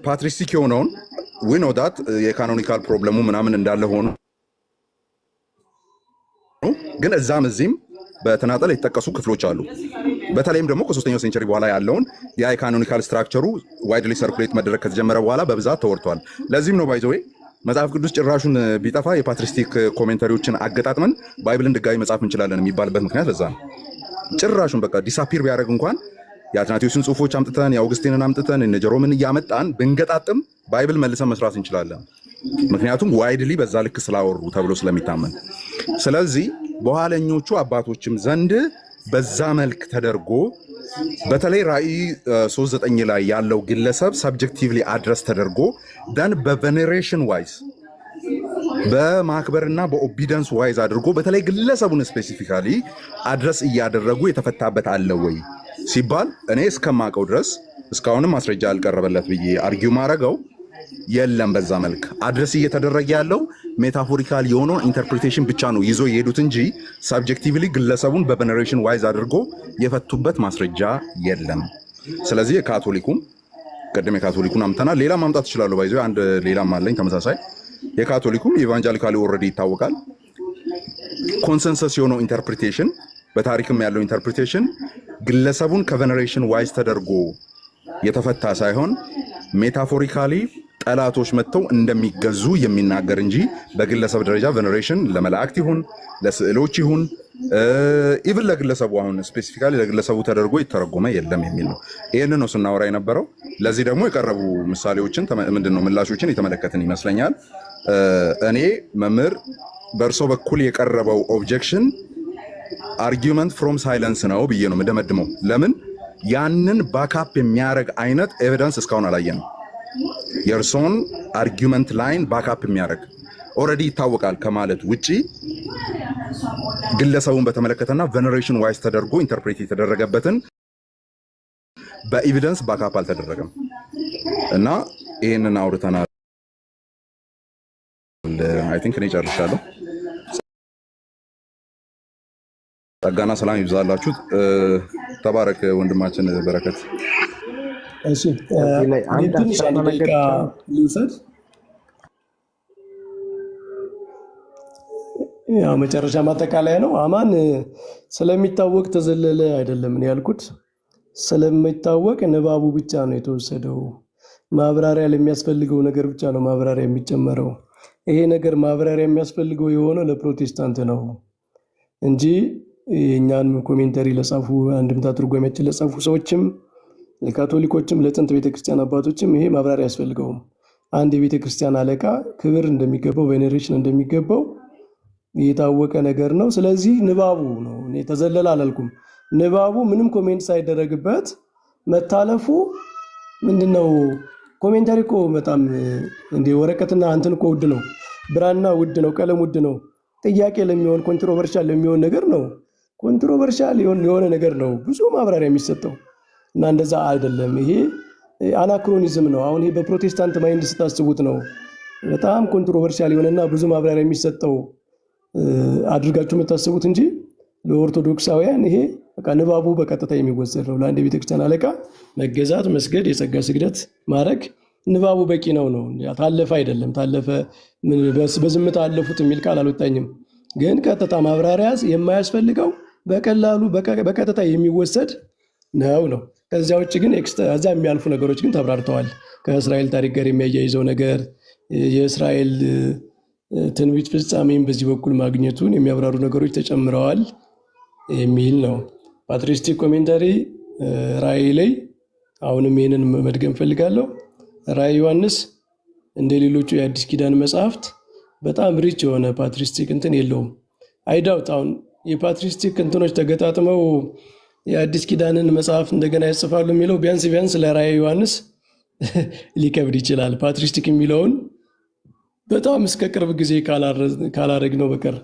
ፓትሪስቲክ የሆነውን ዊ ኖ ዳት የካኖኒካል ፕሮብለሙ ምናምን እንዳለ ሆኖ ግን እዛም እዚህም በተናጠል የተጠቀሱ ክፍሎች አሉ። በተለይም ደግሞ ከ3ኛው ሴንቸሪ በኋላ ያለውን የካኖኒካል ስትራክቸሩ ዋይድሊ ሰርኩሌት መደረግ ከተጀመረ በኋላ በብዛት ተወርቷል። ለዚህም ነው ባይ ዘ ዌይ መጽሐፍ ቅዱስ ጭራሹን ቢጠፋ የፓትሪስቲክ ኮሜንታሪዎችን አገጣጥመን ባይብልን ድጋሚ መጻፍ እንችላለን የሚባልበት ምክንያት ለዛ ነው። ጭራሹን በቃ ዲሳፒር ቢያደርግ እንኳን የአትናቴዎስን ጽሁፎች አምጥተን የአውግስቲንን አምጥተን እነ ጀሮምን እያመጣን ብንገጣጥም ባይብል መልሰን መስራት እንችላለን። ምክንያቱም ዋይድሊ በዛ ልክ ስላወሩ ተብሎ ስለሚታመን። ስለዚህ በኋለኞቹ አባቶችም ዘንድ በዛ መልክ ተደርጎ በተለይ ራእይ 3:9 ላይ ያለው ግለሰብ ሰብጀክቲቭሊ አድረስ ተደርጎ ደን በቬኔሬሽን ዋይዝ በማክበርና በኦቢደንስ ዋይዝ አድርጎ በተለይ ግለሰቡን ስፔሲፊካሊ አድረስ እያደረጉ የተፈታበት አለ ወይ ሲባል እኔ እስከማውቀው ድረስ እስካሁንም ማስረጃ አልቀረበለት ብዬ አርጊው ማረገው የለም። በዛ መልክ አድረስ እየተደረገ ያለው ሜታፎሪካል የሆነውን ኢንተርፕሪቴሽን ብቻ ነው ይዞ የሄዱት እንጂ ሳብጀክቲቭሊ ግለሰቡን በቬኔሬሽን ዋይዝ አድርጎ የፈቱበት ማስረጃ የለም። ስለዚህ የካቶሊኩም ቀደም የካቶሊኩን አምተናል። ሌላ ማምጣት ይችላሉ። ባይዞ አንድ ሌላም አለኝ ተመሳሳይ የካቶሊኩም ኢቫንጀሊካሊ ኦልሬዲ ይታወቃል። ኮንሰንሰስ የሆነው ኢንተርፕሪቴሽን በታሪክም ያለው ኢንተርፕሪቴሽን ግለሰቡን ከቬነሬሽን ዋይዝ ተደርጎ የተፈታ ሳይሆን ሜታፎሪካሊ ጠላቶች መጥተው እንደሚገዙ የሚናገር እንጂ በግለሰብ ደረጃ ቬነሬሽን ለመላእክት ይሁን ለስዕሎች ይሁን ኢቭን ለግለሰቡ አሁን ስፔሲፊካሊ ለግለሰቡ ተደርጎ የተረጎመ የለም የሚል ነው። ይሄን ነው ስናወራ የነበረው። ለዚህ ደግሞ የቀረቡ ምሳሌዎችን ምንድነው ምላሾችን የተመለከትን ይመስለኛል። እኔ መምህር በእርሶ በኩል የቀረበው ኦብጀክሽን አርጊውመንት ፍሮም ሳይለንስ ነው ብዬ ነው የምደመድመው። ለምን ያንን ባካፕ የሚያደርግ አይነት ኤቪደንስ እስካሁን አላየንም። የእርሶን አርጊውመንት ላይን ባካፕ የሚያደርግ ኦልሬዲ ይታወቃል ከማለት ውጪ ግለሰቡን በተመለከተና ቬነሬሽን ዋይዝ ተደርጎ ኢንተርፕሬት የተደረገበትን በኤቪደንስ ባካፕ አልተደረገም እና ይሄንን አውርተናል። አይ ቲንክ እኔ ጨርሻለሁ። ጸጋና ሰላም ይብዛላችሁ። ተባረክ ወንድማችን በረከት። እሺ ትንሽ አንድ ደቂቃ ልውሰድ። ያው መጨረሻ ማጠቃለያ ነው። አማን ስለሚታወቅ ተዘለለ አይደለም እኔ ያልኩት፣ ስለሚታወቅ ንባቡ ብቻ ነው የተወሰደው። ማብራሪያ ለሚያስፈልገው ነገር ብቻ ነው ማብራሪያ የሚጨመረው። ይሄ ነገር ማብራሪያ የሚያስፈልገው የሆነው ለፕሮቴስታንት ነው እንጂ የኛን ኮሜንተሪ ለጻፉ አንድምታ ትርጓሜያችን ለጻፉ ሰዎችም ለካቶሊኮችም ለጥንት ቤተክርስቲያን አባቶችም ይሄ ማብራሪያ ያስፈልገውም። አንድ የቤተክርስቲያን አለቃ ክብር እንደሚገባው ቬኔሬሽን እንደሚገባው የታወቀ ነገር ነው። ስለዚህ ንባቡ ነው፣ እኔ ተዘለለ አላልኩም። ንባቡ ምንም ኮሜንት ሳይደረግበት መታለፉ ምንድነው? ኮሜንታሪ እኮ በጣም እንደ ወረቀትና እንትን እኮ ውድ ነው፣ ብራና ውድ ነው፣ ቀለም ውድ ነው። ጥያቄ ለሚሆን ኮንትሮቨርሻል ለሚሆን ነገር ነው፣ ኮንትሮቨርሻል የሆነ ነገር ነው ብዙ ማብራሪያ የሚሰጠው እና እንደዛ አይደለም። ይሄ አናክሮኒዝም ነው። አሁን ይሄ በፕሮቴስታንት ማይንድ ስታስቡት ነው በጣም ኮንትሮቨርሻል የሆነና ብዙ ማብራሪያ የሚሰጠው አድርጋችሁ የምታስቡት እንጂ ለኦርቶዶክሳውያን ይሄ በቃ ንባቡ በቀጥታ የሚወሰድ ነው። ለአንድ ቤተክርስቲያን አለቃ መገዛት፣ መስገድ፣ የጸጋ ስግደት ማድረግ ንባቡ በቂ ነው ነው። ታለፈ አይደለም። ታለፈ በዝምታ አለፉት የሚል ቃል አልወጣኝም። ግን ቀጥታ ማብራሪያ የማያስፈልገው በቀላሉ በቀጥታ የሚወሰድ ነው። ከዚያ ውጭ ግን እዛ የሚያልፉ ነገሮች ግን ተብራርተዋል። ከእስራኤል ታሪክ ጋር የሚያያይዘው ነገር የእስራኤል ትንቢት ፍጻሜን በዚህ በኩል ማግኘቱን የሚያብራሩ ነገሮች ተጨምረዋል የሚል ነው። ፓትሪስቲክ ኮሜንታሪ ራእይ ላይ አሁንም ይህንን መድገም ፈልጋለሁ። ራእይ ዮሐንስ እንደ ሌሎቹ የአዲስ ኪዳን መጽሐፍት በጣም ሪች የሆነ ፓትሪስቲክ እንትን የለውም። አይዳውት አሁን የፓትሪስቲክ እንትኖች ተገጣጥመው የአዲስ ኪዳንን መጽሐፍ እንደገና ያጽፋሉ የሚለው ቢያንስ ለራእይ ዮሐንስ ሊከብድ ይችላል። ፓትሪስቲክ የሚለውን በጣም እስከ ቅርብ ጊዜ ካላረግ ነው በቀር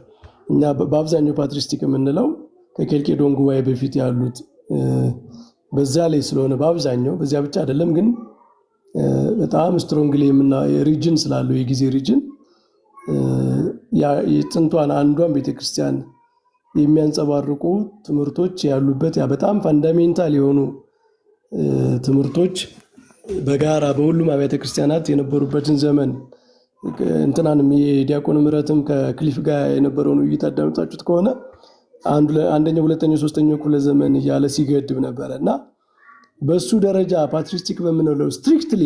እኛ በአብዛኛው ፓትሪስቲክ የምንለው ከኬልቄዶን ጉባኤ በፊት ያሉት በዛ ላይ ስለሆነ በአብዛኛው በዚያ ብቻ አይደለም፣ ግን በጣም ስትሮንግሊ ሪጅን ስላለው የጊዜ ሪጅን የጥንቷን አንዷን ቤተክርስቲያን የሚያንጸባርቁ ትምህርቶች ያሉበት ያ በጣም ፋንዳሜንታል የሆኑ ትምህርቶች በጋራ በሁሉም አብያተ ክርስቲያናት የነበሩበትን ዘመን እንትናንም የዲያቆን ምረትም ከክሊፍ ጋር የነበረውን ውይይት አዳምጣችሁት ከሆነ አንደኛው፣ ሁለተኛው፣ ሶስተኛው ክፍለ ዘመን እያለ ሲገድብ ነበረ እና በሱ ደረጃ ፓትሪስቲክ በምንለው ስትሪክትሊ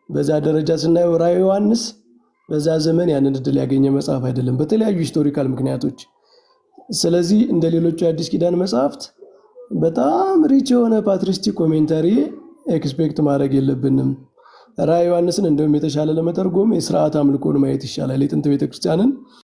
በዛ ደረጃ ስናየው ራእይ ዮሐንስ በዛ ዘመን ያንን እድል ያገኘ መጽሐፍ አይደለም በተለያዩ ሂስቶሪካል ምክንያቶች። ስለዚህ እንደ ሌሎቹ የአዲስ ኪዳን መጽሐፍት በጣም ሪች የሆነ ፓትሪስቲክ ኮሜንታሪ ኤክስፔክት ማድረግ የለብንም። ራእይ ዮሐንስን እንደውም የተሻለ ለመተርጎም የስርዓት አምልኮን ማየት ይሻላል። የጥንት ቤተክርስቲያንን